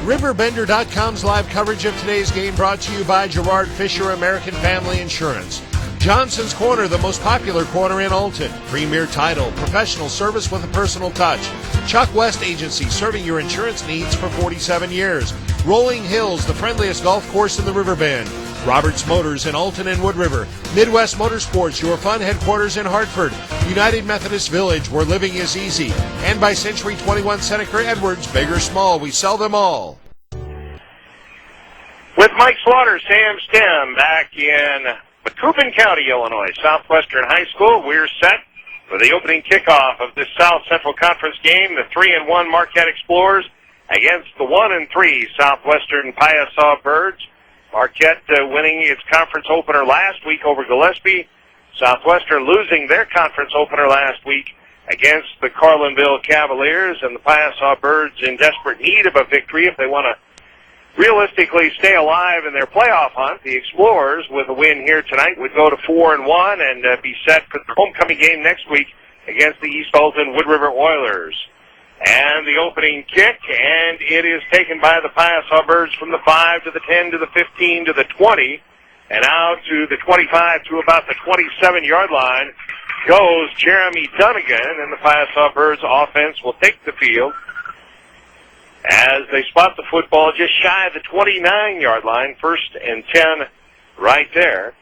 RiverBender.com's live coverage of today's game brought to you by Gerard Fisher American Family Insurance. Johnson's Corner, the most popular corner in Alton. Premier Title, professional service with a personal touch. Chuck West Agency, serving your insurance needs for 47 years. Rolling Hills, the friendliest golf course in the Riverbend. Roberts Motors in Alton and Wood River. Midwest Motorsports, your fun headquarters in Hartford. United Methodist Village, where living is easy. And by Century 21 Seneca Edwards, big or small, we sell them all. With Mike Slaughter, Sam Stem back in Macoupin County, Illinois, Southwestern High School. We're set for the opening kickoff of this South Central Conference game. The 3-1 Marquette Explorers against the 1-3 Southwestern Piasa Birds. Marquette winning its conference opener last week over Gillespie. Southwestern losing their conference opener last week against the Carlinville Cavaliers, and the Piasa Birds in desperate need of a victory if they want to realistically stay alive in their playoff hunt. The Explorers, with a win here tonight, would go to 4-1 and be set for the homecoming game next week against the East Alton Wood River Oilers. And the opening kick, and it is taken by the Piasa Birds from the 5 to the 10 to the 15 to the 20, and out to the 25 to about the 27-yard line goes Jeremy Dunnigan, and the Piasa Birds offense will take the field as they spot the football just shy of the 29-yard line, 1st and 10 right there.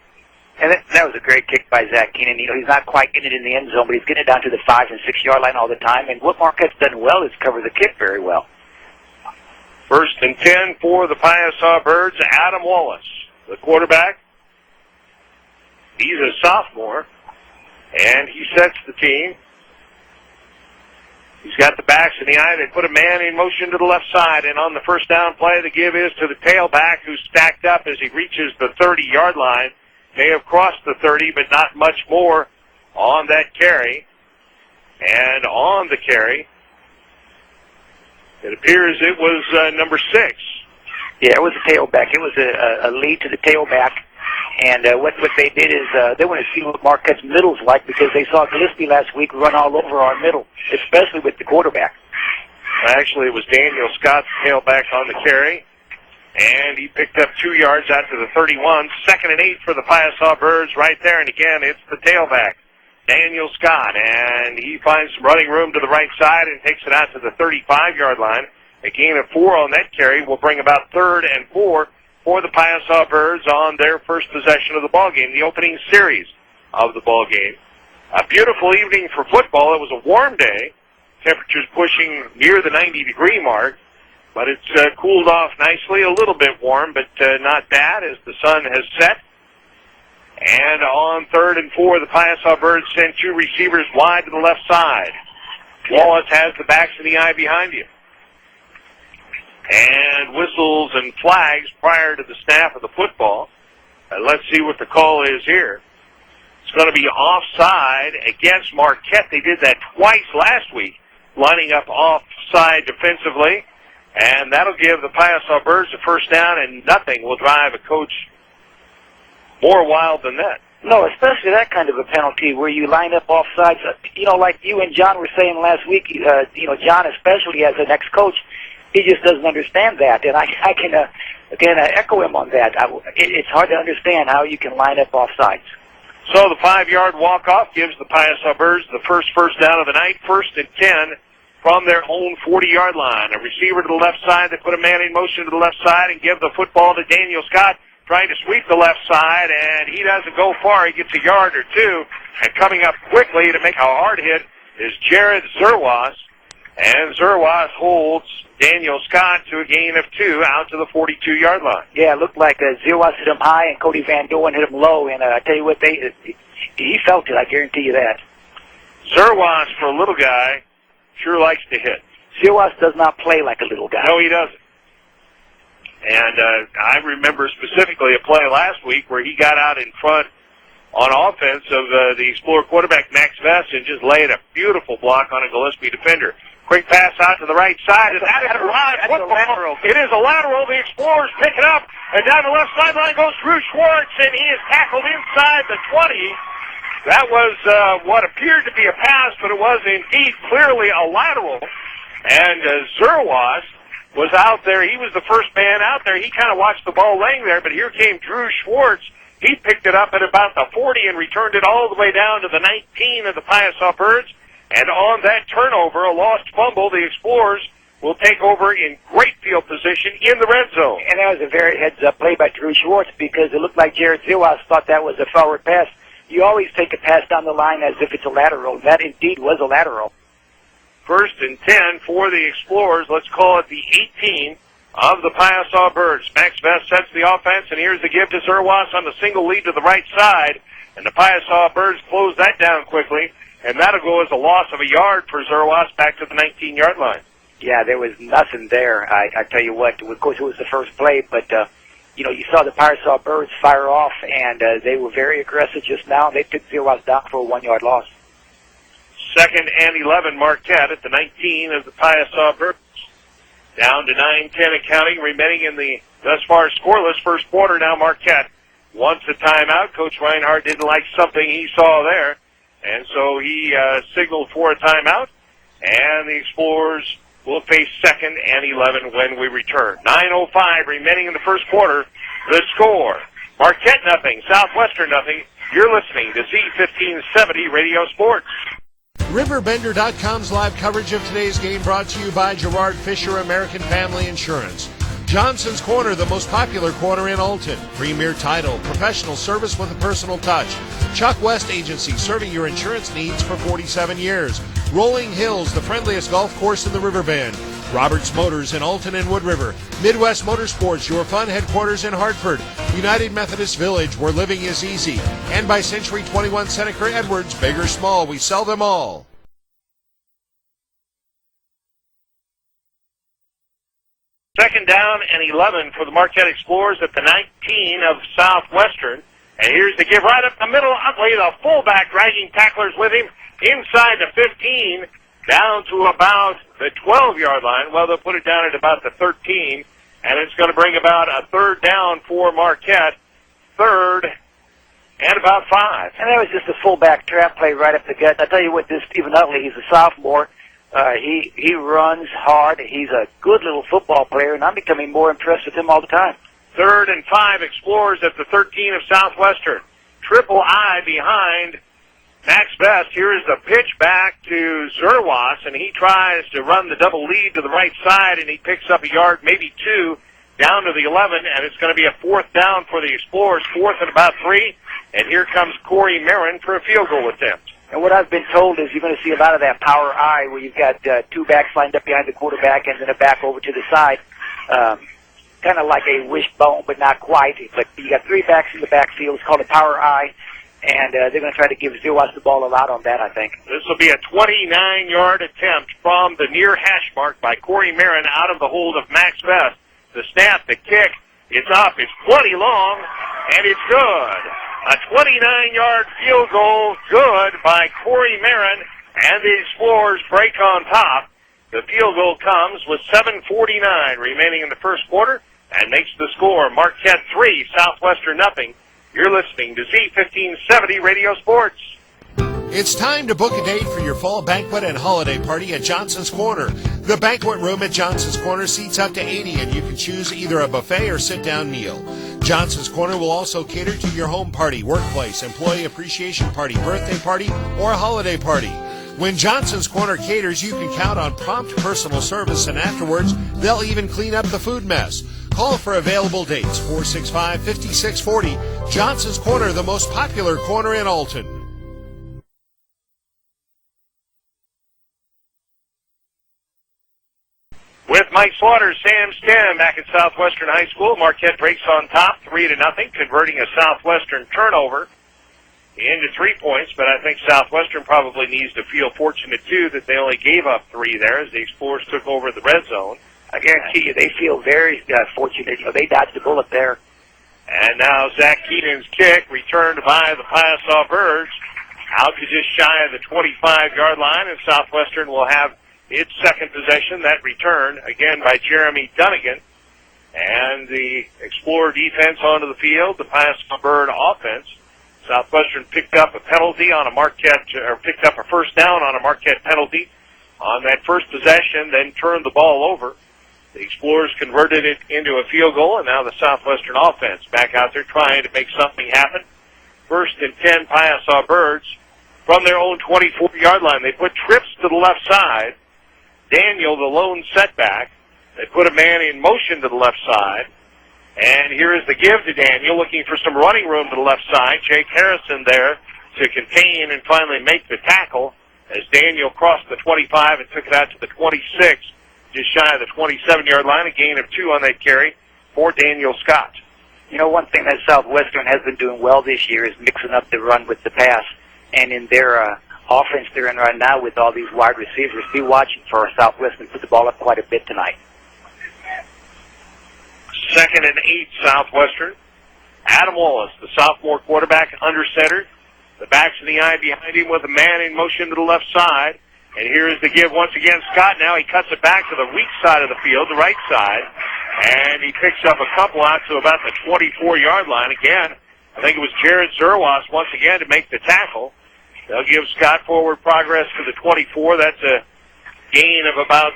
And that was a great kick by Zach Keenan. You know, he's not quite getting it in the end zone, but he's getting it down to the 5 and 6-yard line all the time. And what Marquette's done well is cover the kick very well. 1st and 10 for the Piasa Birds. Adam Wallace, the quarterback. He's a sophomore, and he sets the team. He's got the backs in the eye. They put a man in motion to the left side, and on the first down play, the give is to the tailback, who's stacked up as he reaches the 30-yard line. May have crossed the 30, but not much more on that carry. And on the carry, it appears it was number 6. Yeah, it was a tailback. It was a lead to the tailback. And what they did is they want to see what Marquette's middle's like, because they saw Gillespie last week run all over our middle, especially with the quarterback. Actually, it was Daniel Scott, the tailback, on the carry. And he picked up 2 yards out to the 31. 2nd and 8 for the Piasa Birds right there. And again, it's the tailback, Daniel Scott. And he finds some running room to the right side and takes it out to the 35-yard line. A gain of 4 on that carry will bring about 3rd and 4 for the Piasa Birds on their first possession of the ballgame, the opening series of the ballgame. A beautiful evening for football. It was a warm day. Temperatures pushing near the 90-degree mark. But it's cooled off nicely, a little bit warm, but not bad as the sun has set. And on 3rd and 4, the Piasa Birds send 2 receivers wide to the left side. Wallace has the backs in the eye behind you. And whistles and flags prior to the snap of the football. Let's see what the call is here. It's going to be offside against Marquette. They did that twice last week, lining up offside defensively. And that'll give the Piasa Birds a first down, and nothing will drive a coach more wild than that. No, especially that kind of a penalty where you line up off sides. You know, like you and John were saying last week, John especially as an ex-coach, he just doesn't understand that. And I can echo him on that. It's hard to understand how you can line up off sides. So the 5-yard walk-off gives the Piasa Birds the first down of the night, 1st and 10. From their own 40-yard line. A receiver to the left side. They put a man in motion to the left side and give the football to Daniel Scott, trying to sweep the left side, and he doesn't go far. He gets a yard or 2. And coming up quickly to make a hard hit is Jared Zerwas. And Zerwas holds Daniel Scott to a gain of 2 out to the 42-yard line. Yeah, it looked like Zerwas hit him high and Cody Van Doren hit him low. And I tell you what, he felt it, I guarantee you that. Zerwas, for a little guy, sure likes to hit. Zerwas does not play like a little guy. No, he doesn't. And I remember specifically a play last week where he got out in front on offense of the Explorer quarterback, Max Vest, and just laid a beautiful block on a Gillespie defender. Quick pass out to the right side, and that is a live football. It is a lateral. The Explorers pick it up, and down the left sideline goes Drew Schwartz, and he is tackled inside the 20. That was what appeared to be a pass, but it was indeed clearly a lateral. And Zerwas was out there. He was the first man out there. He kind of watched the ball laying there, but here came Drew Schwartz. He picked it up at about the 40 and returned it all the way down to the 19 of the Piasa Birds. And on that turnover, a lost fumble, the Explorers will take over in great field position in the red zone. And that was a very heads-up play by Drew Schwartz because it looked like Jared Zilwas thought that was a forward pass. You always take a pass down the line as if it's a lateral. That indeed was a lateral. 1st and 10 for the Explorers. Let's call it the 18 of the Piasa Birds. Max Best sets the offense, and here's the give to Zerwas on the single lead to the right side. And the Piasa Birds close that down quickly, and that'll go as a loss of a yard for Zerwas back to the 19-yard line. Yeah, there was nothing there. I tell you what, of course it was the first play, but you saw the Piasa Birds fire off, and they were very aggressive just now. They took Zerwas down for a 1-yard loss. 2nd and 11, Marquette at the 19 of the Piasa Birds. Down to 9-10 and counting, remaining in the thus far scoreless first quarter. Now Marquette wants a timeout. Coach Reinhardt didn't like something he saw there, and so he signaled for a timeout. And the Explorers will face 2nd and 11 when we return. 9:05 remaining in the first quarter. The score: Marquette nothing, Southwestern nothing. You're listening to Z1570 Radio Sports. RiverBender.com's live coverage of today's game brought to you by Gerard Fisher American Family Insurance. Johnson's Corner, the most popular corner in Alton. Premier title, professional service with a personal touch. Chuck West Agency, serving your insurance needs for 47 years. Rolling Hills, the friendliest golf course in the Riverbend. Roberts Motors in Alton and Wood River. Midwest Motorsports, your fun headquarters in Hartford. United Methodist Village, where living is easy. And by Century 21 Seneca Edwards, big or small, we sell them all. Second down and 11 for the Marquette Explorers at the 19 of Southwestern. And here's the give right up the middle. Utley, the fullback, dragging tacklers with him inside the 15, down to about the 12-yard line. Well, they'll put it down at about the 13, and it's going to bring about a 3rd down for Marquette. 3rd and about 5. And that was just a fullback trap play right up the gut. I tell you what, this Stephen Utley, he's a sophomore. He runs hard. He's a good little football player, and I'm becoming more impressed with him all the time. 3rd and 5, Explorers at the 13 of Southwestern. Triple I behind Max Best. Here is the pitch back to Zerwas, and he tries to run the double lead to the right side, and he picks up a yard, maybe 2, down to the 11, and it's going to be a 4th down for the Explorers, 4th and about 3, and here comes Corey Marin for a field goal attempt. And what I've been told is you're going to see a lot of that power I, where you've got 2 backs lined up behind the quarterback and then a back over to the side. Kind of like a wishbone, but not quite. But you got 3 backs in the backfield. It's called a power I, and they're going to try to give Zerwas the ball a lot on that, I think. This will be a 29-yard attempt from the near hash mark by Corey Marin out of the hold of Max Best. The snap, the kick, it's up. It's plenty long, and it's good. A 29-yard field goal, good by Corey Marin, and the Explorers break on top. The field goal comes with 7:49 remaining in the first quarter and makes the score Marquette 3, Southwestern nothing. You're listening to Z1570 Radio Sports. It's time to book a date for your fall banquet and holiday party at Johnson's Corner. The banquet room at Johnson's Corner seats up to 80, and you can choose either a buffet or sit-down meal. Johnson's Corner will also cater to your home party, workplace, employee appreciation party, birthday party, or a holiday party. When Johnson's Corner caters, you can count on prompt personal service, and afterwards, they'll even clean up the food mess. Call for available dates, 465-5640. Johnson's Corner, the most popular corner in Alton. With Mike Slaughter, Sam Stem back at Southwestern High School. Marquette breaks on top, 3-0, converting a Southwestern turnover into 3 points, but I think Southwestern probably needs to feel fortunate, too, that they only gave up 3 there as the Explorers took over the red zone. I guarantee you they feel very fortunate. They dodged the bullet there. And now Zach Keenan's kick returned by the Piasa Birds out to just shy of the 25-yard line, and Southwestern will have its second possession. That return, again, by Jeremy Dunnigan. And the Explorer defense onto the field, the Piasa Bird offense. Southwestern picked up a penalty on a Marquette, or picked up a first down on a Marquette penalty on that first possession, then turned the ball over. The Explorers converted it into a field goal, and now the Southwestern offense back out there trying to make something happen. 1st and 10, Piasa Birds from their own 24-yard line. They put trips to the left side. Daniel, the lone setback. They put a man in motion to the left side. And here is the give to Daniel, looking for some running room to the left side. Jake Harrison there to contain and finally make the tackle as Daniel crossed the 25 and took it out to the 26, just shy of the 27-yard line, a gain of 2 on that carry for Daniel Scott. You know, one thing that Southwestern has been doing well this year is mixing up the run with the pass. And in their offense they're in right now with all these wide receivers, be watching for Southwestern put the ball up quite a bit tonight. 2nd and 8, Southwestern. Adam Wallace, the sophomore quarterback, under center. The backs of the eye behind him with a man in motion to the left side. And here is the give once again. Scott now, he cuts it back to the weak side of the field, the right side. And he picks up a couple out to about the 24-yard line. Again, I think it was Jared Zerwas once again to make the tackle. They'll give Scott forward progress to the 24. That's a gain of about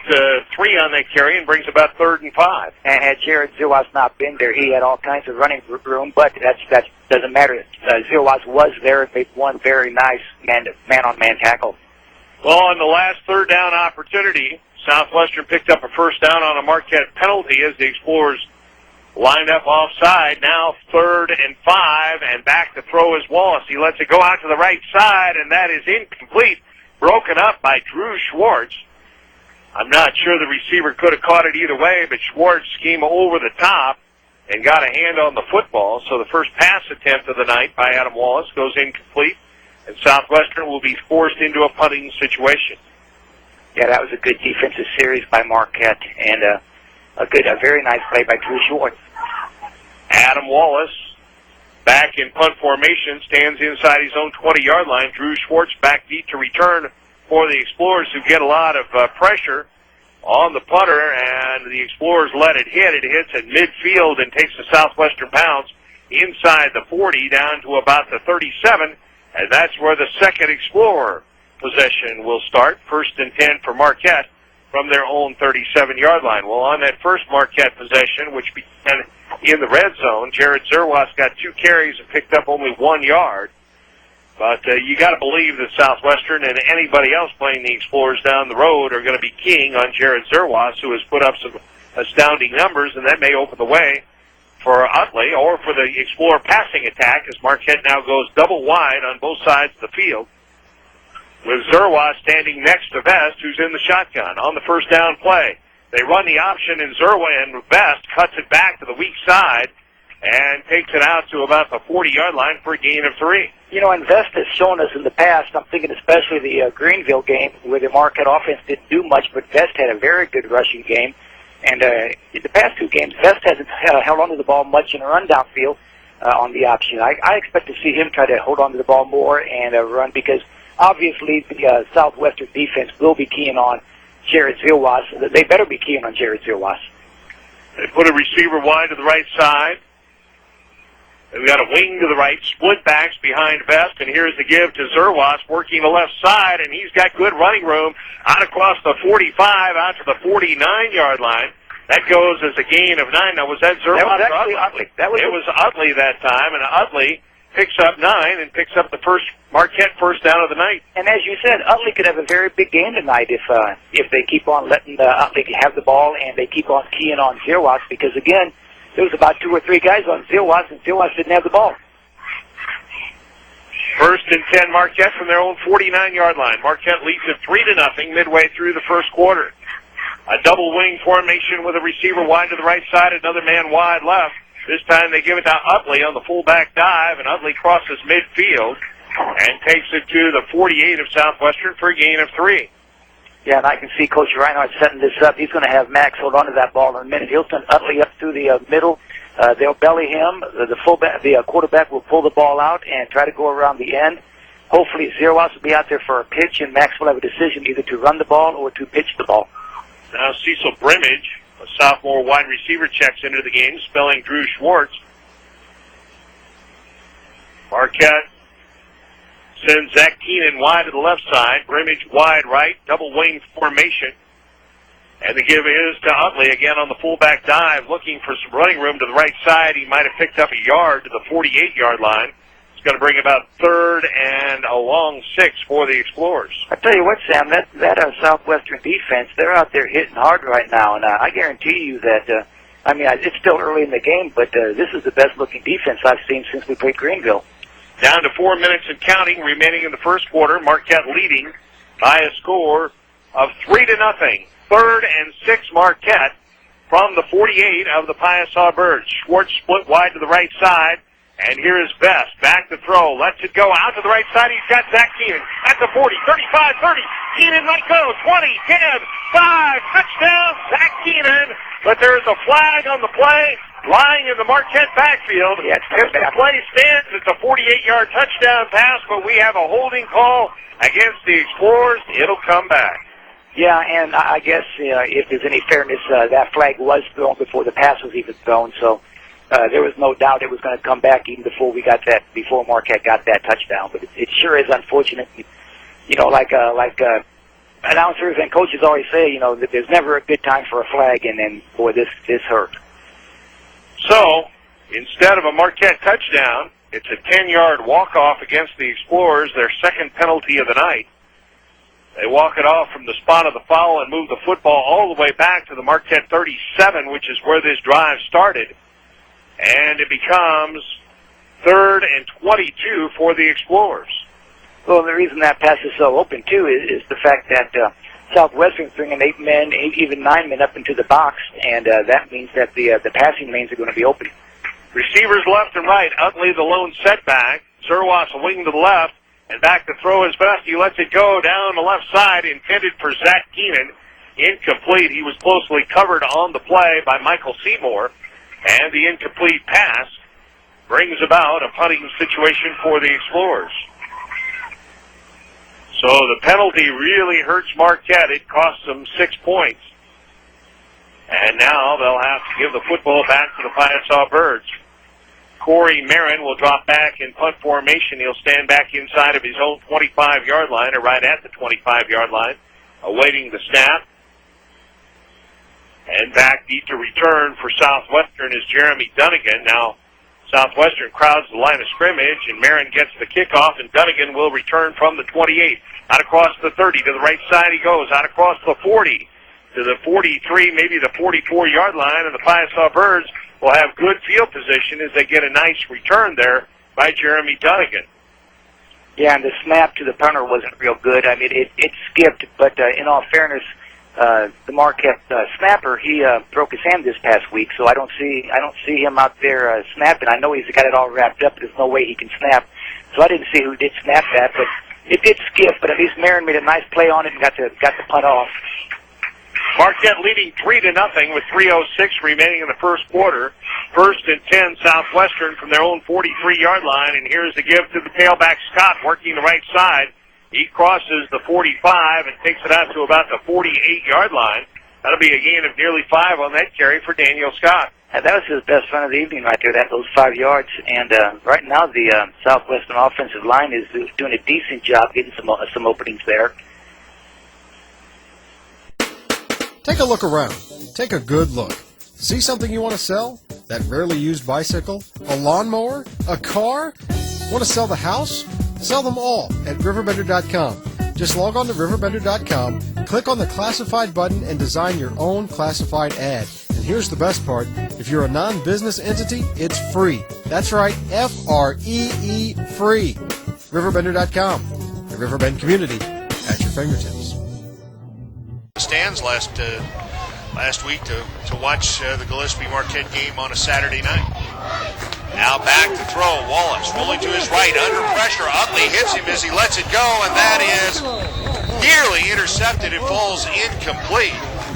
3 on that carry and brings about 3rd and 5. And had Jared Zerwas not been there, he had all kinds of running room, but that doesn't matter. Zerwas was there. They won very nice man-on-man tackle. Well, on the last 3rd down opportunity, Southwestern picked up a 1st down on a Marquette penalty as the Explorers lined up offside. Now 3rd and 5, and back to throw is Wallace. He lets it go out to the right side, and that is incomplete. Broken up by Drew Schwartz. I'm not sure the receiver could have caught it either way, but Schwartz came over the top and got a hand on the football. So the first pass attempt of the night by Adam Wallace goes incomplete, and Southwestern will be forced into a punting situation. Yeah, that was a good defensive series by Marquette, and a very nice play by Drew Schwartz. Adam Wallace, back in punt formation, stands inside his own 20-yard line. Drew Schwartz back deep to return for the Explorers, who get a lot of pressure on the punter, and the Explorers let it hit. It hits at midfield and takes the Southwestern bounce inside the 40 down to about the 37, and that's where the second Explorer possession will start. 1st and 10 for Marquette from their own 37-yard line. Well, on that first Marquette possession, which began in the red zone, Jared Zerwas got 2 carries and picked up only 1 yard. But you got to believe that Southwestern and anybody else playing the Explorers down the road are going to be keying on Jared Zerwas, who has put up some astounding numbers, and that may open the way for Utley or for the Explorer passing attack as Marquette now goes double wide on both sides of the field, with Zerwas standing next to Vest, who's in the shotgun on the 1st down play. They run the option, and Vest cuts it back to the weak side and takes it out to about the 40-yard line for a gain of 3. You know, and Vest has shown us in the past, I'm thinking especially the Greenville game, where the Marquette offense didn't do much, but Vest had a very good rushing game. And in the past 2 games, Vest hasn't held onto the ball much in a run downfield on the option. I expect to see him try to hold onto the ball more and run, because obviously the Southwestern defense will be keying on Jared Zerwas. They better be keying on Jared Zerwas. They put a receiver wide to the right side. They've got a wing to the right, split backs behind Vest, and here's the give to Zerwas working the left side, and he's got good running room out across the 45, out to the 49-yard line. That goes as a gain of 9. Now, was that Zerwas? That was actually Utley. It was Utley that time, and Utley picks up 9 and picks up the first Marquette 1st down of the night. And as you said, Utley could have a very big game tonight if they keep on letting Utley have the ball and they keep on keying on Zerwas, because, again, there was about 2 or 3 guys on Zerwas, and Zerwas didn't have the ball. 1st and 10 Marquette from their own 49-yard line. Marquette leads it 3-0 midway through the first quarter. A double wing formation with a receiver wide to the right side, another man wide left. This time they give it to Utley on the fullback dive, and Utley crosses midfield and takes it to the 48 of Southwestern for a gain of 3. Yeah, and I can see Coach Reinhardt setting this up. He's going to have Max hold on to that ball in a minute. He'll send Utley up through the middle. They'll belly him. The quarterback will pull the ball out and try to go around the end. Hopefully Zerwas will be out there for a pitch, and Max will have a decision either to run the ball or to pitch the ball. Now Cecil Brimage, a sophomore wide receiver, checks into the game, spelling Drew Schwartz. Marquette sends Zach Keenan wide to the left side. Brimage wide right, double wing formation. And the give is to Utley again on the fullback dive, looking for some running room to the right side. He might have picked up a yard to the 48-yard line. It's going to bring about 3rd and a long 6 for the Explorers. I tell you what, Sam, that Southwestern defense, they're out there hitting hard right now, and I guarantee you that, it's still early in the game, but this is the best-looking defense I've seen since we played Greenville. Down to 4 minutes and counting remaining in the first quarter. Marquette leading by a score of 3-0. 3rd and 6 Marquette from the 48 of the Piasa Birds. Schwartz split wide to the right side, and here is Best. Back to throw. Lets it go out to the right side. He's got Zach Keenan at the 40, 35, 30. Keenan might go. 20, 10, 5. Touchdown, Zach Keenan. But there's a flag on the play lying in the Marquette backfield. Yeah, if the play stands, it's a 48-yard touchdown pass, but we have a holding call against the Explorers. It'll come back. Yeah, and I guess if there's any fairness, that flag was thrown before the pass was even thrown, so there was no doubt it was going to come back even before Marquette got that touchdown. But it sure is unfortunate. Like announcers and coaches always say, that there's never a good time for a flag, and then boy, this hurt. So instead of a Marquette touchdown, it's a 10-yard walk-off against the Explorers, their second penalty of the night. They walk it off from the spot of the foul and move the football all the way back to the Marquette 37, which is where this drive started. And it becomes 3rd and 22 for the Explorers. Well, the reason that pass is so open, too, is the fact that Southwestern's bringing 8 men, even 9 men up into the box, and that means that the passing lanes are going to be open. Receivers left and right. Utley, the lone setback. Zerwas a wing to the left. And back to throw his best. He lets it go down the left side, intended for Zach Keenan. Incomplete. He was closely covered on the play by Michael Seymour. And the incomplete pass brings about a punting situation for the Explorers. So the penalty really hurts Marquette. It costs them 6 points. And now they'll have to give the football back to the Piasa Birds. Corey Marin will drop back in punt formation. He'll stand back inside of his own 25-yard line, or right at the 25-yard line, awaiting the snap. And back deep to return for Southwestern is Jeremy Dunnigan. Now, Southwestern crowds the line of scrimmage, and Marin gets the kickoff, and Dunnigan will return from the 28. Out across the 30, to the right side he goes, out across the 40, to the 43, maybe the 44-yard line, and the Piasa Birds will have good field position as they get a nice return there by Jeremy Dunnigan. Yeah, and the snap to the punter wasn't real good. I mean, it skipped, but in all fairness, the Marquette snapper, he broke his hand this past week, so I don't see him out there snapping. I know he's got it all wrapped up. There's no way he can snap, so I didn't see who did snap that, but it did skip. But at least Marin made a nice play on it and got the punt off. Marquette leading 3-0 with 3:06 remaining in the first quarter. 1st and 10 Southwestern from their own 43-yard line, and here's the give to the tailback Scott working the right side. He crosses the 45 and takes it out to about the 48-yard line. That'll be a gain of nearly 5 on that carry for Daniel Scott. And that was his best run of the evening right there, those 5 yards. And right now the Southwestern offensive line is doing a decent job getting some openings there. Take a look around. Take a good look. See something you want to sell? That rarely used bicycle? A lawnmower? A car? Want to sell the house? Sell them all at RiverBender.com. Just log on to RiverBender.com, click on the classified button, and design your own classified ad. And here's the best part. If you're a non-business entity, it's free. That's right, F-R-E-E, free. RiverBender.com. The Riverbend community at your fingertips. Stands last week to watch the Gillespie-Marquette game on a Saturday night. Now back to throw. Wallace rolling to his right under pressure. Utley hits him as he lets it go, and that is nearly intercepted. It falls incomplete.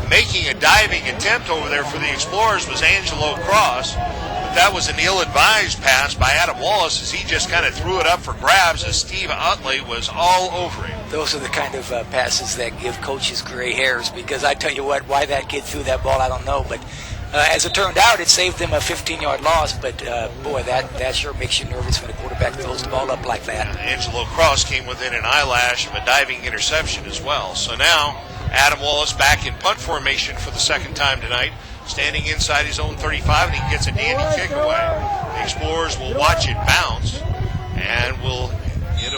Making a diving attempt over there for the Explorers was Angelo Cross. But that was an ill-advised pass by Adam Wallace as he just kind of threw it up for grabs as Steve Utley was all over him. Those are the kind of passes that give coaches gray hairs, because I tell you what, why that kid threw that ball, I don't know. But as it turned out, it saved them a 15-yard loss. But, boy, that sure makes you nervous when a quarterback throws the ball up like that. Angelo Cross came within an eyelash of a diving interception as well. So now Adam Wallace back in punt formation for the second time tonight, standing inside his own 35, and he gets a dandy kick away. The Explorers will watch it bounce, and it'll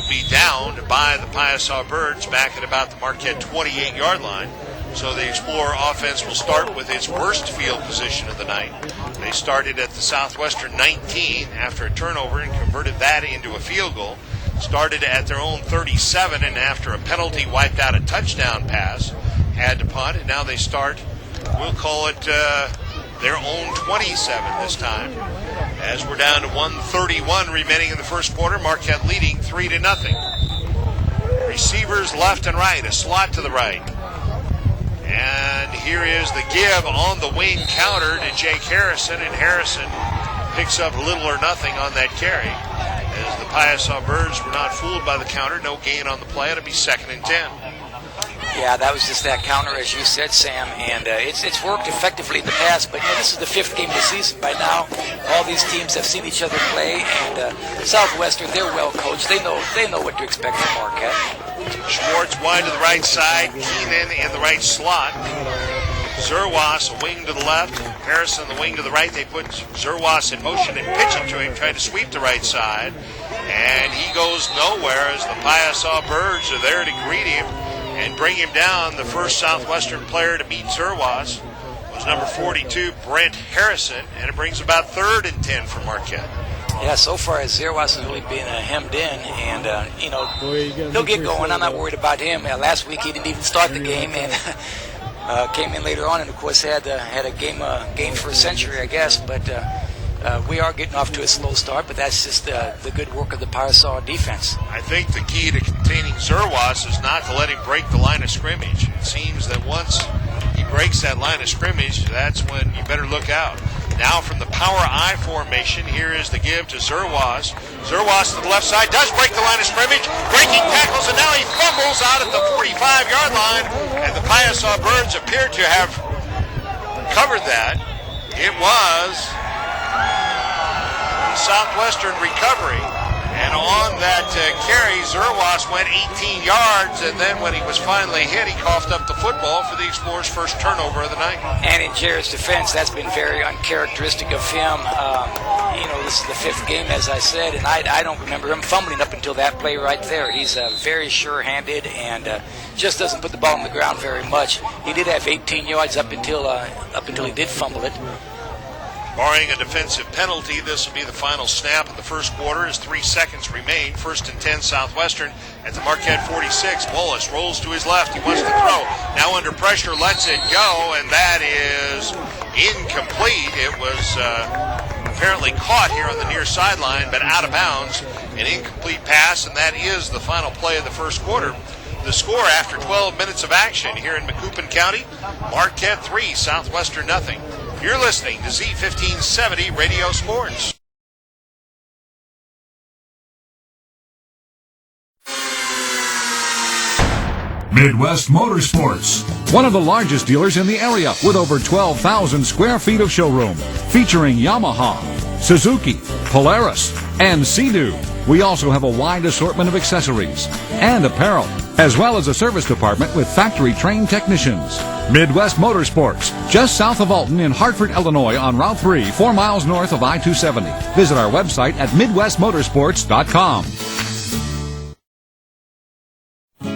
be downed by the Piasa Birds back at about the Marquette 28-yard line. So the Explorer offense will start with its worst field position of the night. They started at the Southwestern 19 after a turnover and converted that into a field goal. Started at their own 37, and after a penalty wiped out a touchdown pass, had to punt, and now they start, we'll call it their own 27 this time, as we're down to 1:31 remaining in the first quarter. Marquette leading 3-0. Receivers left and right, a slot to the right. And here is the give on the wing counter to Jake Harrison, and Harrison picks up little or nothing on that carry. As the Piasa Birds were not fooled by the counter, no gain on the play. It'll be 2nd and 10. Yeah, that was just that counter, as you said, Sam, and it's worked effectively in the past, but this is the 5th game of the season. By now, all these teams have seen each other play, and Southwestern, they're well coached. They know what to expect from Marquette. Schwartz wide to the right side, Keenan in the right slot. Zerwas a wing to the left, Harrison the wing to the right. They put Zerwas in motion and pitch it to him, trying to sweep the right side, and he goes nowhere as the Piasa Birds are there to greet him and bring him down. The first Southwestern player to beat Zerwas was number 42, Brent Harrison, and it brings about 3rd and 10 for Marquette. Yeah, so far as Zerwas has really been hemmed in, and he'll get going. I'm not worried about him. Last week he didn't even start the game, and came in later on, and of course had a game for a century, I guess. But we are getting off to a slow start, but that's just the good work of the Piasa defense. I think the key to containing Zerwas is not to let him break the line of scrimmage. It seems that once he breaks that line of scrimmage, that's when you better look out. Now from the power I formation, here is the give to Zerwas. Zerwas to the left side, does break the line of scrimmage, breaking tackles, and now he fumbles out at the 45-yard line, and the Piasa Birds appear to have covered that. It was the Southwestern recovery, and on that carry, Zerwas went 18 yards, and then when he was finally hit, he coughed up the football for the Explorers' first turnover of the night. And in Jared's defense, that's been very uncharacteristic of him. This is the 5th game, as I said, and I don't remember him fumbling up until that play right there. He's very sure-handed and just doesn't put the ball on the ground very much. He did have 18 yards up until he did fumble it. Barring a defensive penalty, this will be the final snap of the first quarter as 3 seconds remain. 1st and 10 Southwestern at the Marquette 46. Wallace rolls to his left. He wants to throw. Now under pressure, lets it go, and that is incomplete. It was apparently caught here on the near sideline, but out of bounds. An incomplete pass, and that is the final play of the first quarter. The score after 12 minutes of action here in Macoupin County, Marquette 3, Southwestern nothing. You're listening to Z1570 Radio Sports. Midwest Motorsports, one of the largest dealers in the area with over 12,000 square feet of showroom, featuring Yamaha, Suzuki, Polaris, and Sea-Doo. We also have a wide assortment of accessories and apparel, as well as a service department with factory-trained technicians. Midwest Motorsports, just south of Alton in Hartford, Illinois on Route 3, 4 miles north of I-270. Visit our website at MidwestMotorsports.com.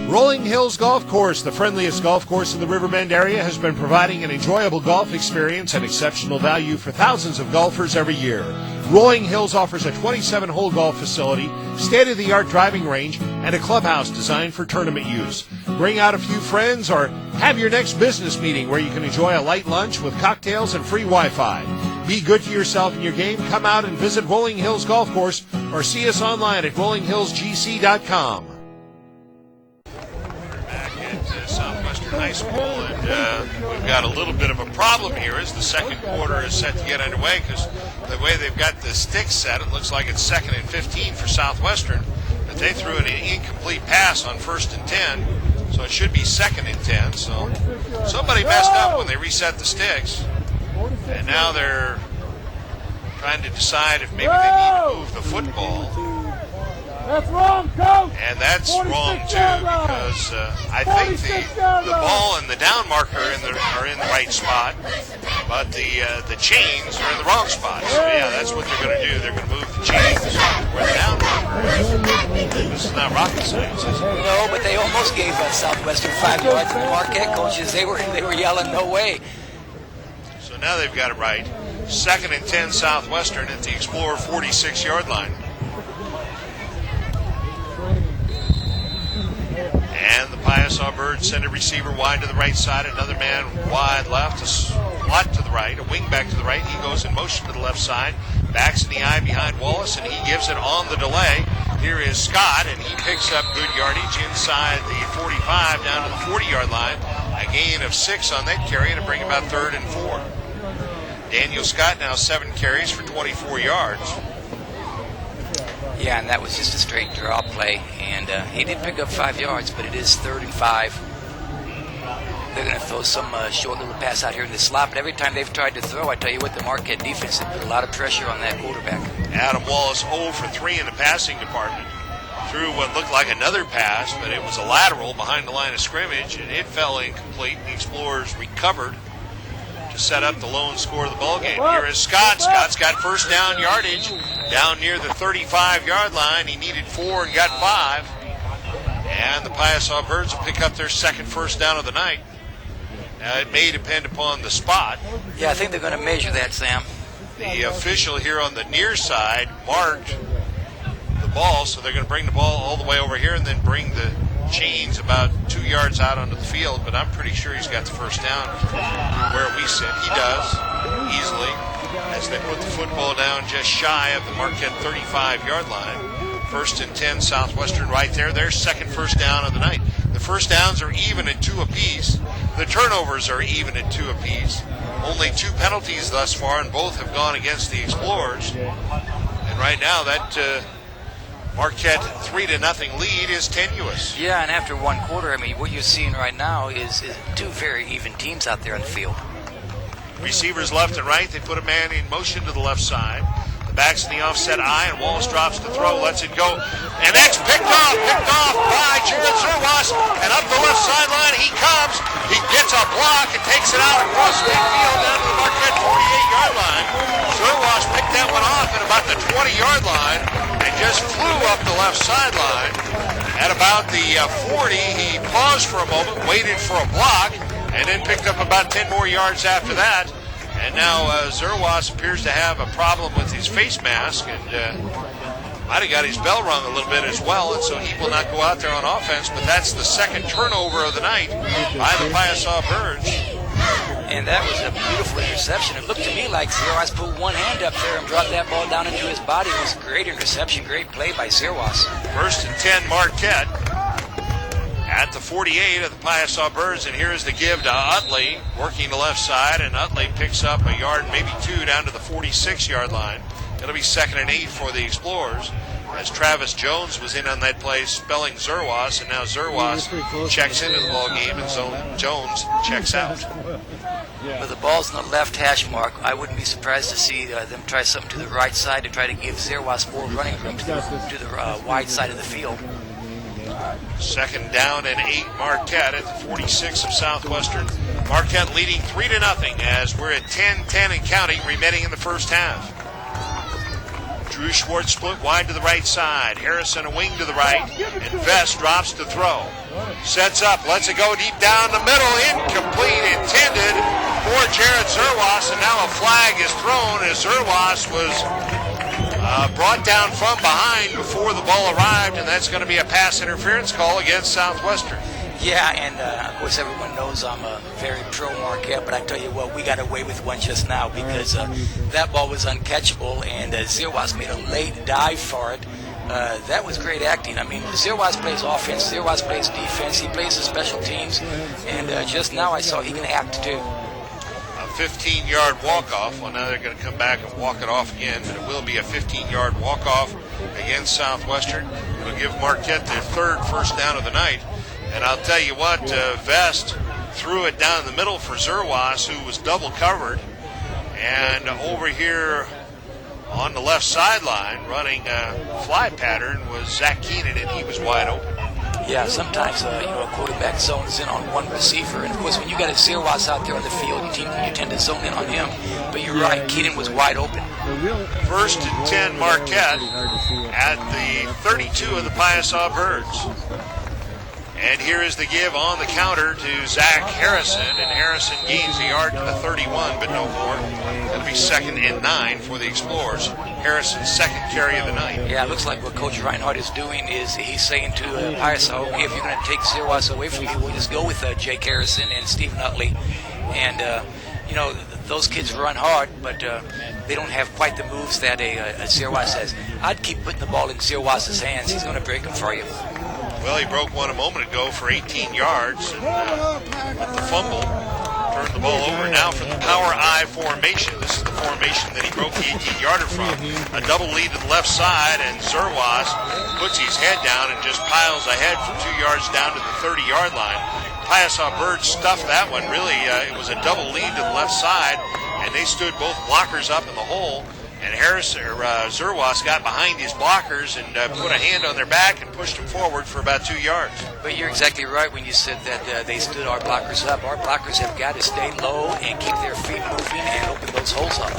Rolling Hills Golf Course, the friendliest golf course in the Riverbend area, has been providing an enjoyable golf experience and exceptional value for thousands of golfers every year. Rolling Hills offers a 27-hole golf facility, state-of-the-art driving range, and a clubhouse designed for tournament use. Bring out a few friends or have your next business meeting where you can enjoy a light lunch with cocktails and free Wi-Fi. Be good to yourself in your game. Come out and visit Rolling Hills Golf Course or see us online at rollinghillsgc.com. Southwestern High School, and we've got a little bit of a problem here as the second quarter is set to get underway, because the way they've got the sticks set, it looks like it's 2nd and 15 for Southwestern, but they threw an incomplete pass on 1st and 10, so it should be 2nd and 10. So somebody messed up when they reset the sticks, and now they're trying to decide if maybe they need to move the football. That's wrong, Coach. And that's wrong, too, because I think the ball and the down marker are in the right spot, but the chains are in the wrong spot. So, yeah, that's what they're going to do. They're going to move the chains where the down marker is. This is not rocket science, is it? No, but they almost gave Southwestern 5 yards. And the Marquette coaches, they were yelling, no way. So now they've got it right. 2nd and 10 Southwestern at the Explorer 46-yard line. And the Piasa Birds send a receiver wide to the right side, another man wide left, a slot to the right, a wing back to the right. He goes in motion to the left side, backs in the eye behind Wallace, and he gives it on the delay. Here is Scott, and he picks up good yardage inside the 45 down to the 40-yard line. A gain of 6 on that carry to bring about 3rd and 4. Daniel Scott now 7 carries for 24 yards. Yeah, and that was just a straight draw play, and he did pick up 5 yards, but it is 3rd and 5. They're going to throw some short little pass out here in the slot, but every time they've tried to throw, I tell you what, the Marquette defense has put a lot of pressure on that quarterback. Adam Wallace 0 for 3 in the passing department. Threw what looked like another pass, but it was a lateral behind the line of scrimmage, and it fell incomplete. The Explorers recovered to set up the lone score of the ballgame. Here is Scott. Scott's got first down yardage down near the 35-yard line. He needed 4 and got 5. And the Piasa Birds will pick up their second first down of the night. It may depend upon the spot. Yeah, I think they're going to measure that, Sam. The official here on the near side marked the ball, so they're going to bring the ball all the way over here and then bring the chains about 2 yards out onto the field, but I'm pretty sure he's got the first down where we sit. He does, easily, as they put the football down just shy of the Marquette 35-yard line. 1st and 10 Southwestern right there. Their second first down of the night. The first downs are even at 2 apiece. The turnovers are even at 2 apiece. Only 2 penalties thus far, and both have gone against the Explorers. And right now, that Marquette 3-0 lead is tenuous. Yeah, and after one quarter, I mean, what you're seeing right now is 2 very even teams out there on the field. Receivers left and right. They put a man in motion to the left side. The back's in the offset eye, and Wallace drops to throw, lets it go. And that's picked off by Jared Zerwas. And up the left sideline he comes. He gets a block and takes it out across midfield down to the Marquette 48-yard line. Zerwas picked that one off at about the 20-yard line and just flew up the left sideline. At about the 40, he paused for a moment, waited for a block, and then picked up about 10 more yards after that. And now Zerwas appears to have a problem with his face mask, and might have got his bell rung a little bit as well, and so he will not go out there on offense. But that's the second turnover of the night by the Piasa Birds. And that was a beautiful interception. It looked to me like Zerwas put one hand up there and brought that ball down into his body. It was a great interception, great play by Zerwas. 1st and 10 Marquette at the 48 of the Piasa Birds, and here is the give to Utley, working the left side, and Utley picks up a yard, maybe 2, down to the 46-yard line. It'll be 2nd and 8 for the Explorers, as Travis Jones was in on that play spelling Zerwas, and now Zerwas checks into the ball game, and Jones checks out. With the ball's in the left hash mark, I wouldn't be surprised to see them try something to the right side to try to give Zerwas more running room to the wide side of the field. 2nd down and 8 Marquette at the 46 of Southwestern. Marquette leading 3-0 as we're at 10-10 and counting, remaining in the first half. Drew Schwartz split wide to the right side. Harrison a wing to the right, and Vest drops to throw. Sets up, lets it go deep down the middle, incomplete, intended for Jared Zerwas, and now a flag is thrown as Zerwas was brought down from behind before the ball arrived, and that's going to be a pass interference call against Southwestern. Yeah, and of course everyone knows I'm a very pro-Marquette, but I tell you what, we got away with one just now because that ball was uncatchable, and Zerwas made a late dive for it. That was great acting. I mean, Zerwas plays offense, Zerwas plays defense, he plays the special teams, and just now I saw he can act too. 15-yard walk-off. Well, now they're going to come back and walk it off again, but it will be a 15-yard walk-off against Southwestern. It'll give Marquette their 3rd first down of the night. And I'll tell you what, Vest threw it down the middle for Zerwas, who was double covered. And over here On the left sideline, running a fly pattern was Zach Keenan, and he was wide open. Yeah, sometimes a quarterback zones in on one receiver, and of course when you got a Zerwas out there on the field, you tend to zone in on him. But you're right, Keenan was wide open. First and 10 Marquette at the 32 of the Piasa Birds. And here is the give on the counter to Zach Harrison, and Harrison gains a yard to the 31, but no more. That'll be 2nd and 9 for the Explorers. Harrison's second carry of the night. Yeah, it looks like what Coach Reinhardt is doing is he's saying to Piasa, okay, if you're going to take Zerwas away from you, we'll just go with Jake Harrison and Stephen Utley. And, those kids run hard, but they don't have quite the moves that a Zerwas has. I'd keep putting the ball in Zerwas' hands. He's going to break them for you. Well, he broke one a moment ago for 18 yards, and with the fumble, turned the ball over. Now for the power I formation. This is the formation that he broke the 18-yarder from. A double lead to the left side, and Zerwas puts his head down and just piles ahead from 2 yards down to the 30-yard line. Piasa Birds stuffed that one. Really, it was a double lead to the left side, and they stood both blockers up in the hole. And Zerwas got behind his blockers and put a hand on their back and pushed them forward for about 2 yards. But you're exactly right when you said that they stood our blockers up. Our blockers have got to stay low and keep their feet moving and open those holes up.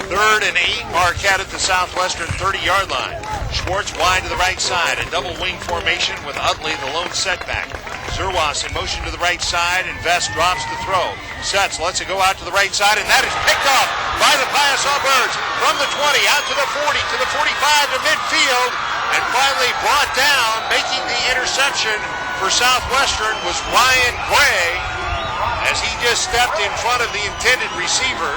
3rd and 8, Marquette at the Southwestern 30-yard line. Schwartz wide to the right side, a double wing formation with Utley the lone setback. Zerwas in motion to the right side, and Vest drops to throw. Sets, lets it go out to the right side, and that is picked off by the Piasa Birds from the 20 out to the 40 to the 45 to midfield, and finally brought down. Making the interception for Southwestern was Ryan Gray, as he just stepped in front of the intended receiver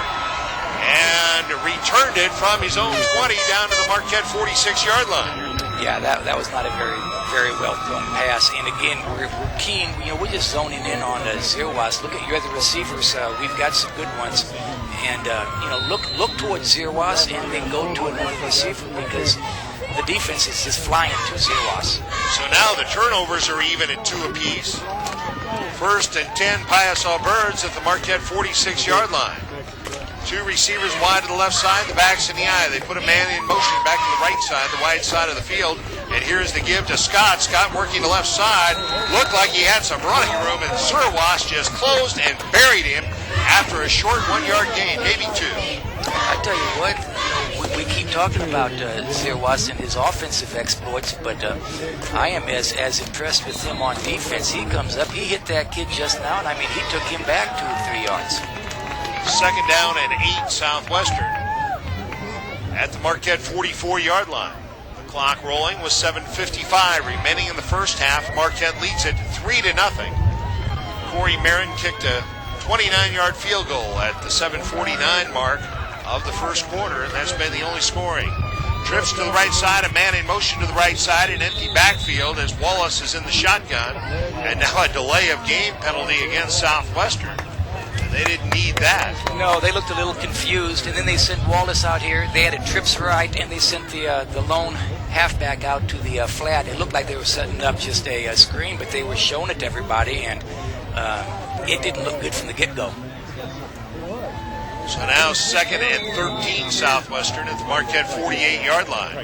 and returned it from his own 20 down to the Marquette 46-yard line. Yeah, that was not a very well thrown pass. And again, we're keen. We're just zoning in on Zerwas. Look at your other receivers. We've got some good ones. And look towards Zerwas and then go to another receiver, because the defense is just flying to Zerwas. So now the turnovers are even at 2 apiece. 1st and 10 Piasa Birds at the Marquette 46-yard line. 2 receivers wide to the left side, the backs in the eye. They put a man in motion back to the right side, the wide side of the field. And here's the give to Scott. Scott working the left side. Looked like he had some running room, and Zerwas just closed and buried him after a short 1-yard gain, maybe 2. I tell you what, we keep talking about Zerwas and his offensive exploits, but I am as impressed with him on defense. He comes up, he hit that kid just now, and he took him back 2 or 3 yards. 2nd down and 8 Southwestern at the Marquette 44-yard line. The clock rolling with 7:55 remaining in the first half. Marquette leads it 3-0. Corey Marin kicked a 29-yard field goal at the 7:49 mark of the first quarter, and that's been the only scoring. Trips to the right side, a man in motion to the right side, an empty backfield as Wallace is in the shotgun, and now a delay of game penalty against Southwestern. They didn't need that. No, they looked a little confused, and then they sent Wallace out here. They had a trips right, and they sent the lone halfback out to the flat. It looked like they were setting up just a screen, but they were showing it to everybody, and it didn't look good from the get-go. So now 2nd and 13 Southwestern at the Marquette 48-yard line.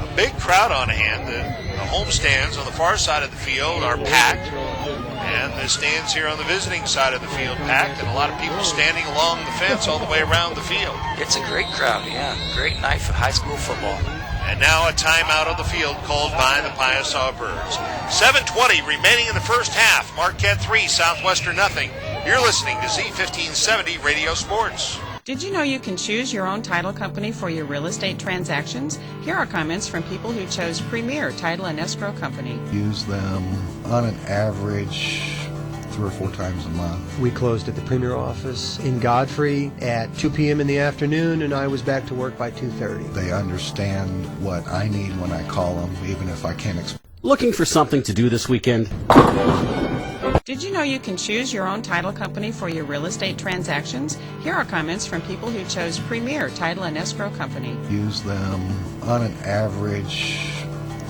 A big crowd on hand. The home stands on the far side of the field are packed, and the stands here on the visiting side of the field packed, and a lot of people standing along the fence all the way around the field. It's a great crowd, yeah. Great night for high school football. And now a timeout on the field called by the Piasa Birds. 7:20 remaining in the first half. Marquette 3, Southwestern nothing. You're listening to Z1570 Radio Sports. Did you know you can choose your own title company for your real estate transactions? Here are comments from people who chose Premier Title and Escrow Company. Use them on an average 3 or 4 times a month. We closed at the Premier office in Godfrey at 2 p.m. in the afternoon, and I was back to work by 2:30. They understand what I need when I call them, even if I can't explain. Looking for something to do this weekend? Did you know you can choose your own title company for your real estate transactions? Here are comments from people who chose Premier Title and Escrow Company. Use them on an average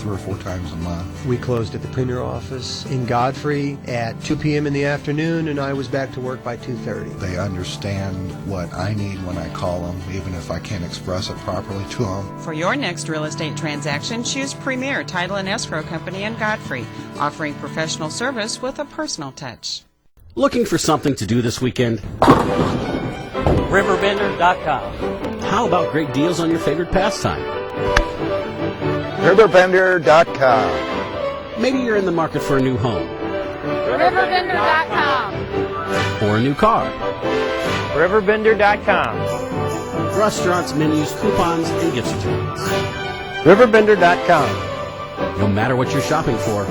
3 or 4 times a month. We closed at the Premier office in Godfrey at 2 p.m. in the afternoon, and I was back to work by 2:30. They understand what I need when I call them, even if I can't express it properly to them. For your next real estate transaction, choose Premier Title and Escrow Company in Godfrey, offering professional service with a personal touch. Looking for something to do this weekend? RiverBender.com. How about great deals on your favorite pastime? RiverBender.com. Maybe you're in the market for a new home. RiverBender.com. Or a new car. RiverBender.com. Restaurants, menus, coupons, and gift certificates. RiverBender.com. No matter what you're shopping for,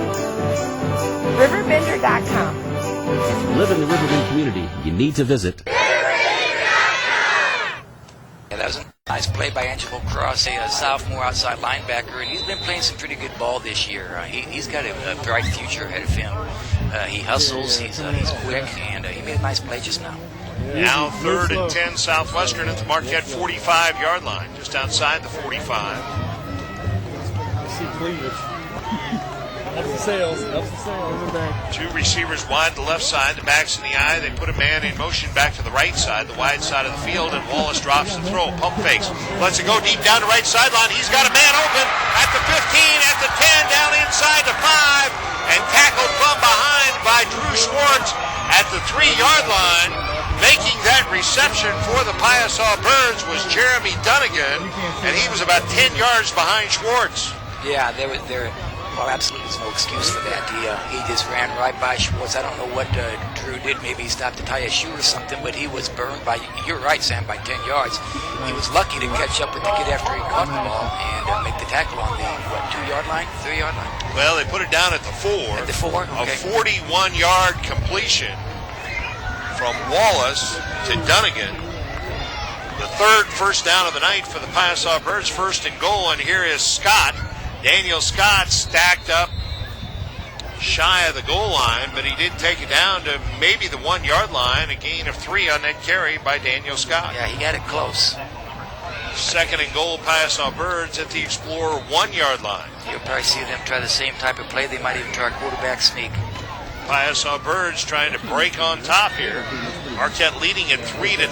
RiverBender.com. if you live in the Riverbend community, you need to visit. Yeah, that was a nice play by Angelo Cross, a sophomore outside linebacker, and he's been playing some pretty good ball this year. He's got a bright future ahead of him. He hustles, he's quick, and he made a nice play just now. Now 3rd and 10 Southwestern at the Marquette 45-yard line, just outside the 45. Helps the sales. Two receivers wide to the left side, the backs in the eye. They put a man in motion back to the right side, the wide side of the field, and Wallace drops the throw. Pump fakes. Lets it go deep down the right sideline. He's got a man open at the 15, at the 10, down inside the 5, and tackled from behind by Drew Schwartz at the 3-yard line. Making that reception for the Piasa Birds was Jeremy Dunnigan, and he was about 10 yards behind Schwartz. Yeah, well, absolutely there's no excuse for that. He just ran right by Schwartz. I don't know what Drew did. Maybe he stopped to tie a shoe or something, but he was burned by, you're right, Sam, by 10 yards. He was lucky to catch up with the kid after he caught the ball and make the tackle on the, 2-yard line, 3-yard line? Well, they put it down at the 4. At the 4? Okay. A 41-yard completion from Wallace to Dunnigan. The 3rd first down of the night for the Piasa Birds, 1st and goal, and here is Scott. Daniel Scott stacked up shy of the goal line, but he did take it down to maybe the 1-yard line, a gain of 3 on that carry by Daniel Scott. Yeah, he had it close. 2nd and goal, Piasa Birds at the Explorer 1-yard line. You'll probably see them try the same type of play. They might even try a quarterback sneak. Piasa Birds trying to break on top here. Marquette leading at 3-0.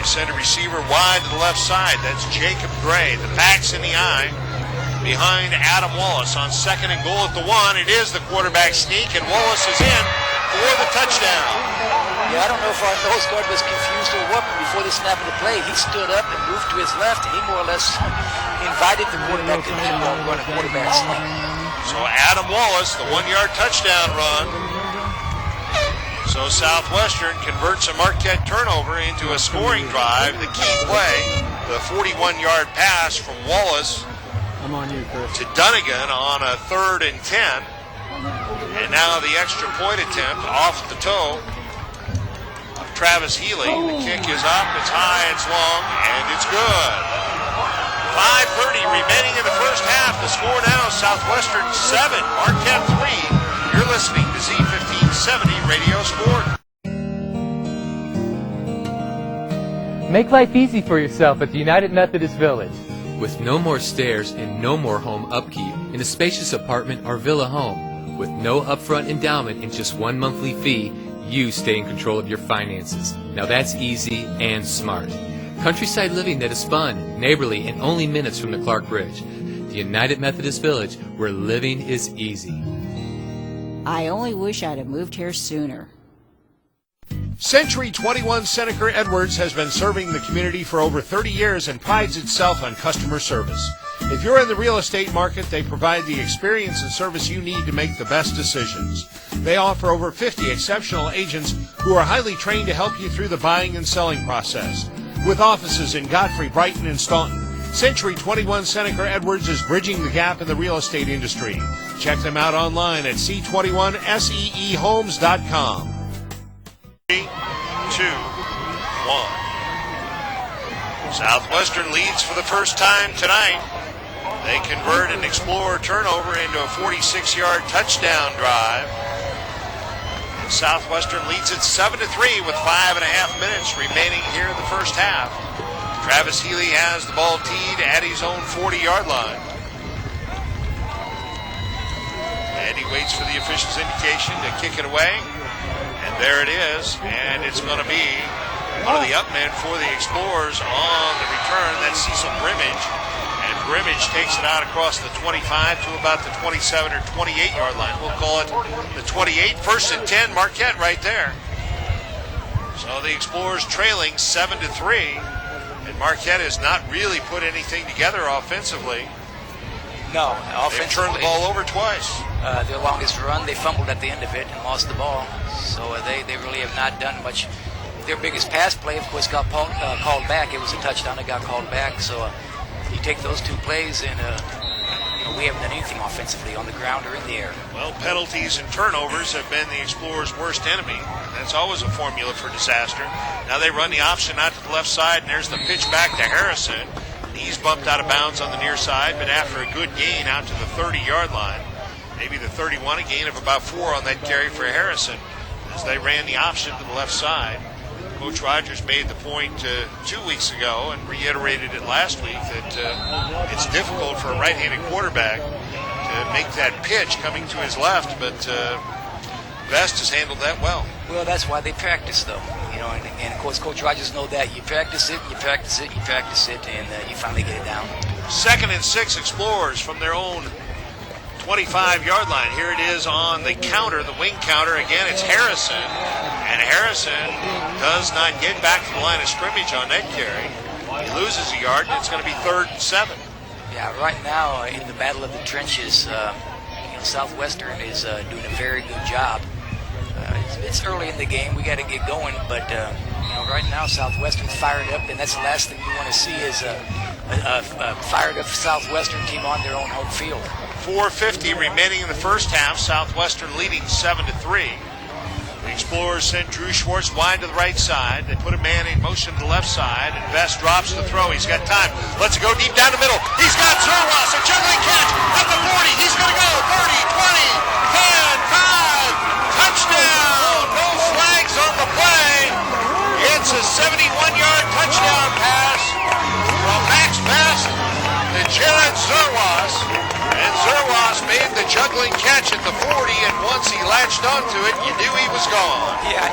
Send a receiver wide to the left side. That's Jacob Gray. The back's in the eye behind Adam Wallace on 2nd and goal at the 1. It is the quarterback sneak, and Wallace is in for the touchdown. Yeah, I don't know if our nose guard was confused or what, but before the snap of the play, he stood up and moved to his left, and he more or less invited the quarterback to run a quarterback sneak. So Adam Wallace, the 1-yard touchdown run. So Southwestern converts a Marquette turnover into a scoring drive. The key play, the 41-yard pass from Wallace to Dunnigan on a 3rd and 10. And now the extra point attempt off the toe of Travis Healy. The kick is up, it's high, it's long, and it's good. 5:30 remaining in the first half. The score now, Southwestern 7, Marquette 3. You're listening to Z1570 Radio Sport. Make life easy for yourself at the United Methodist Village. With no more stairs and no more home upkeep in a spacious apartment or villa home, with no upfront endowment and just 1 monthly fee, you stay in control of your finances. Now that's easy and smart. Countryside living that is fun, neighborly, and only minutes from the Clark Bridge. The United Methodist Village, where living is easy. I only wish I'd have moved here sooner. Century 21 Seneca Edwards has been serving the community for over 30 years and prides itself on customer service. If you're in the real estate market, they provide the experience and service you need to make the best decisions. They offer over 50 exceptional agents who are highly trained to help you through the buying and selling process. With offices in Godfrey, Brighton, and Staunton, Century 21 Seneca Edwards is bridging the gap in the real estate industry. Check them out online at c21seehomes.com. 3, 2, 1. Southwestern leads for the first time tonight. They convert an Explorer turnover into a 46-yard touchdown drive. Southwestern leads it 7-3 with 5.5 minutes remaining here in the first half. Travis Healy has the ball teed at his own 40-yard line. And he waits for the official's indication to kick it away. And there it is. And it's going to be one of the up men for the Explorers on the return. That's Cecil Brimage. And Brimage takes it out across the 25 to about the 27 or 28-yard line. We'll call it the 28. First and 10, Marquette right there. So the Explorers trailing 7-3. And Marquette has not really put anything together offensively. No, offensively. They've turned the ball over twice. Their longest run, they fumbled at the end of it and lost the ball. So they really have not done much. Their biggest pass play, of course, got called back. It was a touchdown that got called back. So you take those two plays, and we haven't done anything offensively on the ground or in the air. Well, penalties and turnovers have been the Explorers' worst enemy. That's always a formula for disaster. Now they run the option out to the left side, and there's the pitch back to Harrison. He's bumped out of bounds on the near side, but after a good gain out to the 30-yard line, maybe the 31, a gain of about 4 on that carry for Harrison as they ran the option to the left side. Coach Rogers made the point 2 weeks ago and reiterated it last week that it's difficult for a right-handed quarterback to make that pitch coming to his left, but Vest has handled that well. Well, that's why they practice, though. And of course, Coach Rogers knows that. You practice it, you practice it, you practice it, and you finally get it down. 2nd and 6 Explorers from their own 25-yard line. Here it is on the counter, the wing counter. Again, it's Harrison. And Harrison does not get back to the line of scrimmage on that carry. He loses a yard, and it's going to be 3rd and 7. Yeah, right now in the battle of the trenches, Southwestern is doing a very good job. It's early in the game. We got to get going, but right now Southwestern's fired up, and that's the last thing you want to see is a fired up Southwestern team on their own home field. 4:50 remaining in the first half. Southwestern leading 7-3. The Explorers send Drew Schwartz wide to the right side. They put a man in motion to the left side, and Vest drops the throw. He's got time. Let's go deep down the middle. He's got Zerwas, a juggling catch at the 40. He's going to go 30, 20, 10, 5. Touchdown. No flags on the play. It's a 71-yard touchdown pass from Max Vest to Jared Zerwas. And Zerwas made the juggling catch at the 40, and once he latched onto it, you knew he was gone. Yeah,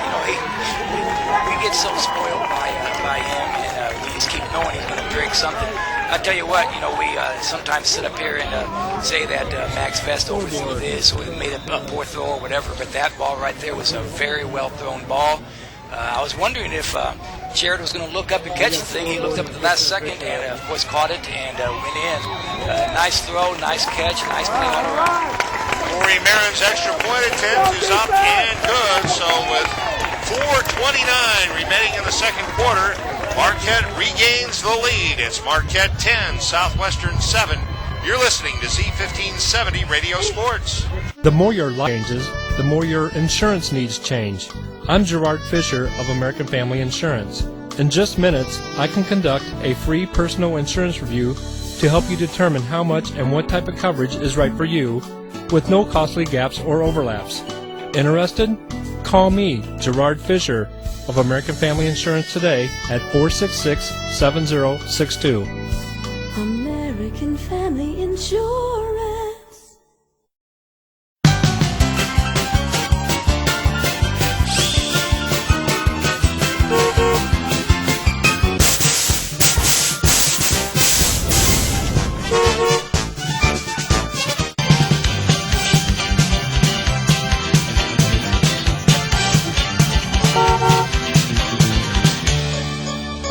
we get so spoiled by him, and we just keep knowing he's going to break something. I tell you what, we sometimes sit up here and say that Max Vest overthrew this, or made a poor throw or whatever, but that ball right there was a very well-thrown ball. I was wondering if Jared was going to look up and catch the thing. He looked up at the last second and, of course, caught it and went in. Nice throw, nice catch, nice play on the run. Corey Marin's extra point attempt is up and good. So with 4:29 remaining in the second quarter, Marquette regains the lead. It's Marquette 10, Southwestern 7. You're listening to Z1570 Radio Sports. The more your life changes, the more your insurance needs change. I'm Gerard Fisher of American Family Insurance. In just minutes, I can conduct a free personal insurance review to help you determine how much and what type of coverage is right for you with no costly gaps or overlaps. Interested? Call me, Gerard Fisher of American Family Insurance today at 466-7062. American Family Insurance.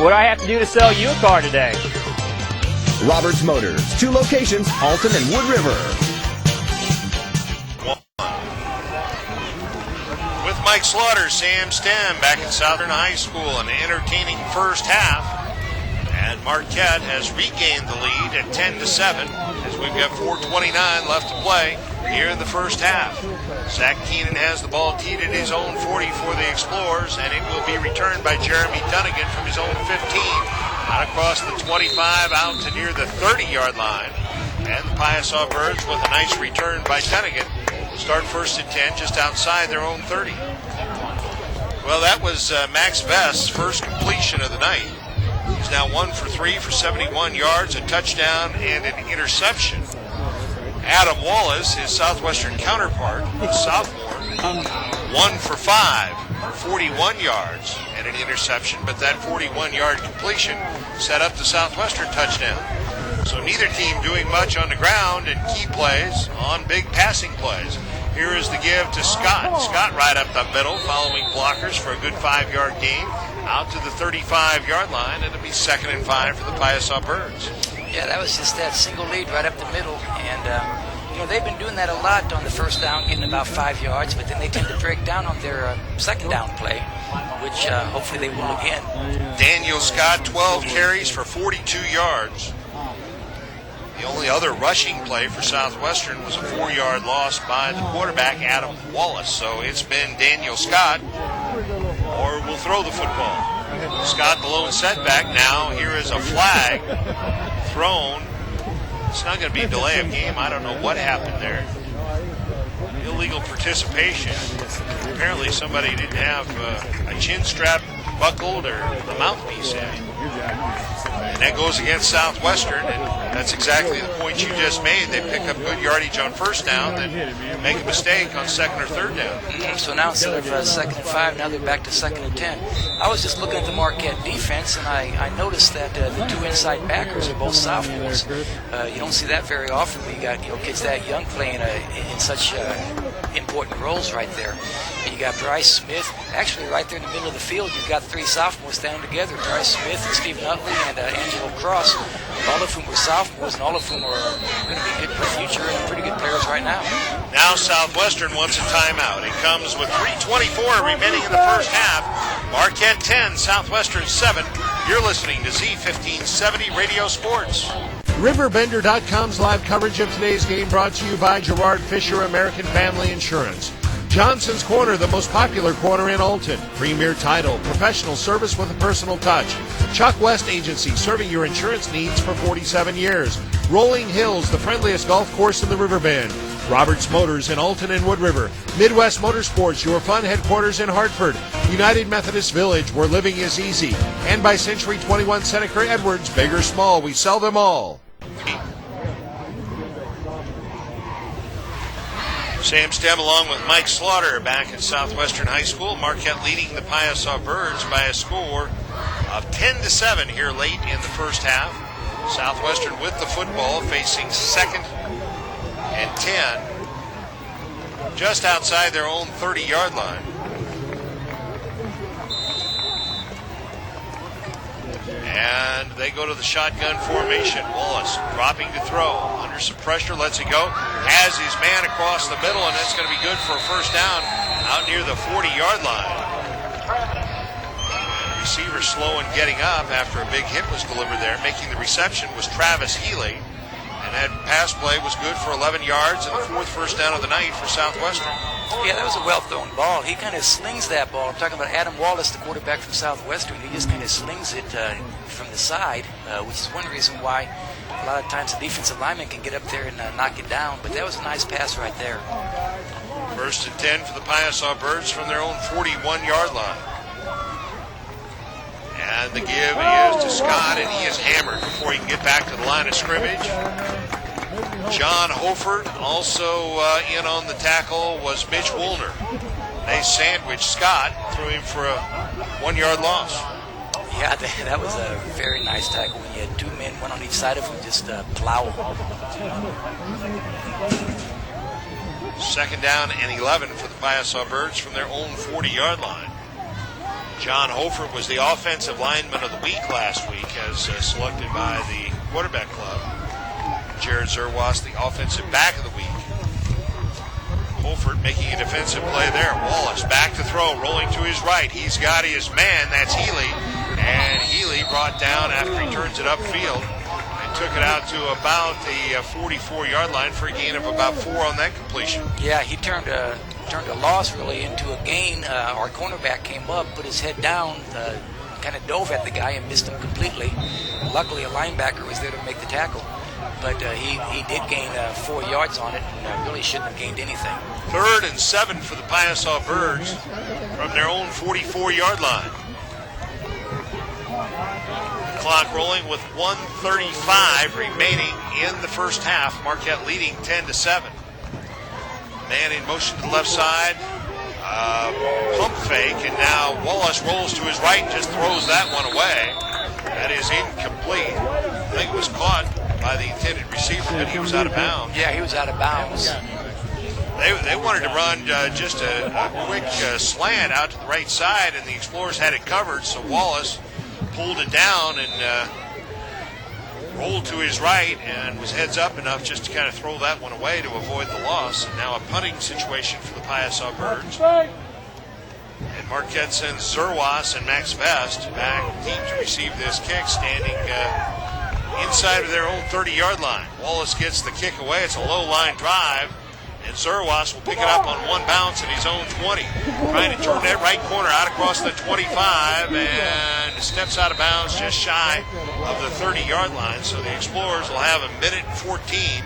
What do I have to do to sell you a car today? Roberts Motors, 2 locations, Alton and Wood River. With Mike Slaughter, Sam Stem back at Southern High School, an entertaining first half. And Marquette has regained the lead at 10-7 as we've got 4:29 left to play here in the first half. Zach Keenan has the ball teed at his own 40 for the Explorers, and it will be returned by Jeremy Dunnigan from his own 15. Out across the 25 out to near the 30-yard line. And the Piasa Birds with a nice return by Dunnigan. Start first and 10 just outside their own 30. Well, that was Max Vest's first completion of the night. He's now 1 for 3 for 71 yards, a touchdown, and an interception. Adam Wallace, his Southwestern counterpart, the sophomore, 1 for 5 for 41 yards and an interception, but that 41-yard completion set up the Southwestern touchdown. So neither team doing much on the ground in key plays, on big passing plays. Here is the give to Scott. Scott right up the middle, following blockers for a good 5-yard gain. Out to the 35-yard line, and it'll be 2nd and 5 for the Piasa Birds. Yeah, that was just that single lead right up the middle. And, they've been doing that a lot on the first down, getting about 5 yards, but then they tend to break down on their second down play, which hopefully they will again. Daniel Scott, 12 carries for 42 yards. The only other rushing play for Southwestern was a 4-yard loss by the quarterback, Adam Wallace. So it's been Daniel Scott, or we'll throw the football. Scott the lone setback. Now here is a flag thrown. It's not going to be a delay of game. I don't know what happened there. Illegal participation. Apparently somebody didn't have a chin strap buckled or the mouthpiece in. And that goes against Southwestern, and that's exactly the point you just made. They pick up good yardage on first down, then make a mistake on 2nd or 3rd down. So now instead of 2nd and 5, now they're back to 2nd and 10. I was just looking at the Marquette defense, and I noticed that the 2 inside backers are both sophomores. You don't see that very often when you got kids that young playing in such important roles right there. And you got Bryce Smith, actually right there in the middle of the field. You've got 3 sophomores standing together, Bryce Smith and Stephen Utley and Angelo Cross, all of whom were sophomores and all of whom are going to be good for the future and pretty good players right now. Now Southwestern wants a timeout. It comes with 3:24 remaining in the first half. Marquette 10, Southwestern 7. You're listening to Z1570 Radio Sports. RiverBender.com's live coverage of today's game brought to you by Gerard Fisher, American Family Insurance. Johnson's Corner, the most popular corner in Alton. Premier title, professional service with a personal touch. Chuck West Agency, serving your insurance needs for 47 years. Rolling Hills, the friendliest golf course in the Riverbend. Roberts Motors in Alton and Wood River. Midwest Motorsports, your fun headquarters in Hartford. United Methodist Village, where living is easy. And by Century 21 Seneca Edwards, big or small, we sell them all. Sam Stem along with Mike Slaughter back at Southwestern High School. Marquette leading the Piasa Birds by a score of 10-7 here late in the first half. Southwestern with the football facing 2nd and 10 just outside their own 30-yard line. And they go to the shotgun formation. Wallace dropping to throw. Under some pressure, lets it go. Has his man across the middle, and that's going to be good for a first down out near the 40-yard line. Receiver slow in getting up after a big hit was delivered there. Making the reception was Travis Healy. And that pass play was good for 11 yards and the 4th first down of the night for Southwestern. Yeah, that was a well-thrown ball. He kind of slings that ball. I'm talking about Adam Wallace, the quarterback from Southwestern. He just kind of slings it from the side, which is one reason why a lot of times the defensive lineman can get up there and knock it down. But that was a nice pass right there. 1st and 10 for the Piasa Birds from their own 41-yard line. And the give is to Scott, and he is hammered before he can get back to the line of scrimmage. John Hofert also in on the tackle was Mitch Woolner. They sandwiched Scott, threw him for a 1-yard loss. Yeah, that was a very nice tackle when you had 2 men, one on each side of him, just plow him. 2nd down and 11 for the Piasa Birds from their own 40-yard line. John Hofert was the offensive lineman of the week last week as selected by the quarterback club. Jared Zerwas, the offensive back of the week. Hofert making a defensive play there. Wallace back to throw, rolling to his right. He's got his man, that's Healy. And Healy brought down after he turns it upfield and took it out to about the 44-yard line for a gain of about 4 on that completion. Yeah, he turned a loss really into a gain. Our cornerback came up, put his head down, kind of dove at the guy and missed him completely. Luckily, a linebacker was there to make the tackle. But he did gain 4 yards on it and really shouldn't have gained anything. 3rd and 7 for the Piasa Birds from their own 44-yard line. Clock rolling with 1:35 remaining in the first half. Marquette leading 10-7. Man in motion to the left side. Pump fake, and now Wallace rolls to his right and just throws that one away. That is incomplete. I think it was caught by the intended receiver, but he was out of bounds. Yeah, he was out of bounds. They wanted to run just a quick slant out to the right side, and the Explorers had it covered, so Wallace pulled it down and rolled to his right and was heads up enough just to kind of throw that one away to avoid the loss. And now a punting situation for the Piasa Birds. And Marquette sends Zerwas and Max Vest back deep to receive this kick, standing inside of their own 30-yard line. Wallace gets the kick away. It's a low-line drive, and Zerwas will pick it up on one bounce at his own 20. Trying to turn that right corner out across the 25, and steps out of bounds just shy of the 30-yard line. So the Explorers will have 1:14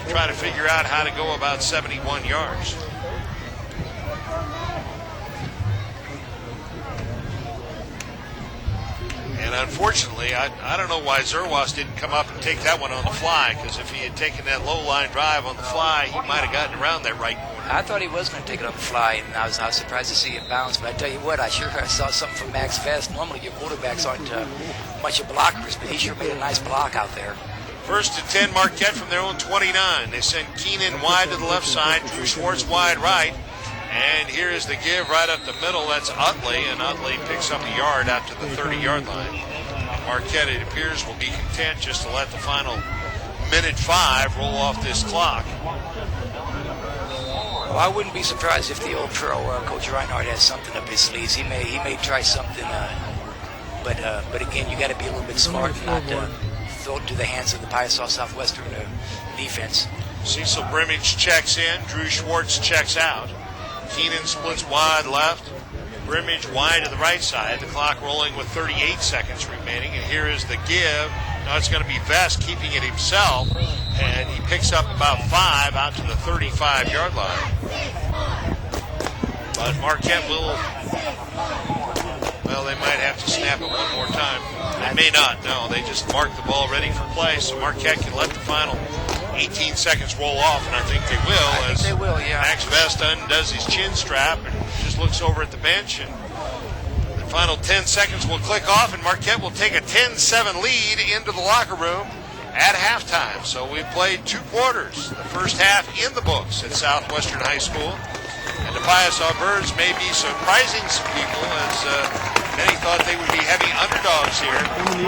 to try to figure out how to go about 71 yards. And unfortunately, I don't know why Zerwas didn't come up and take that one on the fly, because if he had taken that low-line drive on the fly, he might have gotten around that right corner. I thought he was going to take it on the fly, and I was surprised to see it bounce. But I tell you what, I saw something from Max Vest. Normally your quarterbacks aren't much of blockers, but he sure made a nice block out there. 1st and 10, Marquette from their own 29. They send Keenan wide to the left side, Drew Schwartz wide right. And here is the give right up the middle. That's Utley, and Utley picks up a yard out to the 30-yard line. And Marquette, it appears, will be content just to let the final 1:05 roll off this clock. Well, I wouldn't be surprised if the old pro, Coach Reinhardt, has something up his sleeves. He may try something, but again, you got to be a little bit smart and not throw it to the hands of the Piasa Southwestern defense. Cecil Brimage checks in. Drew Schwartz checks out. Keenan splits wide left. Brimage wide to the right side. The clock rolling with 38 seconds remaining. And here is the give. Now it's going to be Vest keeping it himself. And he picks up about 5 out to the 35-yard line. But Marquette will, well, they might have to snap it one more time. They may not. No, they just marked the ball ready for play. So Marquette can let the final 18 seconds roll off, and I think they will. I think they will, yeah. Max Vest undoes his chin strap and just looks over at the bench, and the final 10 seconds will click off, and Marquette will take a 10-7 lead into the locker room at halftime. So we've played 2 quarters, the first half in the books at Southwestern High School, and the Piasa Birds may be surprising some people, as many thought they would be heavy underdogs here.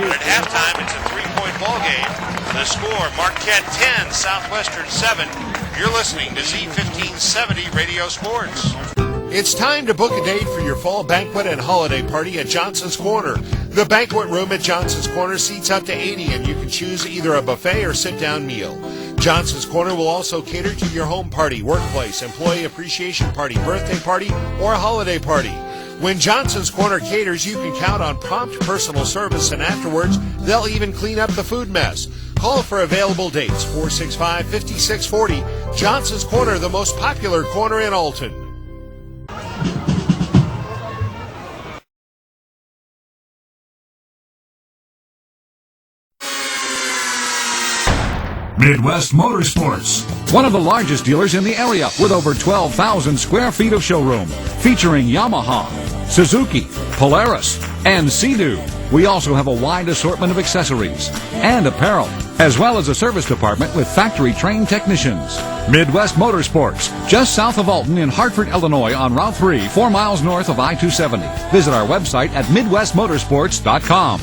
But at halftime, it's a 3-point ball game. The score, Marquette 10, Southwestern 7. You're listening to Z1570 Radio Sports. It's time to book a date for your fall banquet and holiday party at Johnson's Corner. The banquet room at Johnson's Corner seats up to 80, and you can choose either a buffet or sit-down meal. Johnson's Corner will also cater to your home party, workplace, employee appreciation party, birthday party, or a holiday party. When Johnson's Corner caters, you can count on prompt personal service, and afterwards, they'll even clean up the food mess. Call for available dates, 465-5640. Johnson's Corner, the most popular corner in Alton. Midwest Motorsports, one of the largest dealers in the area with over 12,000 square feet of showroom, featuring Yamaha, Suzuki, Polaris, and Sea-Doo. We also have a wide assortment of accessories and apparel, as well as a service department with factory-trained technicians. Midwest Motorsports, just south of Alton in Hartford, Illinois on Route 3, 4 miles north of I-270. Visit our website at MidwestMotorsports.com.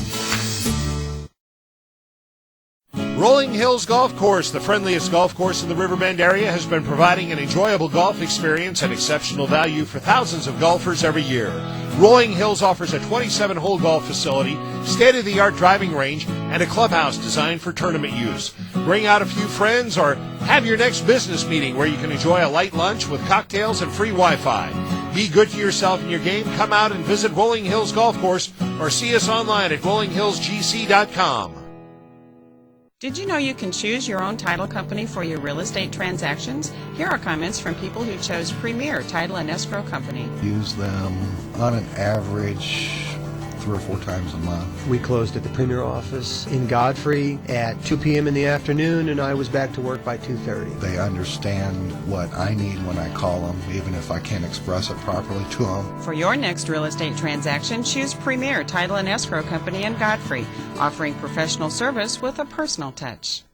Rolling Hills Golf Course, the friendliest golf course in the Riverbend area, has been providing an enjoyable golf experience and exceptional value for thousands of golfers every year. Rolling Hills offers a 27-hole golf facility, state-of-the-art driving range, and a clubhouse designed for tournament use. Bring out a few friends or have your next business meeting where you can enjoy a light lunch with cocktails and free Wi-Fi. Be good to yourself and your game. Come out and visit Rolling Hills Golf Course or see us online at rollinghillsgc.com. Did you know you can choose your own title company for your real estate transactions? Here are comments from people who chose Premier Title and Escrow Company. Use them on an average 3 or 4 times a month. We closed at the Premier office in Godfrey at 2 p.m. in the afternoon, and I was back to work by 2:30. They understand what I need when I call them, even if I can't express it properly to them. For your next real estate transaction, choose Premier Title and Escrow Company in Godfrey, offering professional service with a personal touch.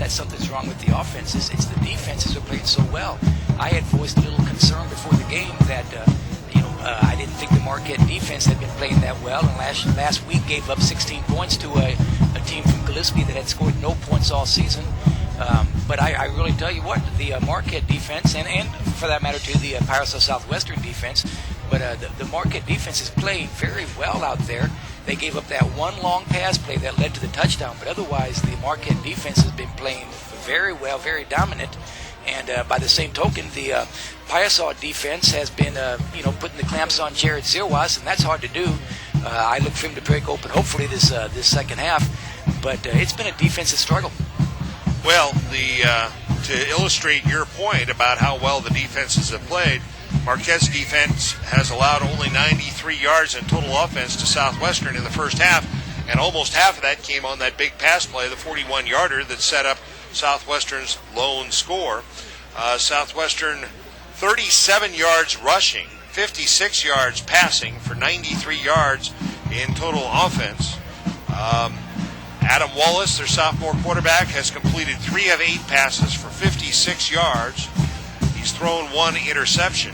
Something's wrong with the offenses. It's the defenses are playing so well. I had voiced a little concern before the game that I didn't think the Marquette defense had been playing that well, and last week gave up 16 points to a team from Gillespie that had scored no points all season. But I really tell you what, the Marquette defense, and for that matter too, the Piasa Southwestern defense, but the Marquette defense is playing very well out there. They gave up that one long pass play that led to the touchdown, but otherwise the Marquette defense has been playing very well, very dominant. And by the same token, the Piasa defense has been, putting the clamps on Jared Zirwas, and that's hard to do. I look for him to break open, hopefully this second half. But it's been a defensive struggle. Well, to illustrate your point about how well the defenses have played, Marquette's defense has allowed only 93 yards in total offense to Southwestern in the first half, and almost half of that came on that big pass play, the 41-yarder that set up Southwestern's lone score. Southwestern 37 yards rushing, 56 yards passing for 93 yards in total offense. Adam Wallace, their sophomore quarterback, has completed 3 of 8 passes for 56 yards. He's thrown 1 interception.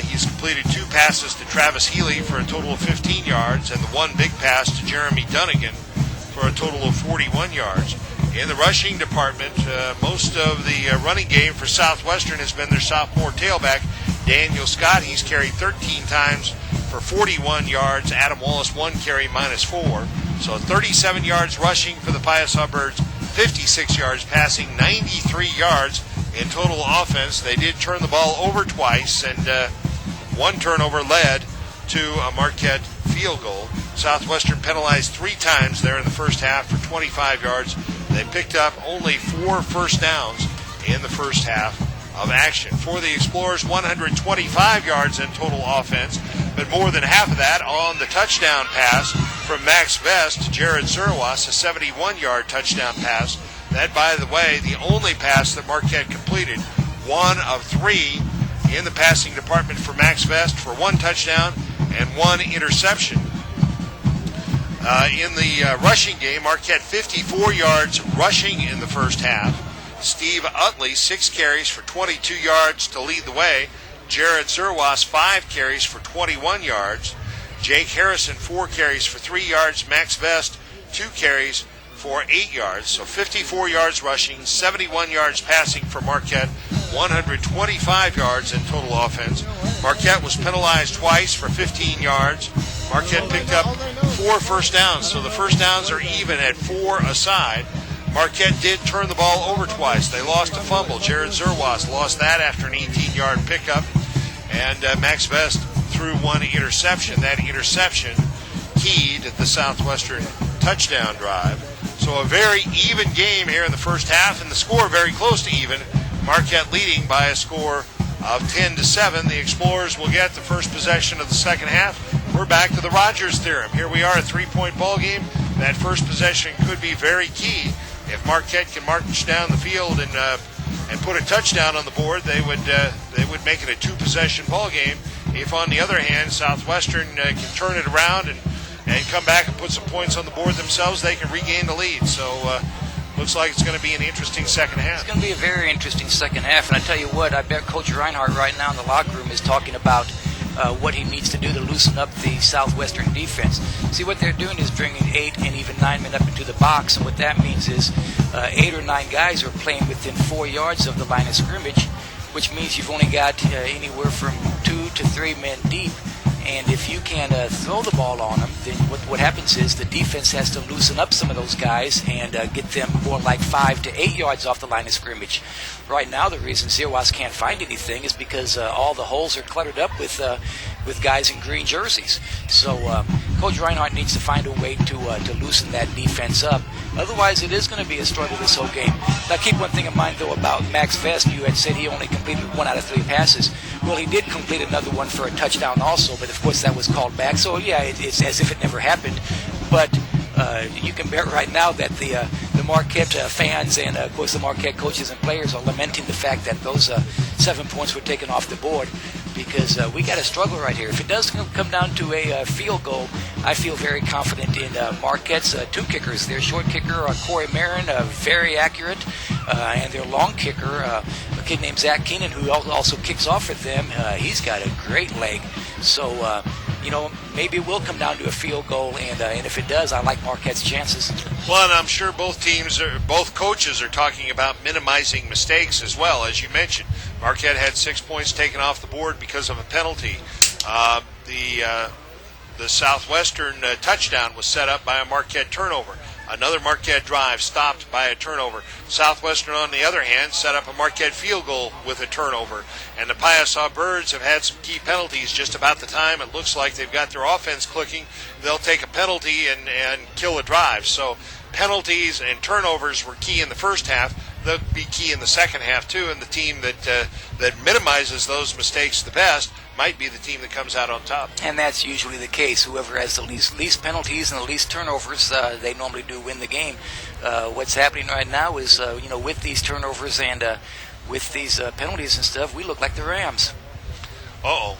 He's completed 2 passes to Travis Healy for a total of 15 yards, and the 1 big pass to Jeremy Dunnigan for a total of 41 yards. In the rushing department, most of the running game for Southwestern has been their sophomore tailback, Daniel Scott. He's carried 13 times for 41 yards. Adam Wallace, 1 carry, -4. So 37 yards rushing for the Piasa Birds, 56 yards passing, 93 yards in total offense. They did turn the ball over twice, and 1 turnover led to a Marquette field goal. Southwestern penalized 3 times there in the first half for 25 yards. They picked up only 4 first downs in the first half of action. For the Explorers, 125 yards in total offense, but more than half of that on the touchdown pass from Max Vest to Jared Zirwas, a 71-yard touchdown pass. That, by the way, the only pass that Marquette completed, 1 of 3 in the passing department for Max Vest for 1 touchdown and 1 interception. In the rushing game, Marquette 54 yards rushing in the first half. Steve Utley, 6 carries for 22 yards to lead the way. Jared Zirwas, 5 carries for 21 yards. Jake Harrison, 4 carries for 3 yards. Max Vest, 2 carries for 8 yards, so 54 yards rushing, 71 yards passing for Marquette, 125 yards in total offense. Marquette was penalized twice for 15 yards. Marquette picked up 4 first downs, so the first downs are even at 4 aside. Marquette did turn the ball over twice. They lost a fumble. Jared Zerwas lost that after an 18-yard pickup. And Max Vest threw 1 interception. That interception keyed the Southwestern touchdown drive. So a very even game here in the first half, and the score very close to even. Marquette leading by a score of 10-7. The Explorers will get the first possession of the second half. We're back to the Rogers theorem. Here we are, a 3-point ball game. That first possession could be very key. If Marquette can march down the field and put a touchdown on the board, they would make it a 2-possession ball game. If, on the other hand, Southwestern can turn it around and come back and put some points on the board themselves, they can regain the lead. So looks like it's going to be an interesting second half. It's going to be a very interesting second half. And I tell you what, I bet Coach Reinhardt right now in the locker room is talking about what he needs to do to loosen up the Southwestern defense. See, what they're doing is bringing 8 and even 9 men up into the box, and what that means is 8 or 9 guys are playing within 4 yards of the line of scrimmage, which means you've only got anywhere from 2 to 3 men deep. And if you can throw the ball on them, then what happens is the defense has to loosen up some of those guys and get them more like 5 to 8 yards off the line of scrimmage. Right now, the reason Zerwas can't find anything is because all the holes are cluttered up with guys in green jerseys. So Coach Reinhardt needs to find a way to loosen that defense up. Otherwise, it is going to be a struggle this whole game. Now, keep one thing in mind, though, about Max Vest. You had said he only completed 1 out of 3 passes. Well, he did complete another one for a touchdown also, but of course that was called back. So, yeah, it's as if it never happened. But you can bet right now that the Marquette fans and, of course, the Marquette coaches and players are lamenting the fact that those 7 points were taken off the board, because we got a struggle right here. If it does come down to a field goal, I feel very confident in Marquette's 2 kickers. Their short kicker, Corey Marin, very accurate, and their long kicker, a kid named Zach Keenan, who also kicks off for them. He's got a great leg. So, maybe it will come down to a field goal, and if it does, I like Marquette's chances. Well, and I'm sure both coaches are talking about minimizing mistakes as well. As you mentioned, Marquette had 6 points taken off the board because of a penalty. The Southwestern touchdown was set up by a Marquette turnover. Another Marquette drive stopped by a turnover. Southwestern, on the other hand, set up a Marquette field goal with a turnover. And the Piasa Birds have had some key penalties just about the time it looks like they've got their offense clicking. They'll take a penalty and kill a drive. So penalties and turnovers were key in the first half. They'll be key in the second half, too. And the team that minimizes those mistakes the best might be the team that comes out on top. And that's usually the case. Whoever has the least penalties and the least turnovers, they normally do win the game. What's happening right now is, with these turnovers and with these penalties and stuff, we look like the Rams. Uh-oh.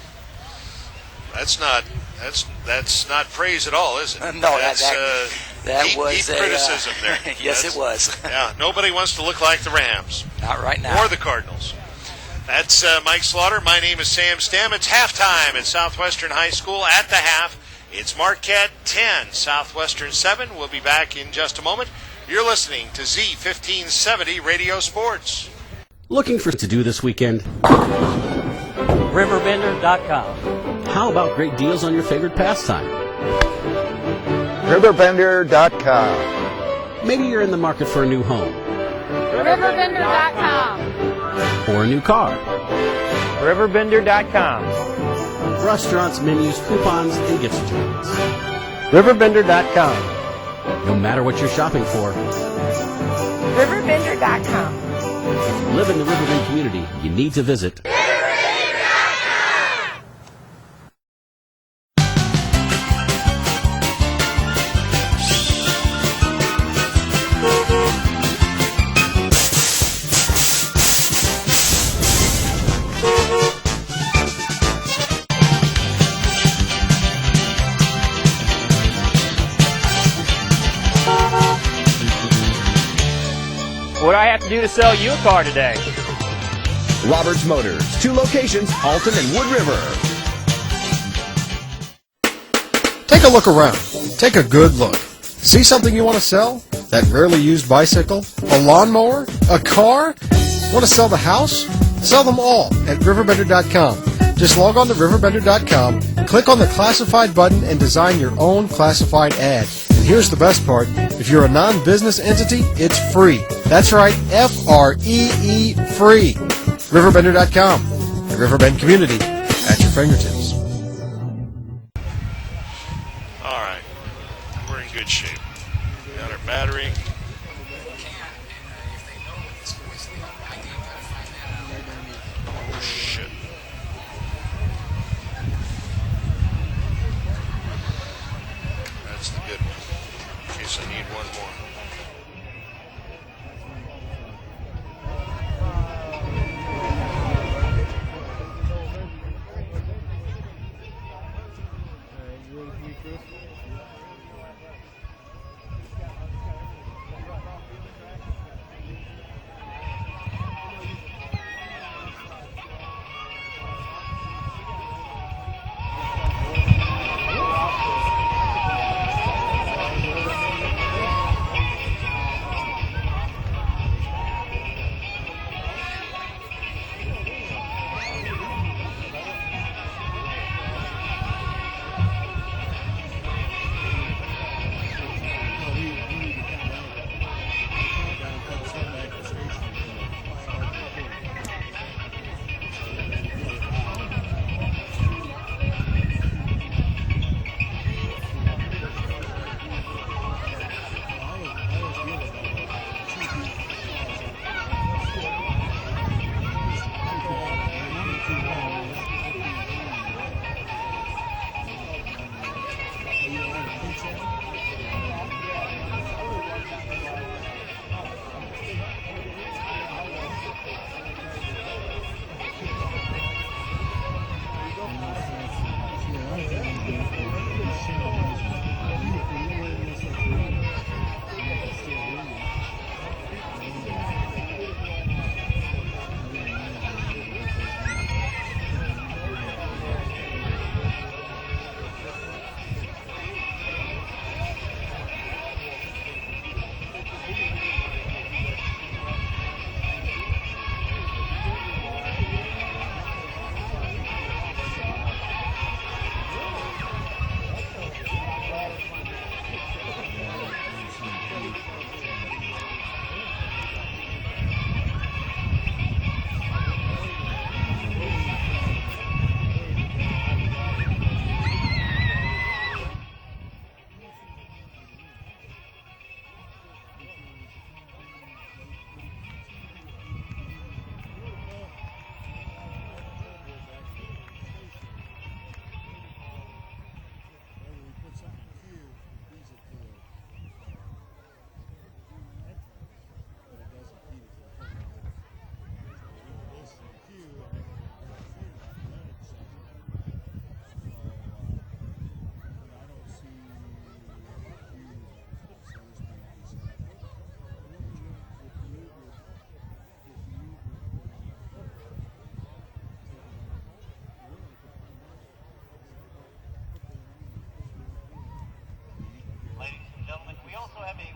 That's not praise at all, is it? No, that was deep criticism there. Yes, it was. Yeah, nobody wants to look like the Rams. Not right now. Or the Cardinals. That's Mike Slaughter. My name is Sam Stem. It's halftime at Southwestern High School. At the half, it's Marquette 10, Southwestern 7. We'll be back in just a moment. You're listening to Z1570 Radio Sports. Looking for to do this weekend? RiverBender.com. How about great deals on your favorite pastime? RiverBender.com. Maybe you're in the market for a new home. RiverBender.com. Or a new car. RiverBender.com. Restaurants, menus, coupons, and gift certificates. RiverBender.com. No matter what you're shopping for. RiverBender.com. If you live in the Riverbend community, you need to visit What do I have to do to sell you a car today? Roberts Motors, 2 locations, Alton and Wood River. Take a look around. Take a good look. See something you want to sell? that rarely used bicycle, a lawnmower, a car? Want to sell the house? Sell them all at RiverBender.com. Just log on to RiverBender.com, click on the classified button, and design your own classified ad. And here's the best part. If you're a non-business entity, it's free. That's right, F-R-E-E, free. RiverBender.com. The Riverbend community at your fingertips. All right. We're in good shape. Got our battery. Oh, shit. That's the good one. In case I need one more.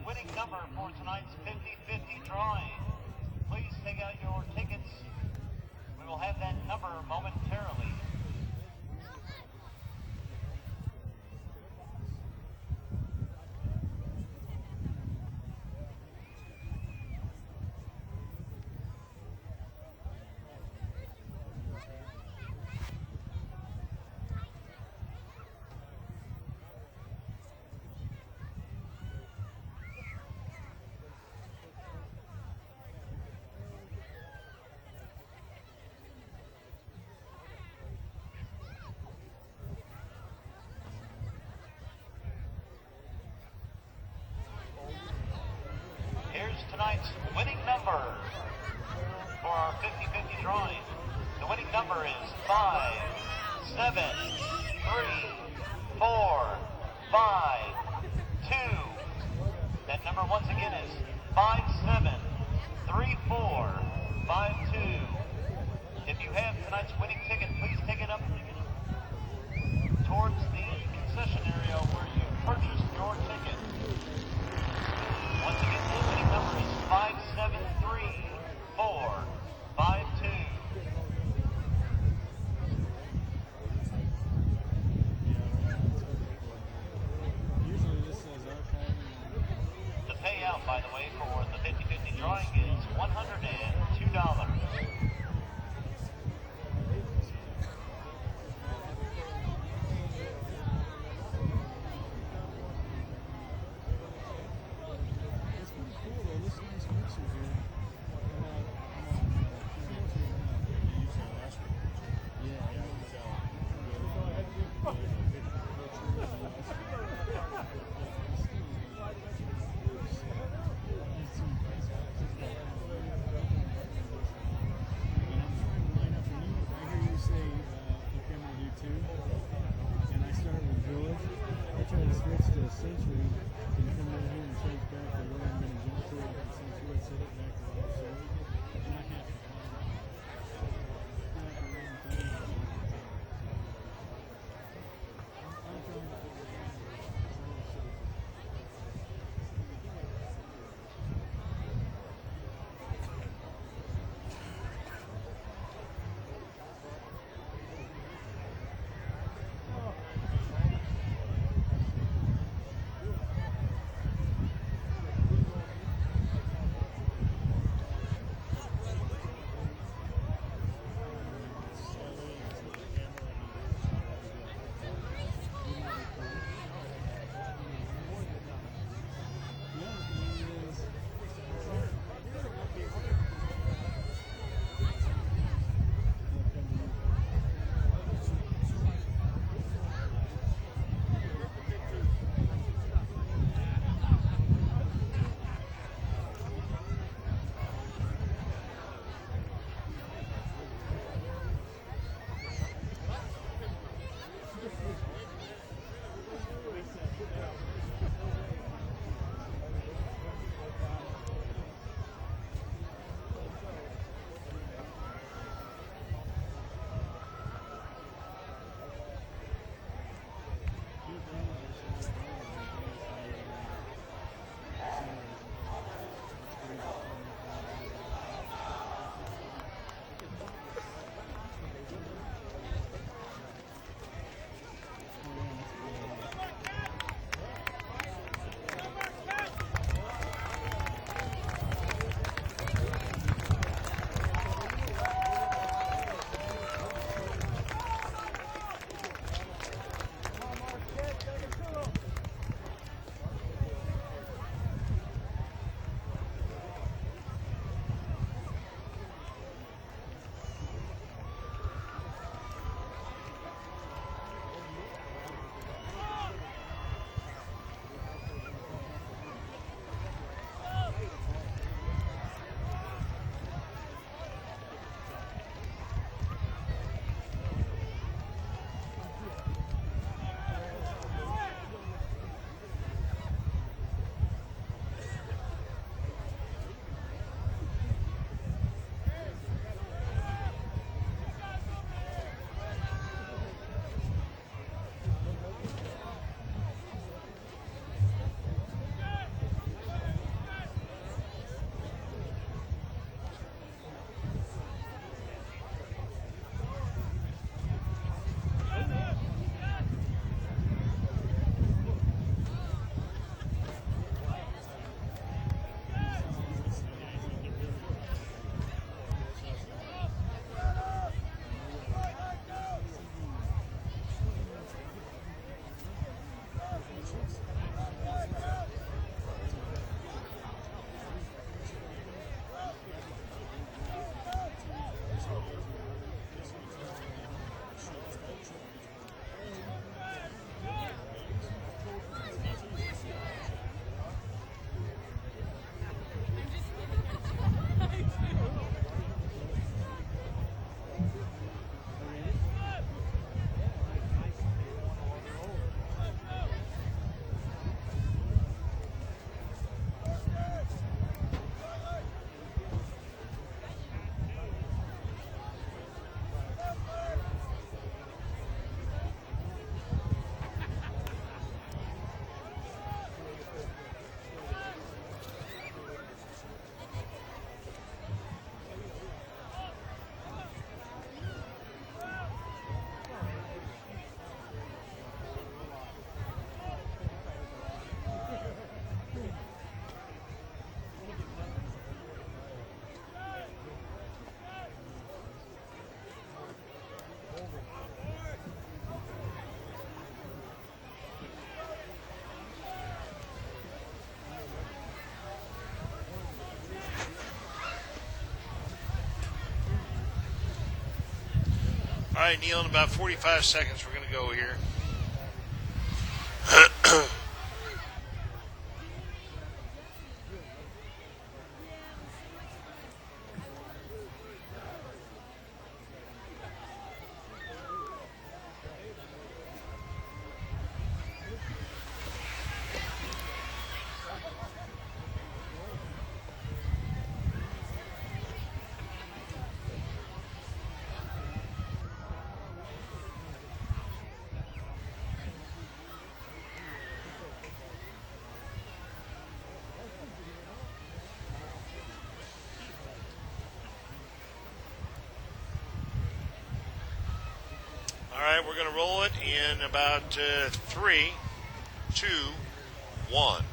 Winning number for tonight's 50-50 drawing. Please take out your tickets. We will have that number momentarily. Tonight's winning number for our 50-50 drawing. The winning number is 5, 7, 3, 4, 5, 2. That number once again is 5, 7, 3, 4, 5, 2. If you have tonight's winning ticket, please take it up towards the concession area where you purchased your ticket. Once again, drawing is $102. right, Neil, in about 45 seconds, we're going to go here. All right, we're going to roll it in about 3, 2, 1.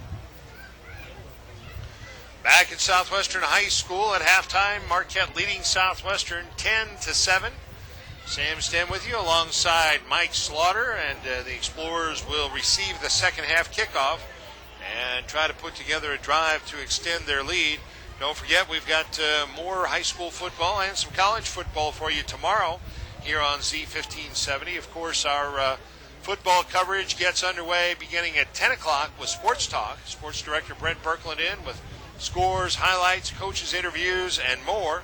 Back at Southwestern High School at halftime, Marquette leading Southwestern 10-7. Sam Stem with you alongside Mike Slaughter, and the Explorers will receive the second half kickoff and try to put together a drive to extend their lead. Don't forget, we've got more high school football and some college football for you tomorrow here on Z1570. Of course, our football coverage gets underway beginning at 10 o'clock with Sports Talk. Sports Director Brent Birkeland in with scores, highlights, coaches' interviews, and more.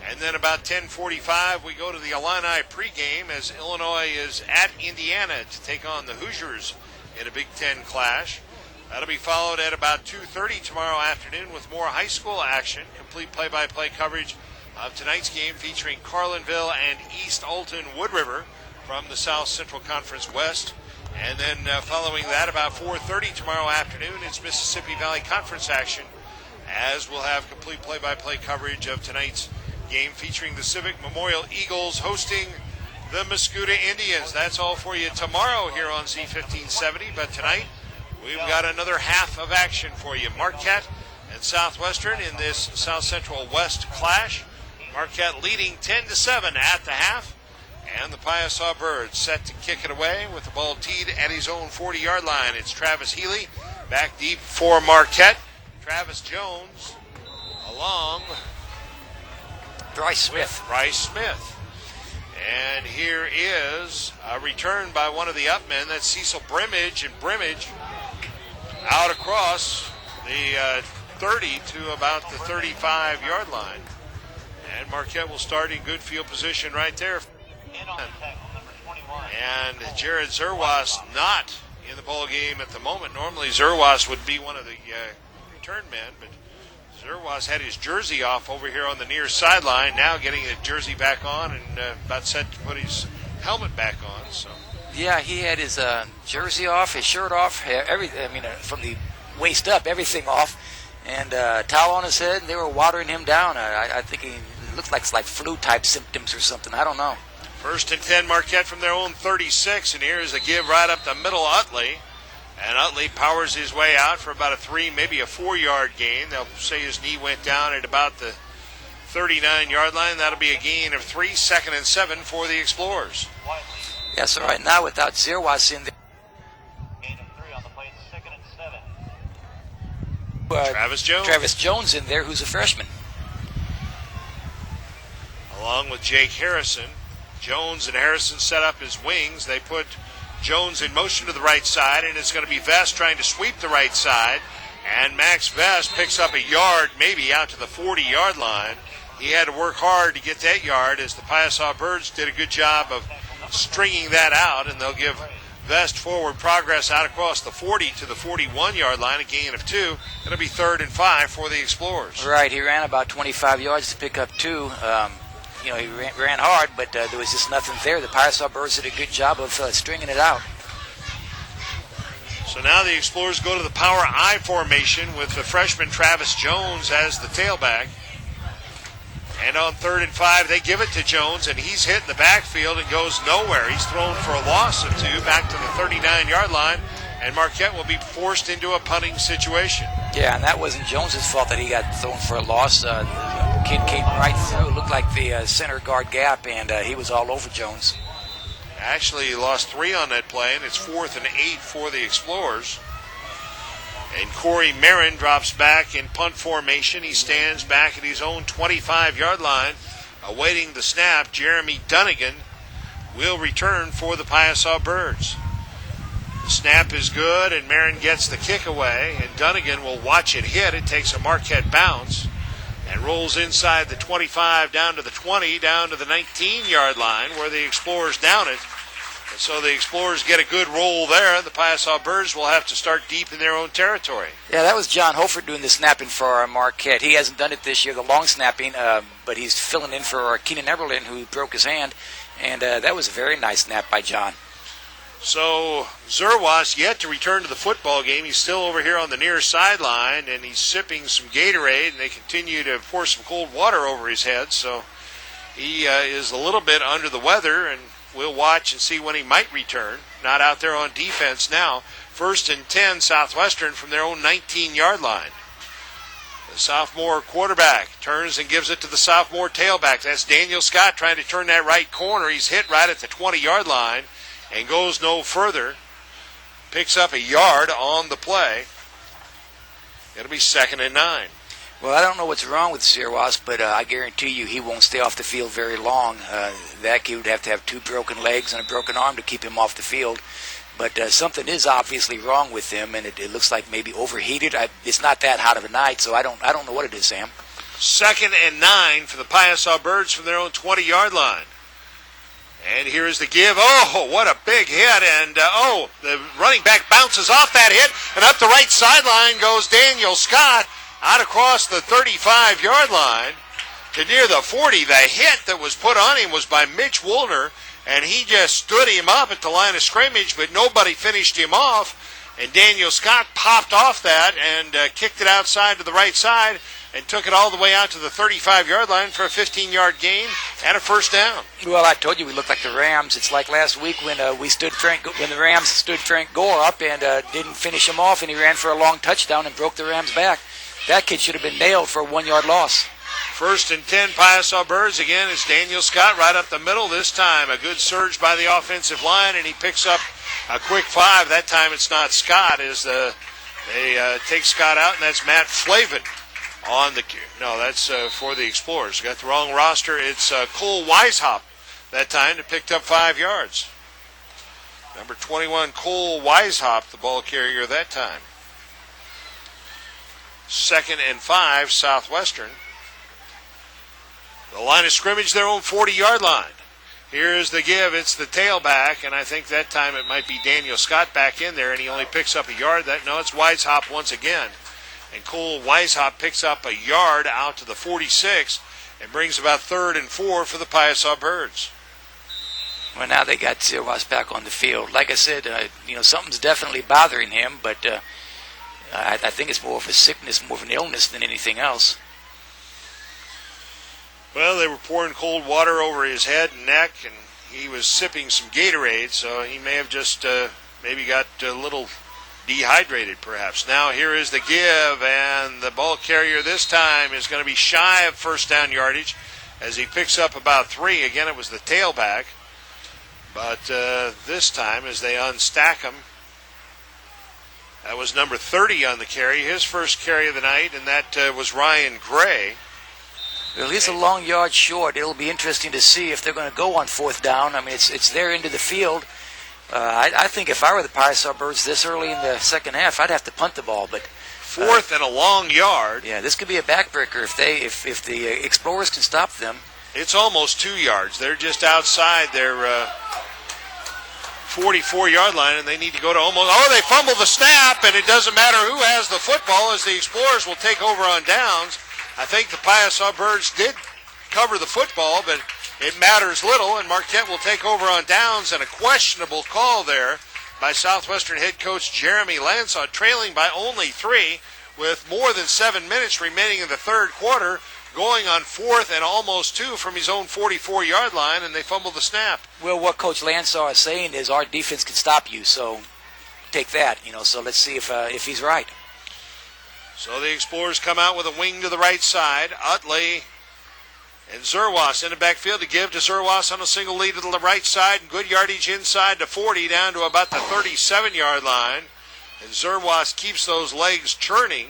And then about 10:45, we go to the Illini pregame as Illinois is at Indiana to take on the Hoosiers in a Big Ten clash. That'll be followed at about 2:30 tomorrow afternoon with more high school action. Complete play-by-play coverage of tonight's game featuring Carlinville and East Alton Wood River from the South Central Conference West. And then following that, about 4:30 tomorrow afternoon, it's Mississippi Valley Conference action, as we'll have complete play-by-play coverage of tonight's game featuring the Civic Memorial Eagles hosting the Muscuda Indians. That's all for you tomorrow here on Z1570. But tonight, we've got another half of action for you. Marquette and Southwestern in this South Central West clash. Marquette leading 10-7 at the half. And the Piasa Birds set to kick it away with the ball teed at his own 40-yard line. It's Travis Healy back deep for Marquette. Travis Jones along Bryce Smith. And here is a return by one of the upmen. That's Cecil Brimage. And Brimage out across the 30 to about the 35-yard line. And Marquette will start in good field position right there. And Jared Zerwas not in the ball game at the moment. Normally Zerwas would be one of the return men, but Zerwas had his jersey off over here on the near sideline, now getting the jersey back on and about set to put his helmet back on. So yeah, he had his jersey off, his shirt off, from the waist up, everything off, and towel on his head. And they were watering him down. I think he looked like flu-type symptoms or something. I don't know. First and 10, Marquette from their own 36, and here's a give right up the middle, Utley. And Utley powers his way out for about a 3, maybe a 4-yard gain. They'll say his knee went down at about the 39-yard line. That'll be a gain of 3, 2nd and 7 for the Explorers. Yeah, so right now without Zerwas in there. Gain of 3 on the play, 2nd and 7. Travis Jones in there, who's a freshman. Along with Jake Harrison. Jones and Harrison set up as wings. They put Jones in motion to the right side, and it's going to be Vest trying to sweep the right side. And Max Vest picks up a yard, maybe out to the 40-yard line. He had to work hard to get that yard, as the Piasa Birds did a good job of stringing that out, and they'll give Vest forward progress out across the 40 to the 41-yard line, a gain of 2. It'll be 3rd and 5 for the Explorers. Right, he ran about 25 yards to pick up 2. He ran hard, but there was just nothing there. The Piasa Birds did a good job of stringing it out. So now the Explorers go to the power I formation with the freshman Travis Jones as the tailback. And on 3rd and 5, they give it to Jones, and he's hit in the backfield and goes nowhere. He's thrown for a loss of 2 back to the 39-yard line, and Marquette will be forced into a punting situation. Yeah, and that wasn't Jones's fault that he got thrown for a loss. The kid came right through, looked like the center guard gap, and he was all over Jones. Actually, he lost 3 on that play, and it's 4th and 8 for the Explorers. And Corey Marin drops back in punt formation. He stands back at his own 25-yard line, awaiting the snap. Jeremy Dunnigan will return for the Piasa Birds. The snap is good, and Marin gets the kick away, and Dunnigan will watch it hit. It takes a Marquette bounce and rolls inside the 25, down to the 20, down to the 19-yard line, where the Explorers down it. And so the Explorers get a good roll there. The Piasa Birds will have to start deep in their own territory. Yeah, that was John Holford doing the snapping for Marquette. He hasn't done it this year, the long snapping, but he's filling in for Keenan Eberlin, who broke his hand. And that was a very nice snap by John. So Zerwas yet to return to the football game. He's still over here on the near sideline, and he's sipping some Gatorade, and they continue to pour some cold water over his head. So he is a little bit under the weather, and we'll watch and see when he might return. Not out there on defense now. 1st and 10, Southwestern from their own 19-yard line. The sophomore quarterback turns and gives it to the sophomore tailback. That's Daniel Scott trying to turn that right corner. He's hit right at the 20-yard line and goes no further. Picks up a yard on the play. It'll be 2nd and 9. Well, I don't know what's wrong with Zerwas, but I guarantee you he won't stay off the field very long. That kid would have to have 2 broken legs and a broken arm to keep him off the field. But something is obviously wrong with him, and it looks like maybe overheated. It's not that hot of a night, so I don't know what it is, Sam. 2nd and 9 for the Piasa Birds from their own 20-yard line. And here's the give. Oh, what a big hit. And, the running back bounces off that hit. And up the right sideline goes Daniel Scott out across the 35-yard line to near the 40. The hit that was put on him was by Mitch Woolner, and he just stood him up at the line of scrimmage, but nobody finished him off. And Daniel Scott popped off that and kicked it outside to the right side and took it all the way out to the 35-yard line for a 15-yard gain and a first down. Well, I told you we looked like the Rams. It's like last week when the Rams stood Frank Gore up and didn't finish him off, and he ran for a long touchdown and broke the Rams' back. That kid should have been nailed for a 1-yard loss. 1st and 10, Piasa Birds. Again, it's Daniel Scott right up the middle this time. A good surge by the offensive line, and he picks up a quick 5. That time it's not Scott, as they take Scott out, and that's Matt Flavin. That's for the Explorers. Got the wrong roster. It's Cole Weishaupt that time that picked up 5 yards. Number 21, Cole Weishaupt, the ball carrier that time. 2nd and 5, Southwestern. The line of scrimmage, their own 40-yard line. Here's the give. It's the tailback, and I think that time it might be Daniel Scott back in there, and he only picks up a yard. It's Weishaupt once again. And Cole Weishaupt picks up a yard out to the 46 and brings about 3rd and 4 for the Piasa Birds. Well, now they got Zerwas back on the field. Like I said, something's definitely bothering him, but I think it's more of a sickness, more of an illness than anything else. Well, they were pouring cold water over his head and neck, and he was sipping some Gatorade, so he may have just maybe got a little dehydrated, perhaps. Now here is the give, and the ball carrier this time is going to be shy of first down yardage as he picks up about 3. Again, it was the tailback, but this time as they unstack him, that was number 30 on the carry, his first carry of the night, and that was Ryan Gray. Well, he's a long yard short. It'll be interesting to see if they're going to go on 4th down. I mean, it's their end of the field. I think if I were the Piasa Birds this early in the second half, I'd have to punt the ball. But 4th and a long yard. Yeah, this could be a backbreaker if the Explorers can stop them. It's almost 2 yards. They're just outside their 44-yard line, and they need to go to almost. Oh, they fumble the snap, and it doesn't matter who has the football, as the Explorers will take over on downs. I think the Piasa Birds did cover the football, but it matters little, and Marquette will take over on downs, and a questionable call there by Southwestern head coach Jeremy Lansaw, trailing by only 3 with more than 7 minutes remaining in the third quarter, going on 4th and almost 2 from his own 44-yard line, and they fumble the snap. Well, what Coach Lansaw is saying is our defense can stop you, so take that, so let's see if he's right. So the Explorers come out with a wing to the right side. Utley and Zerwas in the backfield to give to Zerwas on a single lead to the right side, and good yardage inside to 40 down to about the 37-yard line. And Zerwas keeps those legs churning.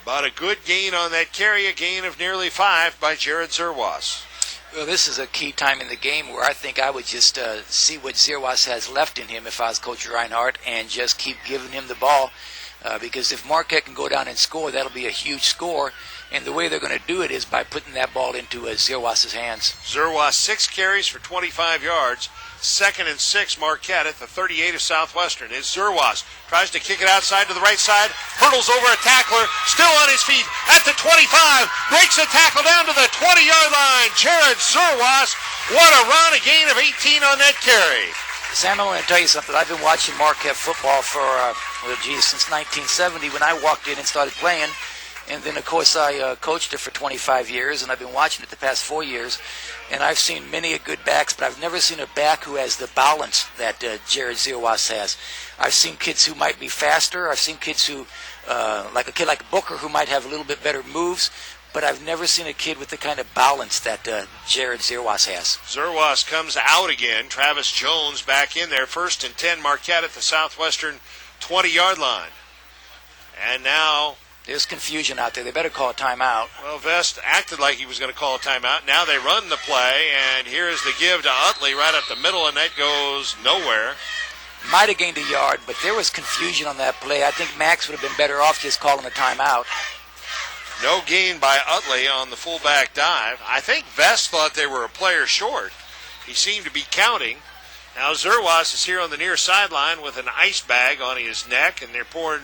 But a good gain on that carry, a gain of nearly 5 by Jared Zerwas. Well, this is a key time in the game where I think I would just see what Zerwas has left in him if I was Coach Reinhardt and just keep giving him the ball. Because if Marquette can go down and score, that'll be a huge score. And the way they're going to do it is by putting that ball into Zerwas' hands. Zerwas 6 carries for 25 yards. 2nd and 6, Marquette at the 38 of Southwestern. Is Zerwas. Tries to kick it outside to the right side. Hurdles over a tackler. Still on his feet at the 25. Breaks a tackle down to the 20-yard line. Jared Zerwas. What a run. A gain of 18 on that carry. Sam, I want to tell you something. I've been watching Marquette football for, since 1970 when I walked in and started playing. And then, of course, I coached it for 25 years, and I've been watching it the past 4 years. And I've seen many a good backs, but I've never seen a back who has the balance that Jared Zerwas has. I've seen kids who might be faster. I've seen kids who, like a kid like Booker, who might have a little bit better moves. But I've never seen a kid with the kind of balance that Jared Zerwas has. Zerwas comes out again. Travis Jones back in there. 1st and 10, Marquette at the Southwestern 20-yard line. And now there's confusion out there. They better call a timeout. Well, Vest acted like he was going to call a timeout. Now they run the play, and here's the give to Utley right up the middle, and that goes nowhere. Might have gained a yard, but there was confusion on that play. I think Max would have been better off just calling a timeout. No gain by Utley on the fullback dive. I think Vest thought they were a player short. He seemed to be counting. Now Zerwas is here on the near sideline with an ice bag on his neck, and they're pouring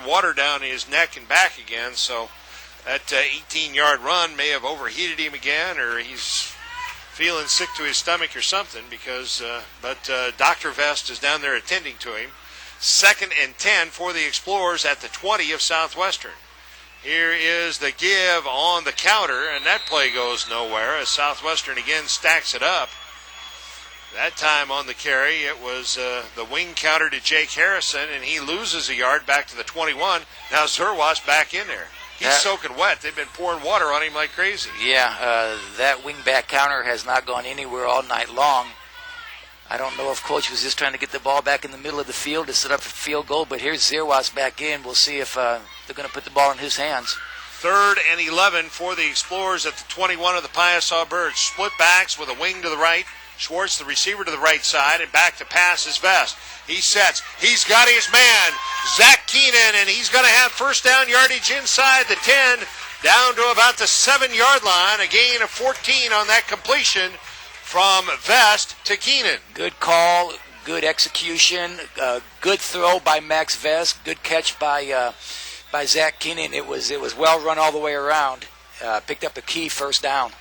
water down his neck and back again. So that 18-yard run may have overheated him again, or he's feeling sick to his stomach or something. But Dr. Vest is down there attending to him. 2nd and 10 for the Explorers at the 20 of Southwestern. Here is the give on the counter, and that play goes nowhere as Southwestern again stacks it up. That time on the carry, it was the wing counter to Jake Harrison, and he loses a yard back to the 21. Now Zerwas back in there. He's soaking wet. They've been pouring water on him like crazy. Yeah, that wing back counter has not gone anywhere all night long. I don't know if Coach was just trying to get the ball back in the middle of the field to set up a field goal, but here's Zerwas back in. We'll see if they're going to put the ball in his hands. 3rd and 11 for the Explorers at the 21 of the Piasa Birds. Split backs with a wing to the right. Schwartz, the receiver, to the right side, and back to pass is Vest. He sets. He's got his man, Zach Keenan, and he's going to have first down yardage inside the 10, down to about the 7-yard line. A gain of 14 on that completion from Vest to Keenan. Good call, good execution, good throw by Max Vest, good catch by Zach Keenan. It was well run all the way around. Picked up a key first down.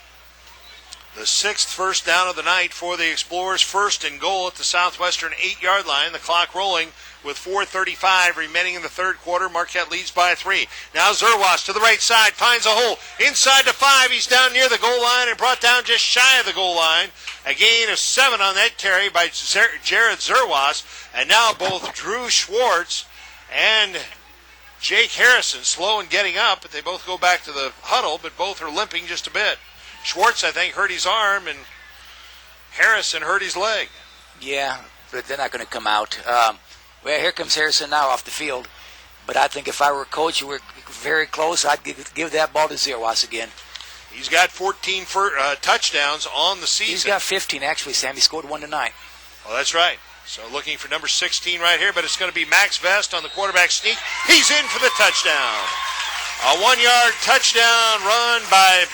The 6th first down of the night for the Explorers. 1st and goal at the Southwestern 8-yard line. The clock rolling with 4:35 remaining in the third quarter. Marquette leads by 3. Now Zerwas to the right side, finds a hole inside the 5. He's down near the goal line and brought down just shy of the goal line. A gain of 7 on that carry by Jared Zerwas. And now both Drew Schwartz and Jake Harrison slow in getting up, but they both go back to the huddle, but both are limping just a bit. Schwartz, I think, hurt his arm, and Harrison hurt his leg. Yeah, but they're not going to come out. Well, here comes Harrison now off the field. But I think if I were a coach, we're very close, I'd give that ball to Zerwas again. He's got 14 touchdowns on the season. He's got 15, actually, Sam. He scored 1 tonight. Well, that's right. So looking for number 16 right here, but it's going to be Max Vest on the quarterback sneak. He's in for the touchdown. A 1-yard touchdown run by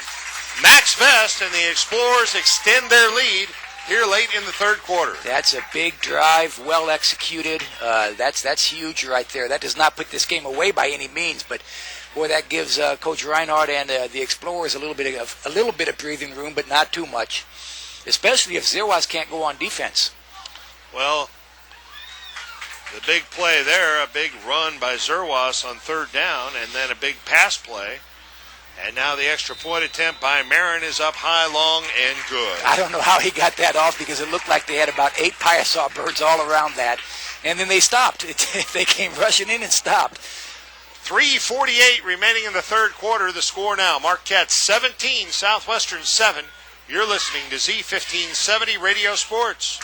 Max Vest, and the Explorers extend their lead here late in the third quarter. That's a big drive, well executed. That's huge right there. That does not put this game away by any means, but boy, that gives Coach Reinhardt and the Explorers a little bit of breathing room, but not too much, especially if Zerwas can't go on defense. Well, the big play there, a big run by Zerwas on 3rd down, and then a big pass play. And now the extra point attempt by Marin is up high, long, and good. I don't know how he got that off because it looked like they had about 8 Piasa birds all around that. And then they stopped. They came rushing in and stopped. 3:48 remaining in the third quarter. The score now, Marquette 17, Southwestern 7. You're listening to Z1570 Radio Sports.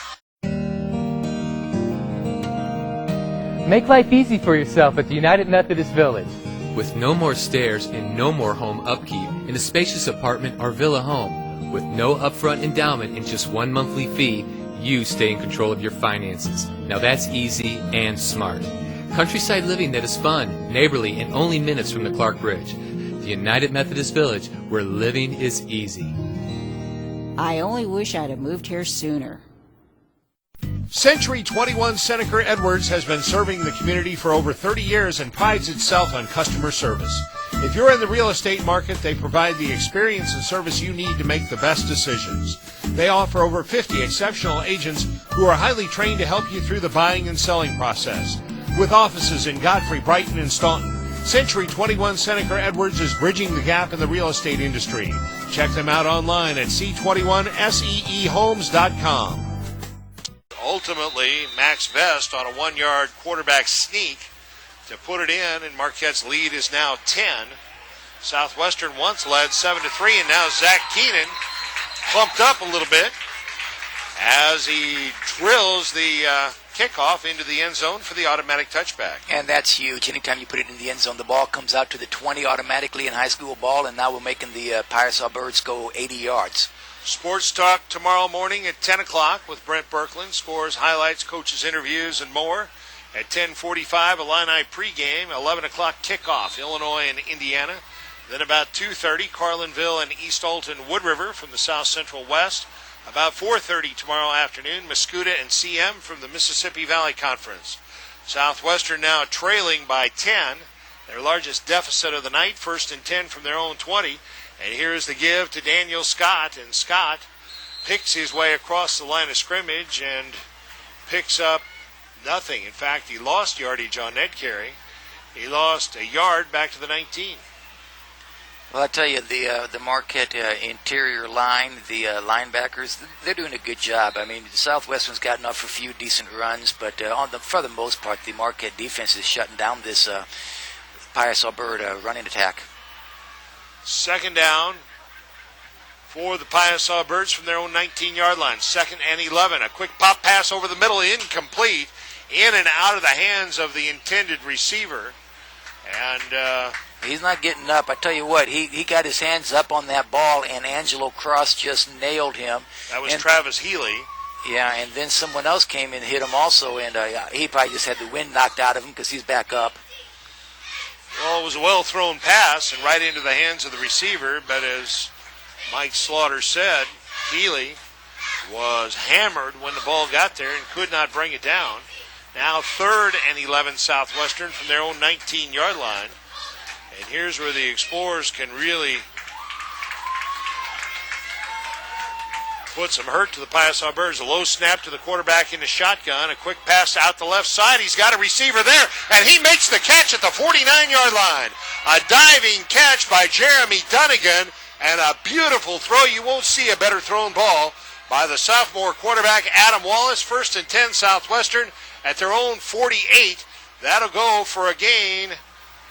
Make life easy for yourself at the United Methodist Village. With no more stairs and no more home upkeep in a spacious apartment or villa home, With no upfront endowment and just one monthly fee, you stay in control of your finances. Now that's easy and smart. Countryside living that is fun, neighborly, and only minutes from the Clark Bridge. The United Methodist Village, where living is easy. I only wish I'd have moved here sooner. Century 21 Seneca Edwards has been serving the community for over 30 years and prides itself on customer service. If you're in the real estate market, they provide the experience and service you need to make the best decisions. They offer over 50 exceptional agents who are highly trained to help you through the buying and selling process. With offices in Godfrey, Brighton, and Staunton, Century 21 Seneca Edwards is bridging the gap in the real estate industry. Check them out online at c21seehomes.com. Ultimately, Max Vest on a 1-yard quarterback sneak to put it in, and Marquette's lead is now 10. Southwestern once led 7-3, and now Zach Keenan bumped up a little bit as he drills the kickoff into the end zone for the automatic touchback. And that's huge. Anytime you put it in the end zone, the ball comes out to the 20 automatically in high school ball, and now we're making the Piasa Birds go 80 yards. Sports Talk tomorrow morning at 10 o'clock with Brent Berkland. Scores, highlights, coaches' interviews, and more. At 10:45, Illini pregame. 11 o'clock kickoff, Illinois and Indiana. Then about 2:30, Carlinville and East Alton Wood River from the South Central West. About 4:30 tomorrow afternoon, Mascoutah and CM from the Mississippi Valley Conference. Southwestern now trailing by 10. Their largest deficit of the night, 1st and 10 from their own 20. And here's the give to Daniel Scott, and Scott picks his way across the line of scrimmage and picks up nothing. In fact, he lost yardage on that carry. He lost a yard back to the 19. Well, I tell you, the Marquette interior line, the linebackers, they're doing a good job. I mean, Southwestern's gotten off a few decent runs, but for the most part, the Marquette defense is shutting down this Piasa Bird running attack. 2nd down for the Piasa Birds from their own 19-yard line. 2nd and 11. A quick pop pass over the middle, incomplete. In and out of the hands of the intended receiver. And he's not getting up. I tell you what, he got his hands up on that ball, and Angelo Cross just nailed him. That was Travis Healy. Yeah, and then someone else came and hit him also, and he probably just had the wind knocked out of him because he's back up. Well, it was a well-thrown pass and right into the hands of the receiver, but as Mike Slaughter said, Healy was hammered when the ball got there and could not bring it down. Now 3rd and 11 Southwestern from their own 19-yard line. And here's where the Explorers can really put some hurt to the Piasa Birds. A low snap to the quarterback in the shotgun. A quick pass out the left side. He's got a receiver there, and he makes the catch at the 49-yard line. A diving catch by Jeremy Dunnigan, and a beautiful throw. You won't see a better thrown ball by the sophomore quarterback, Adam Wallace. 1st and 10 Southwestern at their own 48. That'll go for a gain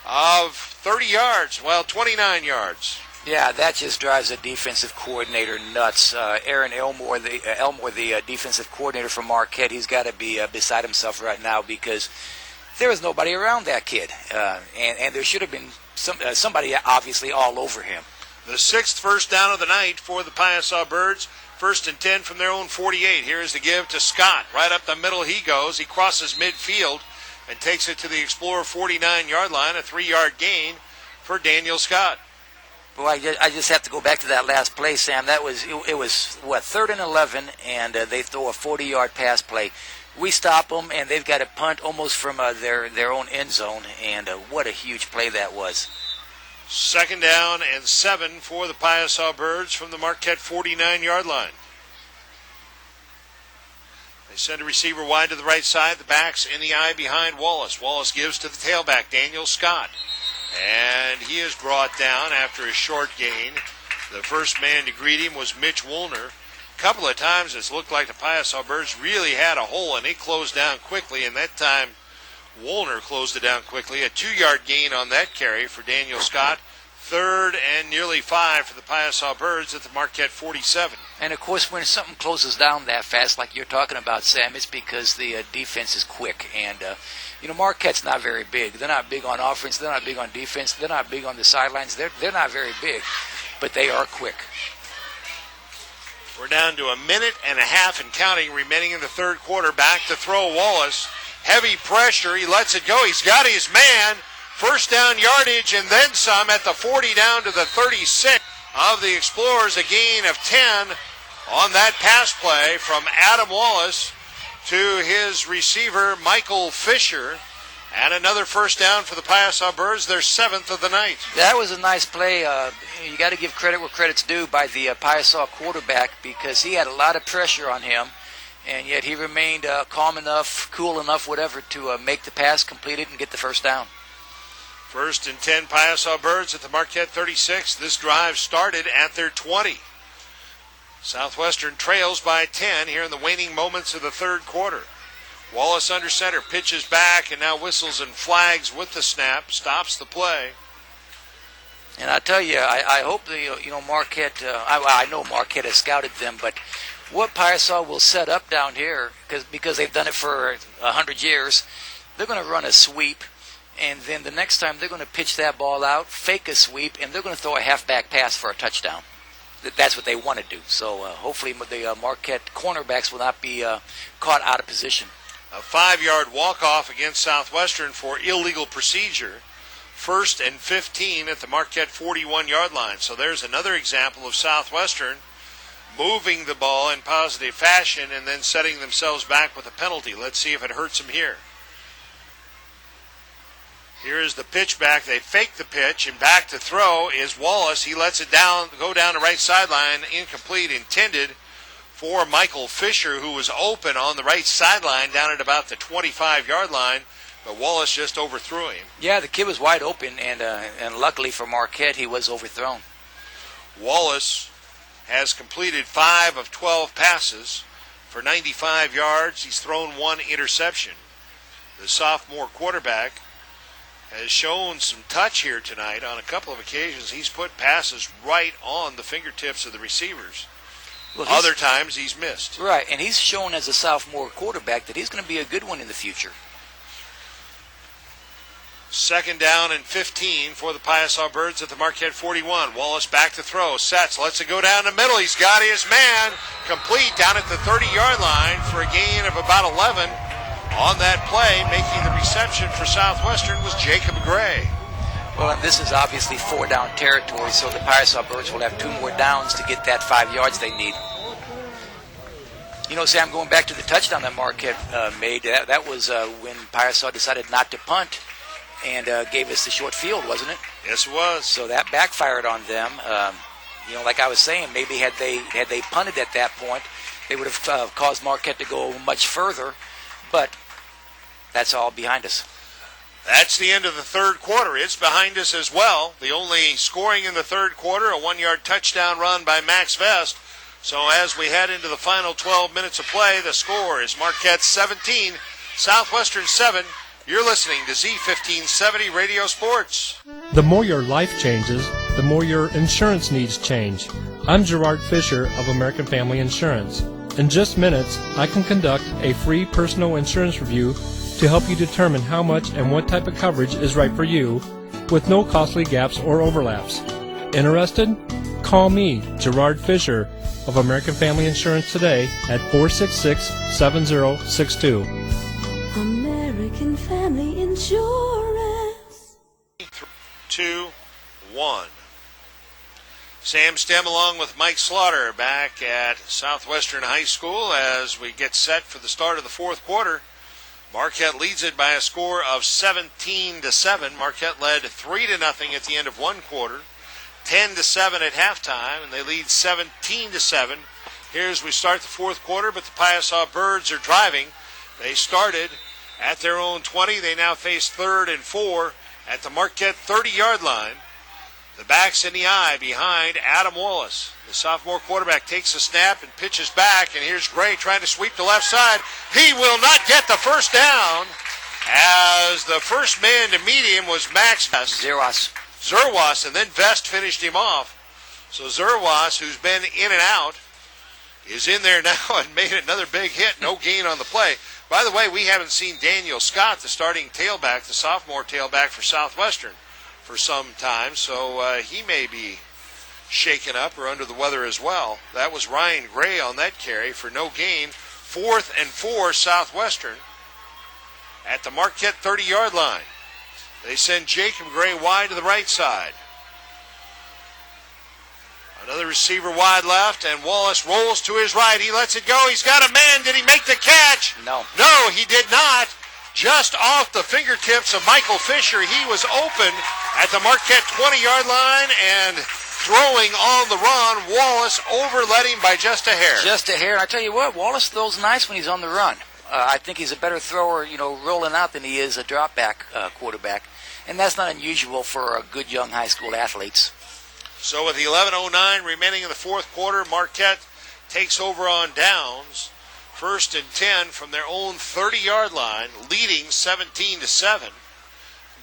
of 30 yards. Well, 29 yards. Yeah, that just drives a defensive coordinator nuts. Aaron Elmore, the defensive coordinator for Marquette, he's got to be beside himself right now because there was nobody around that kid, and there should have been somebody obviously all over him. The 6th first down of the night for the Piasa Birds. 1st and 10 from their own 48. Here's the give to Scott. Right up the middle he goes. He crosses midfield and takes it to the Explorer 49-yard line. A 3-yard gain for Daniel Scott. Well, I just have to go back to that last play, Sam. That was it was 3rd and 11, and they throw a 40-yard pass play. We stop them, and they've got a punt almost from their own end zone, and what a huge play that was. 2nd down and 7 for the Piasa Birds from the Marquette 49-yard line. They send a receiver wide to the right side. The back's in the eye behind Wallace. Wallace gives to the tailback, Daniel Scott. And he is brought down after a short gain. The first man to greet him was Mitch Woolner. A couple of times it's looked like the Piasa Birds really had a hole, and it closed down quickly, and that time Woolner closed it down quickly. A 2-yard gain on that carry for Daniel Scott. 3rd and nearly 5 for the Piasa Birds at the Marquette 47. And, of course, when something closes down that fast like you're talking about, Sam, it's because the defense is quick. And, Marquette's not very big. They're not big on offense. They're not big on defense. They're not big on the sidelines. They're not very big, but they are quick. We're down to a minute and a half and counting remaining in the third quarter. Back to throw Wallace. Heavy pressure. He lets it go. He's got his man. First down yardage and then some at the 40 down to the 36 of the Explorers. A gain of 10 on that pass play from Adam Wallace to his receiver, Michael Fisher. And another first down for the Piasa Birds, their 7th of the night. That was a nice play. You got to give credit where credit's due by the Piasa quarterback, because he had a lot of pressure on him, and yet he remained calm enough, cool enough, whatever, to make the pass completed and get the first down. First and 10 Piasa Birds at the Marquette 36. This drive started at their 20. Southwestern trails by 10 here in the waning moments of the third quarter. Wallace under center, pitches back, and now whistles and flags with the snap, stops the play. And I tell you, I hope Marquette. I know Marquette has scouted them, but what Piasa will set up down here, because they've done it for 100 years, they're going to run a sweep, and then the next time they're going to pitch that ball out, fake a sweep, and they're going to throw a halfback pass for a touchdown. That's what they want to do. So hopefully the Marquette cornerbacks will not be caught out of position. A 5-yard walk-off against Southwestern for illegal procedure. 1st and 15 at the Marquette 41-yard line. So there's another example of Southwestern moving the ball in positive fashion and then setting themselves back with a penalty. Let's see if it hurts them here. Here is the pitch back. They fake the pitch, and back to throw is Wallace. He lets it go down the right sideline, incomplete, intended for Michael Fisher, who was open on the right sideline down at about the 25-yard line, but Wallace just overthrew him. Yeah, the kid was wide open, and luckily for Marquette, he was overthrown. Wallace has completed 5 of 12 passes for 95 yards. He's thrown 1 interception. The sophomore quarterback has shown some touch here tonight on a couple of occasions. He's put passes right on the fingertips of the receivers. Well, other times he's missed. Right, and he's shown as a sophomore quarterback that he's going to be a good one in the future. 2nd down and 15 for the Piasa Birds at the Marquette 41. Wallace back to throw, sets, lets it go down the middle. He's got his man complete down at the 30-yard line for a gain of about 11. On that play, making the reception for Southwestern was Jacob Gray. Well, and this is obviously 4-down territory, so the Piasa Birds will have 2 more downs to get that 5 yards they need. You know, Sam, going back to the touchdown that Marquette made, that was when Piasa decided not to punt and gave us the short field, wasn't it? Yes, it was. So that backfired on them. Like I was saying, maybe had they punted at that point, they would have caused Marquette to go much further, but that's all behind us. That's the end of the third quarter. It's behind us as well. The only scoring in the third quarter, a 1-yard touchdown run by Max Vest. So as we head into the final 12 minutes of play, the score is Marquette 17, Southwestern 7. You're listening to Z1570 Radio Sports. The more your life changes, the more your insurance needs change. I'm Gerard Fisher of American Family Insurance. In just minutes, I can conduct a free personal insurance review to help you determine how much and what type of coverage is right for you with no costly gaps or overlaps. Interested? Call me, Gerard Fisher of American Family Insurance today at 466-7062. American Family Insurance. 2, 1. Sam Stem along with Mike Slaughter back at Southwestern High School as we get set for the start of the fourth quarter. Marquette leads it by a score of 17-7. Marquette led 3-0 at the end of one quarter, 10-7 at halftime, and they lead 17-7. Here as we start the fourth quarter, but the Piasa Birds are driving. They started at their own 20. They now face 3rd and 4 at the Marquette 30-yard line. The back's in the eye behind Adam Wallace. The sophomore quarterback takes a snap and pitches back, and here's Gray trying to sweep the left side. He will not get the first down, as the first man to meet him was Max Vest. Zerwas, and then Vest finished him off. So Zerwas, who's been in and out, is in there now and made another big hit. No gain on the play. By the way, we haven't seen Daniel Scott, the starting tailback, the sophomore tailback for Southwestern, for some time, so he may be shaken up or under the weather as well. That was Ryan Gray on that carry for no gain. 4th and 4 Southwestern at the Marquette 30-yard line. They send Jacob Gray wide to the right side. Another receiver wide left, and Wallace rolls to his right. He lets it go. He's got a man. Did he make the catch? No. No, he did not. Just off the fingertips of Michael Fisher. He was open at the Marquette 20-yard line and throwing on the run. Wallace overled him by just a hair. Just a hair. I tell you what, Wallace throws nice when he's on the run. I think he's a better thrower, rolling out than he is a drop back quarterback. And that's not unusual for good young high school athletes. So with the 11:09 remaining in the fourth quarter, Marquette takes over on downs. 1st and 10 from their own 30-yard line, leading 17-7.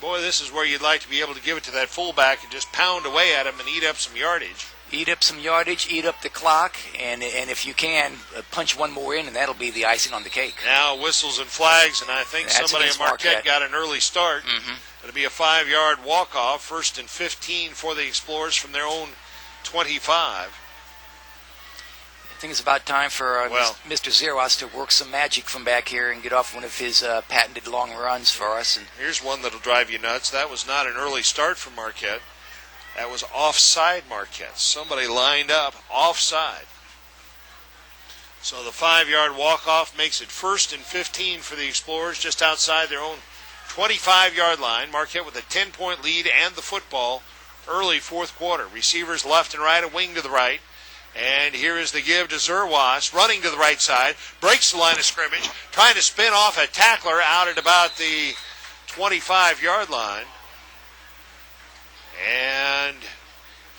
Boy, this is where you'd like to be able to give it to that fullback and just pound away at him and eat up some yardage. Eat up some yardage, eat up the clock, and if you can, punch one more in, and that'll be the icing on the cake. Now whistles and flags, and I think That's somebody at Marquette got an early start. Mm-hmm. It'll be a 5-yard walk-off, 1st and 15 for the Explorers from their own 25. I think it's about time for Mr. Zeros to work some magic from back here and get off one of his patented long runs for us. And here's one that'll drive you nuts. That was not an early start for Marquette. That was offside Marquette. Somebody lined up offside. So the 5-yard walk-off makes it 1st and 15 for the Explorers just outside their own 25-yard line. Marquette with a 10-point lead and the football early fourth quarter. Receivers left and right, a wing to the right. And here is the give to Zerwas, running to the right side, breaks the line of scrimmage, trying to spin off a tackler out at about the 25-yard line. And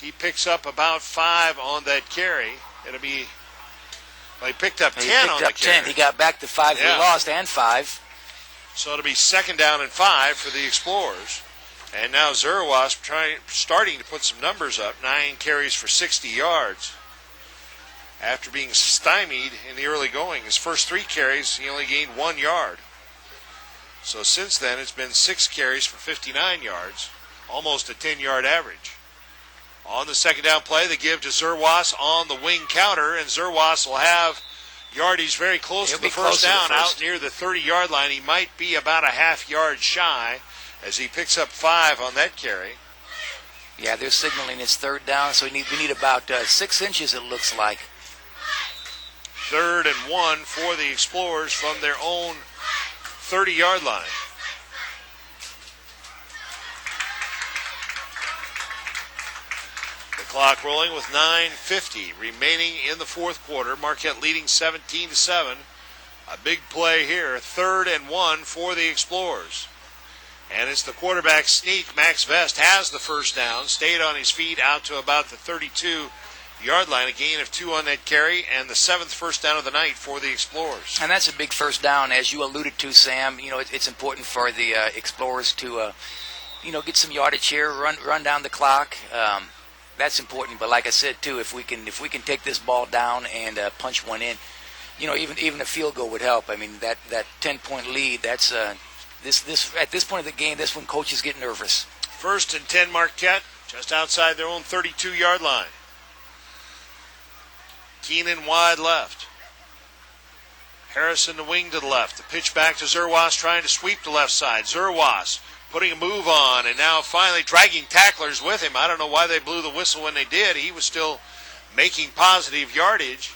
he picks up about 5 on that carry. It'll be, he picked up 10 on the carry. 10. He got back to 5 he lost and 5. So it'll be 2nd down and 5 for the Explorers. And now Zerwas starting to put some numbers up, 9 carries for 60 yards. After being stymied in the early going, his first 3 carries, he only gained 1 yard. So since then, it's been 6 carries for 59 yards, almost a 10-yard average. On the 2nd down play, they give to Zerwas on the wing counter, and Zerwas will have yardage very close to the first down, out near the 30-yard line. He might be about a half-yard shy as he picks up 5 on that carry. Yeah, they're signaling it's 3rd down, so we need about 6 inches, it looks like. 3rd and 1 for the Explorers from their own 30-yard line. The clock rolling with 9:50 remaining in the fourth quarter. Marquette leading 17-7. A big play here. 3rd and 1 for the Explorers. And it's the quarterback sneak. Max Vest has the first down, stayed on his feet out to about the 32-yard line, a gain of 2 on that carry, and the 7th first down of the night for the Explorers. And that's a big first down, as you alluded to, Sam. It's important for the Explorers to, get some yardage here, run down the clock. That's important. But like I said too, if we can take this ball down and punch one in, even a field goal would help. I mean that 10-point lead. That's this at this point of the game. This one coaches get nervous. 1st and 10 Marquette, just outside their own 32-yard line. Keenan wide left. Harrison the wing to the left. The pitch back to Zerwas trying to sweep the left side. Zerwas putting a move on and now finally dragging tacklers with him. I don't know why they blew the whistle when they did. He was still making positive yardage.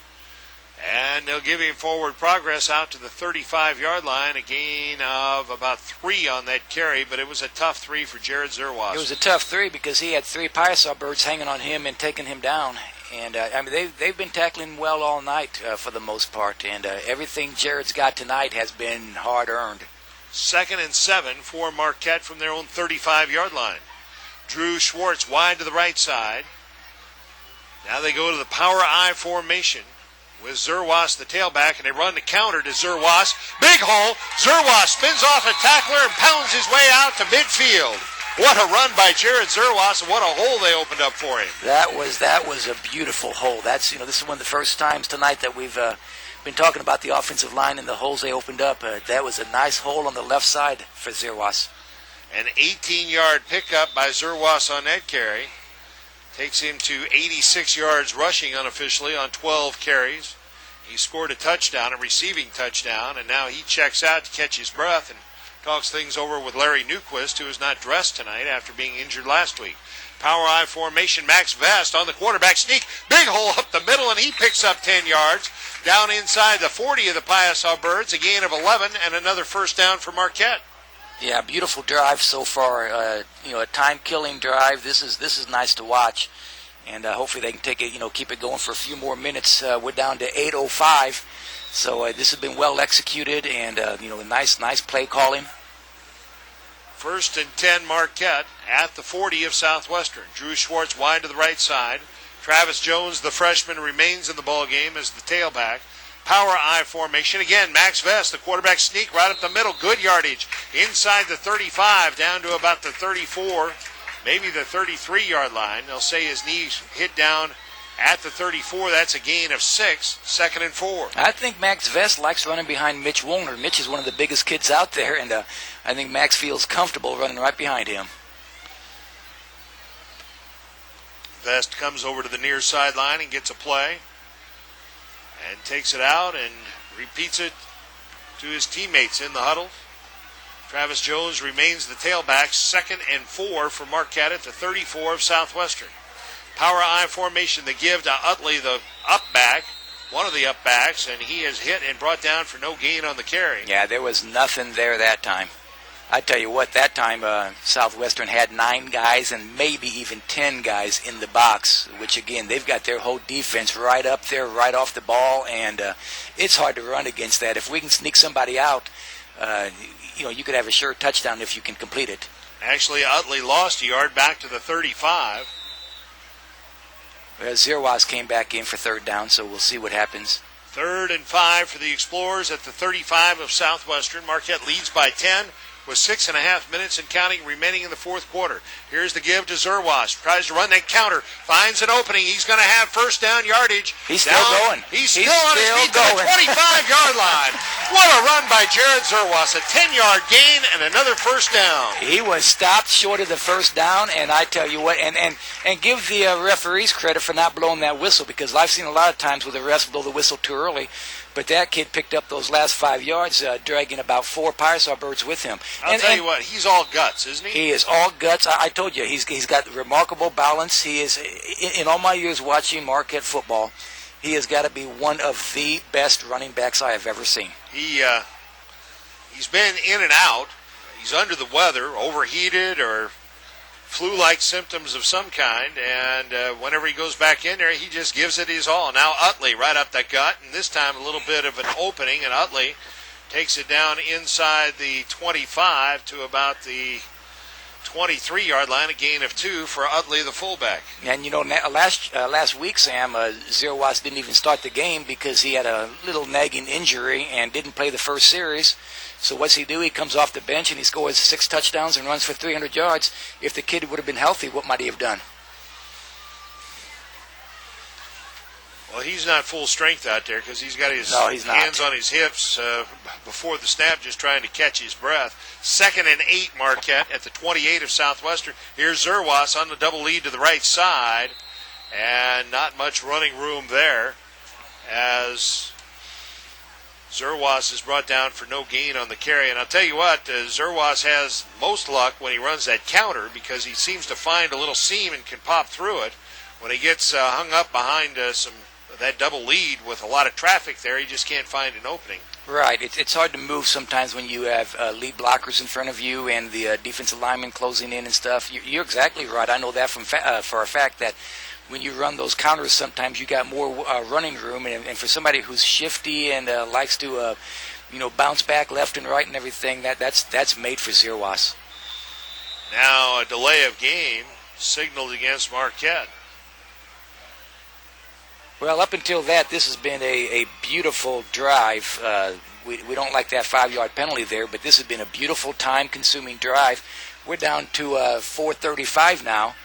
And they'll give him forward progress out to the 35-yard line. A gain of about 3 on that carry, but it was a tough 3 for Jared Zerwas. It was a tough 3 because he had 3 Piasa birds hanging on him and taking him down. And they've been tackling well all night for the most part. And everything Jared's got tonight has been hard-earned. 2nd and 7 for Marquette from their own 35-yard line. Drew Schwartz wide to the right side. Now they go to the power I formation with Zerwas the tailback, and they run the counter to Zerwas. Big hole. Zerwas spins off a tackler and pounds his way out to midfield. What a run by Jared Zerwas, and what a hole they opened up for him. That was a beautiful hole. That's this is one of the first times tonight that we've been talking about the offensive line and the holes they opened up. That was a nice hole on the left side for Zerwas. An 18-yard pickup by Zerwas on that carry. Takes him to 86 yards rushing unofficially on 12 carries. He scored a touchdown, a receiving touchdown, and now he checks out to catch his breath and talks things over with Larry Newquist, who is not dressed tonight after being injured last week. Power I formation, Max Vest on the quarterback sneak. Big hole up the middle, and he picks up 10 yards. Down inside the 40 of the Piasa Birds, a gain of 11, and another first down for Marquette. Yeah, beautiful drive so far. A time-killing drive. This is nice to watch, and hopefully they can take it. Keep it going for a few more minutes. We're down to 8:05, so this has been well executed, and nice play calling. 1st and 10 Marquette at the 40 of Southwestern. Drew Schwartz wide to the right side. Travis Jones, the freshman, remains in the ball game as the tailback. Power I formation. Again, Max Vest, the quarterback sneak right up the middle. Good yardage inside the 35 down to about the 34, maybe the 33-yard line. They'll say his knee hit down at the 34. That's a gain of 6, 2nd and 4. I think Max Vest likes running behind Mitch Woolner. Mitch is one of the biggest kids out there, and I think Max feels comfortable running right behind him. Vest comes over to the near sideline and gets a play and takes it out and repeats it to his teammates in the huddle. Travis Jones remains the tailback. 2nd and 4 for Marquette at the 34 of Southwestern. Power I formation, the give to Utley, the up back, one of the up backs, and he is hit and brought down for no gain on the carry. Yeah, there was nothing there that time. I tell you what, that time Southwestern had 9 guys and maybe even 10 guys in the box, which again, they've got their whole defense right up there, right off the ball, and it's hard to run against that. If we can sneak somebody out, you could have a sure touchdown if you can complete it. Actually, Utley lost a yard back to the 35. Zerwas came back in for 3rd down, so we'll see what happens. 3rd and 5 for the Explorers at the 35 of Southwestern. Marquette leads by 10 with 6.5 minutes and counting remaining in the 4th quarter. Here's the give to Zerwas. Tries to run that counter. Finds an opening. He's going to have first down yardage. He's still going. He's still on his feet to the 25-yard line. What a run by Jared Zerwas. A 10-yard gain and another first down. He was stopped short of the first down, and I tell you what, and give the referees credit for not blowing that whistle, because I've seen a lot of times where the refs blow the whistle too early. But that kid picked up those last 5 yards, dragging about 4 Piasa Birds with him. I'll tell you what, he's all guts, isn't he? He is all guts. I told you, he's got remarkable balance. He is, in all my years watching Marquette football, he has got to be one of the best running backs I have ever seen. He's been in and out. He's under the weather, overheated or flu-like symptoms of some kind, and whenever he goes back in there, he just gives it his all. Now Utley right up the gut, and this time a little bit of an opening, and Utley takes it down inside the 25 to about the 23-yard line, a gain of 2 for Utley, the fullback. And last week, Sam, Zerwas didn't even start the game because he had a little nagging injury and didn't play the first series. So what's he do? He comes off the bench and he scores 6 touchdowns and runs for 300 yards. If the kid would have been healthy, what might he have done? Well, he's not full strength out there because he's got his hands on his hips before the snap, just trying to catch his breath. 2nd and 8 Marquette at the 28 of Southwestern. Here's Zerwas on the double lead to the right side, and not much running room there as Zerwas is brought down for no gain on the carry. And I'll tell you what, Zerwas has most luck when he runs that counter because he seems to find a little seam and can pop through it. When he gets hung up behind that double lead with a lot of traffic there, he just can't find an opening. Right. It's hard to move sometimes when you have lead blockers in front of you and the defensive linemen closing in and stuff. You're exactly right. I know that for a fact that when you run those counters, sometimes you got more running room. And for somebody who's shifty and likes to, bounce back left and right and everything, that's made for Zerwas. Now a delay of game signaled against Marquette. Well, up until that, this has been a beautiful drive. We don't like that 5-yard penalty there, but this has been a beautiful time-consuming drive. We're down to 4:35 now,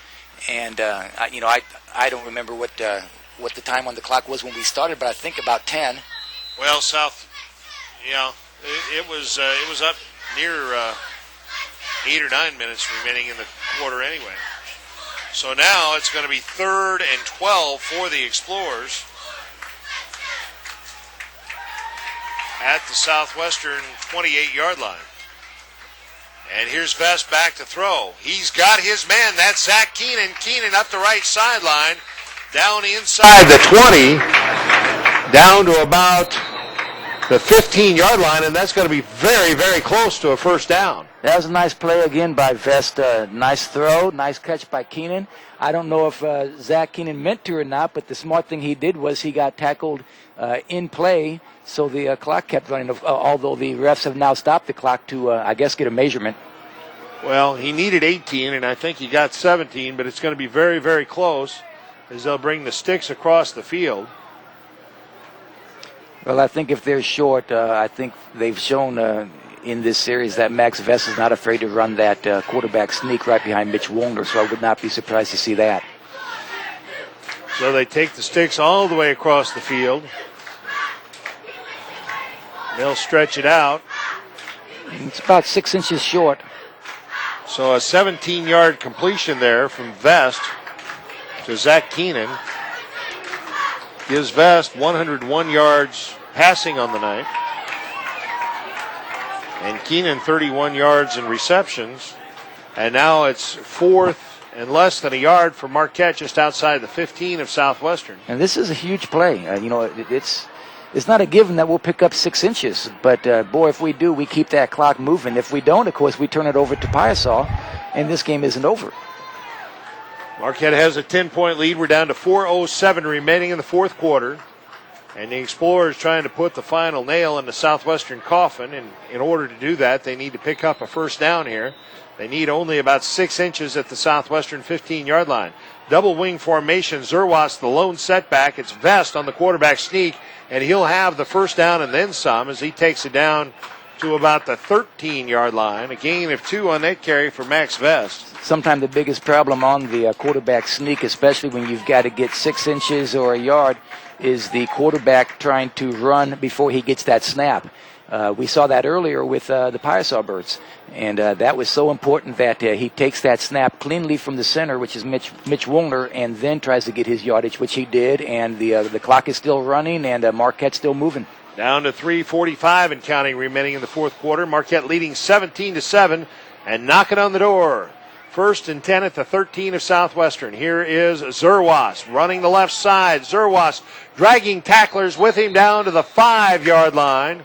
and I don't remember what the time on the clock was when we started, but I think about 10. Well, it was up near 8 or 9 minutes remaining in the quarter anyway. So now it's going to be 3rd and 12 for the Explorers at the Southwestern 28-yard line. And here's Vest back to throw. He's got his man. That's Zach Keenan. Keenan up the right sideline, down inside the 20, down to about the 15-yard line, and that's going to be very, very close to a first down. That was a nice play again by Vest. Nice throw, nice catch by Keenan. I don't know if Zach Keenan meant to or not, but the smart thing he did was he got tackled in play, so the clock kept running, although the refs have now stopped the clock to, I guess, get a measurement. Well, he needed 18, and I think he got 17, but it's going to be very, very close as they'll bring the sticks across the field. Well, I think if they're short, I think they've shown in this series that Max Vest is not afraid to run that quarterback sneak right behind Mitch Woolner, so I would not be surprised to see that. So they take the sticks all the way across the field. They'll stretch it out. It's about 6 inches short. So a 17-yard completion there from Vest to Zach Keenan gives Vest 101 yards passing on the night. And Keenan 31 yards in receptions. And now it's 4th and less than a yard for Marquette just outside the 15 of Southwestern. And this is a huge play. It's not a given that we'll pick up 6 inches. But, boy, if we do, we keep that clock moving. If we don't, of course, we turn it over to Piasa, and this game isn't over. Marquette has a 10-point lead. We're down to 4:07 remaining in the fourth quarter. And the Explorers trying to put the final nail in the Southwestern coffin. And in order to do that, they need to pick up a first down here. They need only about 6 inches at the Southwestern 15-yard line. Double wing formation. Zerwas, the lone setback. It's Vest on the quarterback sneak. And he'll have the first down and then some as he takes it down to about the 13-yard line. A gain of 2 on that carry for Max Vest. Sometimes the biggest problem on the quarterback sneak, especially when you've got to get 6 inches or a yard, is the quarterback trying to run before he gets that snap. We saw that earlier with the Piasa Birds, and that was so important that he takes that snap cleanly from the center, which is Mitch Woolner, and then tries to get his yardage, which he did, and the clock is still running, and Marquette's still moving. Down to 3:45 and counting remaining in the fourth quarter. Marquette leading 17-7 and knocking on the door. 1st and 10 at the 13 of Southwestern. Here is Zerwas running the left side. Zerwas dragging tacklers with him down to the 5-yard line.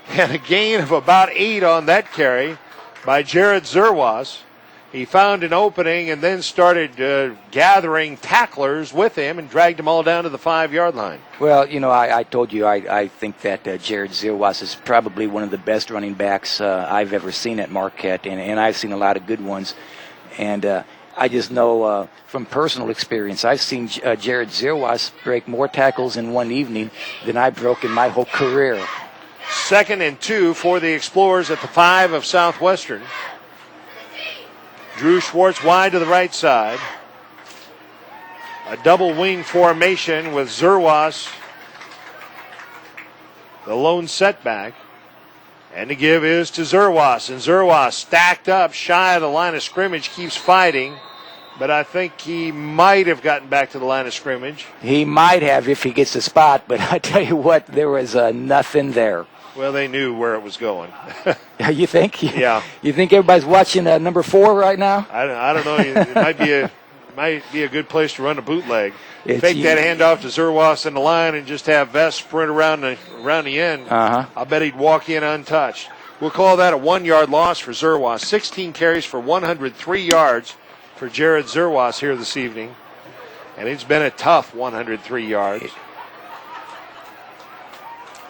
And a gain of about 8 on that carry by Jared Zerwas. He found an opening and then started gathering tacklers with him and dragged them all down to the 5-yard line. Well, I told you I think that Jared Zerwas is probably one of the best running backs I've ever seen at Marquette, and I've seen a lot of good ones. And I just know from personal experience, I've seen Jared Zerwas break more tackles in one evening than I broke in my whole career. 2nd and 2 for the Explorers at the 5 of Southwestern. Drew Schwartz wide to the right side. A double wing formation with Zerwas, the lone setback. And the give is to Zerwas. And Zerwas stacked up shy of the line of scrimmage, keeps fighting. But I think he might have gotten back to the line of scrimmage. He might have if he gets the spot, but I tell you what, there was nothing there. Well, they knew where it was going. You think? Yeah. You think everybody's watching number 4 right now? I don't know. It might be a good place to run a bootleg. Fake that handoff to Zerwas in the line and just have Vest sprint around the end. I'll bet he'd walk in untouched. We'll call that a 1-yard loss for Zerwas. 16 carries for 103 yards for Jared Zerwas here this evening. And it's been a tough 103 yards.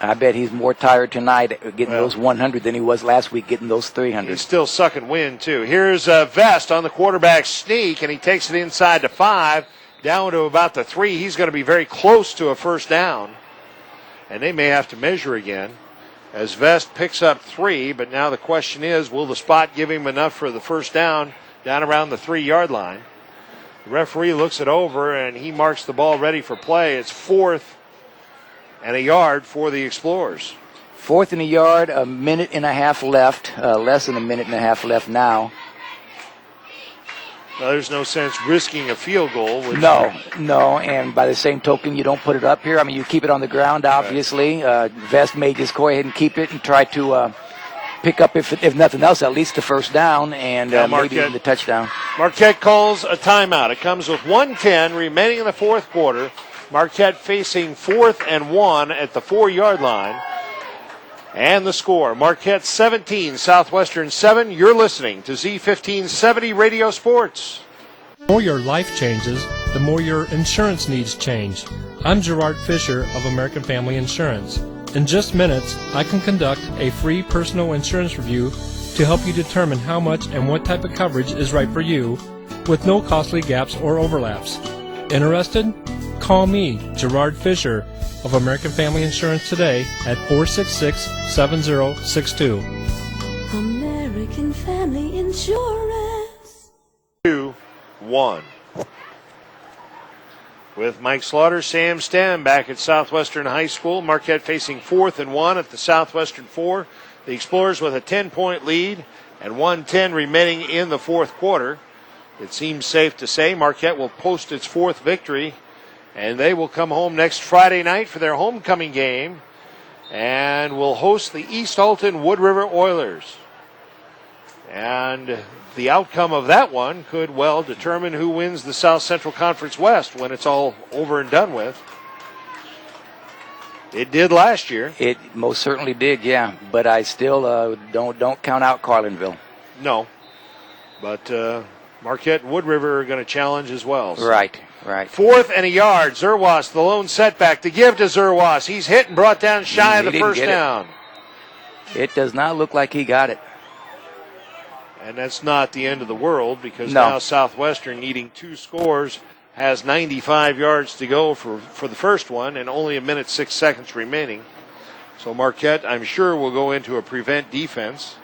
I bet he's more tired tonight getting those 100 than he was last week getting those 300. He's still sucking wind, too. Here's Vest on the quarterback sneak, and he takes it inside to 5, down to about the 3. He's going to be very close to a first down, and they may have to measure again as Vest picks up 3, but now the question is, will the spot give him enough for the first down around the 3-yard line? The referee looks it over, and he marks the ball ready for play. It's 4th and a yard for the Explorers. 4th and a yard, a minute and a half left, less than a minute and a half left now. Well, there's no sense risking a field goal. No, and by the same token, you don't put it up here. I mean, you keep it on the ground, obviously. Vest may just go ahead and keep it and try to pick up, if nothing else, at least the first down and maybe even the touchdown. Marquette calls a timeout. It comes with 1:10 remaining in the fourth quarter. Marquette facing 4th and 1 at the 4-yard line. And the score, Marquette 17, Southwestern 7. You're listening to Z1570 Radio Sports. The more your life changes, the more your insurance needs change. I'm Gerard Fisher of American Family Insurance. In just minutes, I can conduct a free personal insurance review to help you determine how much and what type of coverage is right for you with no costly gaps or overlaps. Interested? Call me, Gerard Fisher of American Family Insurance today at 466-7062. American Family Insurance. 2-1. With Mike Slaughter, Sam Stem back at Southwestern High School. Marquette facing 4th and 1 at the Southwestern 4. The Explorers with a 10-point lead and 1:10 remaining in the fourth quarter. It seems safe to say Marquette will post its 4th victory, and they will come home next Friday night for their homecoming game and will host the East Alton Wood River Oilers. And the outcome of that one could well determine who wins the South Central Conference West when it's all over and done with. It did last year. It most certainly did, yeah. But I still don't count out Carlinville. No. But Marquette and Wood River are going to challenge as well. So. Right. 4th and a yard. Zerwas, the lone setback to give to Zerwas. He's hit and brought down shy of the first down. It does not look like he got it. And that's not the end of the world because now Southwestern, needing 2 scores, has 95 yards to go for the first one and only 1 minute 6 seconds remaining. So Marquette, I'm sure, will go into a prevent defense.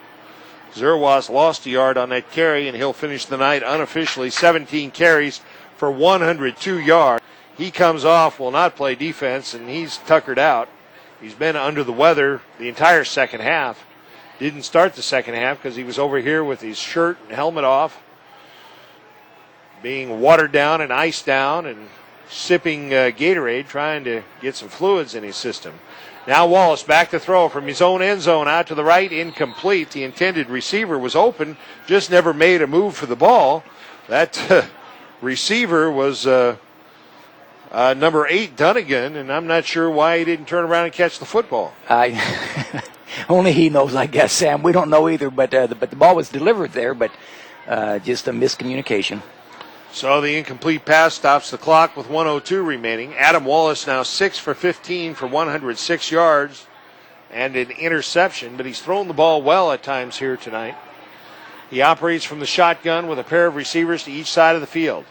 Zerwas lost a yard on that carry, and he'll finish the night unofficially 17 carries for 102 yards. He comes off, will not play defense, and he's tuckered out. He's been under the weather the entire second half. Didn't start the second half because he was over here with his shirt and helmet off, being watered down and iced down and sipping Gatorade, trying to get some fluids in his system. Now Wallace back to throw from his own end zone out to the right, incomplete. The intended receiver was open, just never made a move for the ball. That receiver was number 8, Dunnigan, and I'm not sure why he didn't turn around and catch the football. Only he knows, I guess, Sam. We don't know either, but the ball was delivered there, but just a miscommunication. So the incomplete pass stops the clock with 1:02 remaining. Adam Wallace now 6 for 15 for 106 yards and an interception, but he's thrown the ball well at times here tonight. He operates from the shotgun with a pair of receivers to each side of the field.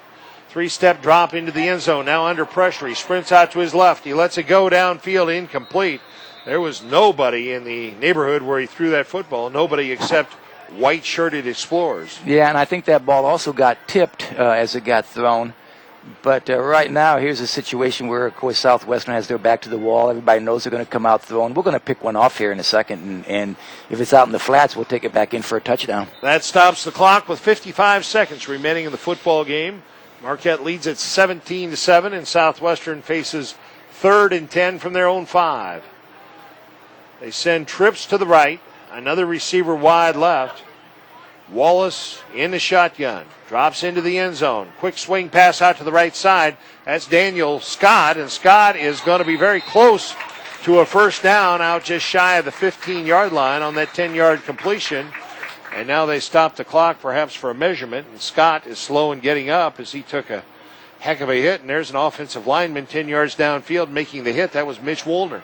3-step drop into the end zone, now under pressure. He sprints out to his left. He lets it go downfield, incomplete. There was nobody in the neighborhood where he threw that football, nobody except white-shirted Explorers. Yeah, and I think that ball also got tipped as it got thrown. But right now, here's a situation where, of course, Southwestern has their back to the wall. Everybody knows they're going to come out throwing. We're going to pick one off here in a second, and if it's out in the flats, we'll take it back in for a touchdown. That stops the clock with 55 seconds remaining in the football game. Marquette leads at 17-7, and Southwestern faces 3rd and 10 from their own 5. They send trips to the right. Another receiver wide left. Wallace in the shotgun. Drops into the end zone. Quick swing pass out to the right side. That's Daniel Scott, and Scott is going to be very close to a first down out just shy of the 15-yard line on that 10-yard completion. And now they stop the clock perhaps for a measurement, and Scott is slow in getting up as he took a heck of a hit, and there's an offensive lineman 10 yards downfield making the hit. That was Mitch Woolner.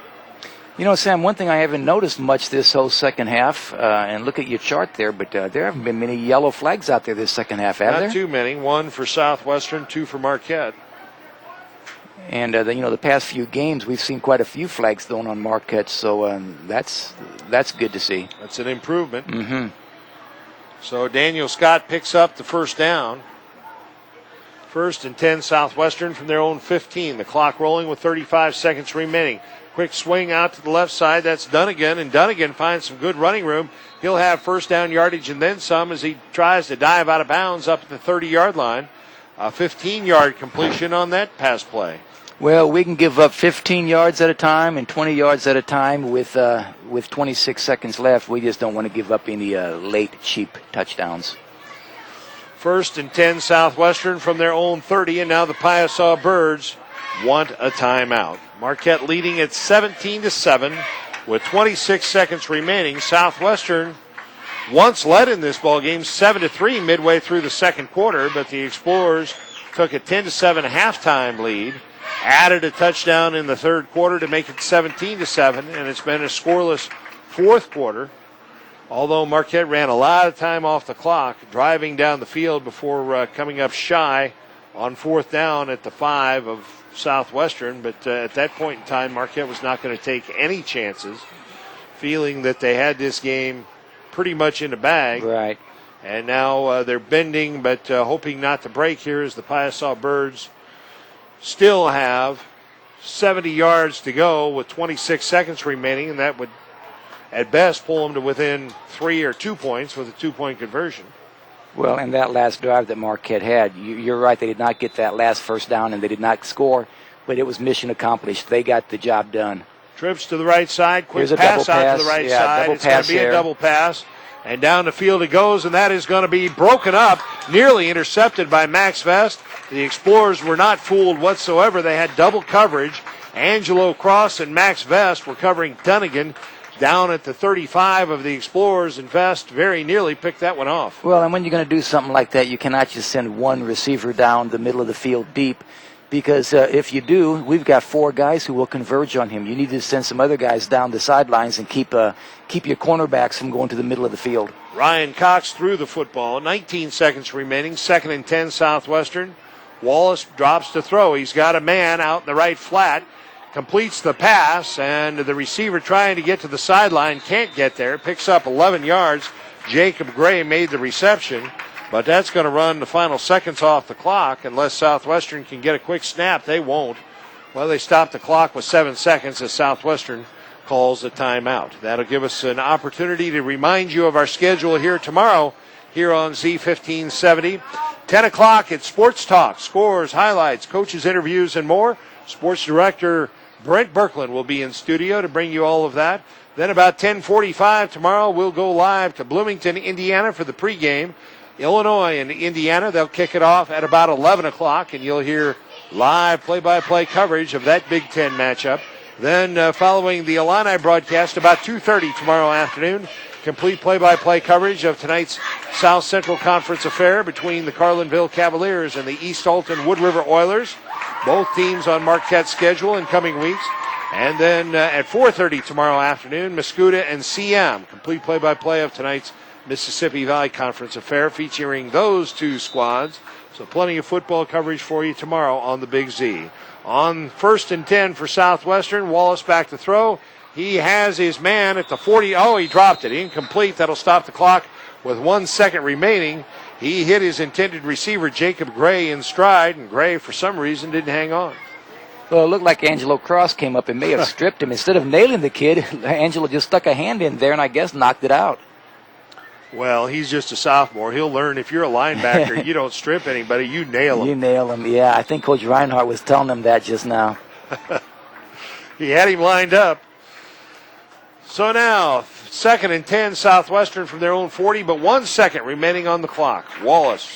You know, Sam, one thing I haven't noticed much this whole second half, and look at your chart there, but there haven't been many yellow flags out there this second half, have there? Not too many. 1 for Southwestern, 2 for Marquette. And, the past few games, we've seen quite a few flags thrown on Marquette, so that's good to see. That's an improvement. Mm-hmm. So Daniel Scott picks up the first down First and 10 Southwestern from their own 15. The clock rolling with 35 seconds remaining. Quick swing out to the left side. That's Dunnigan, and Dunnigan finds some good running room. He'll have first down yardage and then some as he tries to dive out of bounds up at the 30-yard line. A 15-yard completion on that pass play. Well, we can give up 15 yards at a time and 20 yards at a time with 26 seconds left. We just don't want to give up any late, cheap touchdowns. First and 10 Southwestern from their own 30, and now the Piasa Birds want a timeout. Marquette leading at 17-7 with 26 seconds remaining. Southwestern once led in this ball game 7-3 midway through the second quarter, but the Explorers took a 10-7 halftime lead, added a touchdown in the third quarter to make it 17-7, and it's been a scoreless fourth quarter. Although Marquette ran a lot of time off the clock, driving down the field before coming up shy on fourth down at the 5 of Southwestern. But at that point in time, Marquette was not going to take any chances, feeling that they had this game pretty much in the bag. Right. And now they're bending, but hoping not to break here as the Piasa Birds still have 70 yards to go with 26 seconds remaining, and that would at best pull them to within 3 or 2 points with a 2-point conversion. Well, and that last drive that Marquette had, you're right, they did not get that last first down and they did not score, but it was mission accomplished. They got the job done. Trips to the right side, quick Here's pass a double out pass. to the right Yeah, side. double It's going pass to be there. a double pass. And down the field it goes, and that is going to be broken up, nearly intercepted by Max Vest. The Explorers were not fooled whatsoever. They had double coverage. Angelo Cross and Max Vest were covering Dunnigan down at the 35 of the Explorers, and Vest very nearly picked that one off. Well, and when you're going to do something like that, you cannot just send one receiver down the middle of the field deep, because if you do, we've got 4 guys who will converge on him. You need to send some other guys down the sidelines and keep your cornerbacks from going to the middle of the field. Ryan Cox threw the football. 19 seconds remaining. Second and 10 Southwestern. Wallace drops to throw. He's got a man out in the right flat. Completes the pass, and the receiver trying to get to the sideline can't get there. Picks up 11 yards. Jacob Gray made the reception, but that's going to run the final seconds off the clock. Unless Southwestern can get a quick snap, they won't. Well, they stopped the clock with 7 seconds as Southwestern calls a timeout. That'll give us an opportunity to remind you of our schedule here tomorrow here on Z1570. 10 o'clock at Sports Talk. Scores, highlights, coaches' interviews, and more. Sports Director Brent Birkland will be in studio to bring you all of that. Then about 10:45 tomorrow, we'll go live to Bloomington, Indiana for the pregame. Illinois and Indiana, they'll kick it off at about 11 o'clock, and you'll hear live play-by-play coverage of that Big Ten matchup. Then following the Illini broadcast about 2:30 tomorrow afternoon, complete play-by-play coverage of tonight's South Central Conference affair between the Carlinville Cavaliers and the East Alton Wood River Oilers. Both teams on Marquette's schedule in coming weeks. And then at 4:30 tomorrow afternoon, Mascoutah and CM. Complete play-by-play of tonight's Mississippi Valley Conference affair featuring those 2 squads. So plenty of football coverage for you tomorrow on the Big Z. On first and 10 for Southwestern, Wallace back to throw. He has his man at the 40. Oh, he dropped it. Incomplete. That'll stop the clock with 1 second remaining. He hit his intended receiver, Jacob Gray, in stride, and Gray, for some reason, didn't hang on. Well, it looked like Angelo Cross came up and may have stripped him. Instead of nailing the kid, Angelo just stuck a hand in there and I guess knocked it out. Well, he's just a sophomore. He'll learn if you're a linebacker, you don't strip anybody, you nail him. You nail him, yeah. I think Coach Reinhardt was telling him that just now. He had him lined up. So now, second and 10, Southwestern from their own 40, but 1 second remaining on the clock.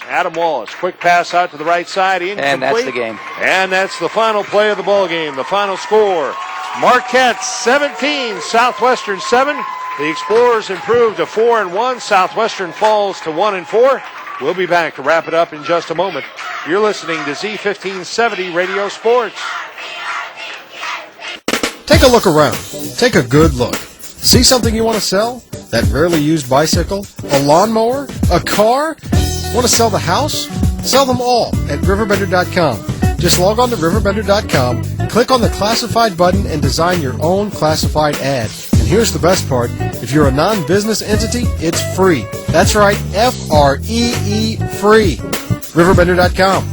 Adam Wallace, quick pass out to the right side, incomplete. And that's the game. And that's the final play of the ball game. The final score, Marquette 17, Southwestern 7. The Explorers improved to 4-1. Southwestern falls to 1-4. We'll be back to wrap it up in just a moment. You're listening to Z1570 Radio Sports. Take a look around. Take a good look. See something you want to sell? That rarely used bicycle? A lawnmower? A car? Want to sell the house? Sell them all at RiverBender.com. Just log on to RiverBender.com, click on the classified button, and design your own classified ad. And here's the best part. If you're a non-business entity, it's free. That's right, F-R-E-E, free. RiverBender.com.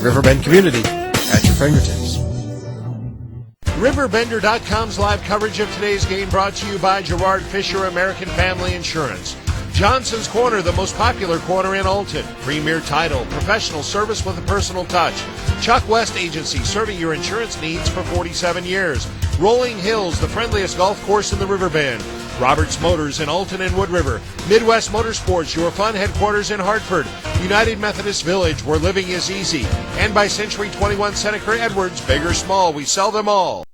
The Riverbend community at your fingertips. RiverBender.com's live coverage of today's game brought to you by Gerard Fisher, American Family Insurance. Johnson's Corner, the most popular corner in Alton. Premier title, professional service with a personal touch. Chuck West Agency, serving your insurance needs for 47 years. Rolling Hills, the friendliest golf course in the Riverbend. Roberts Motors in Alton and Wood River. Midwest Motorsports, your fun headquarters in Hartford. United Methodist Village, where living is easy. And by Century 21 Seneca Edwards, big or small, we sell them all.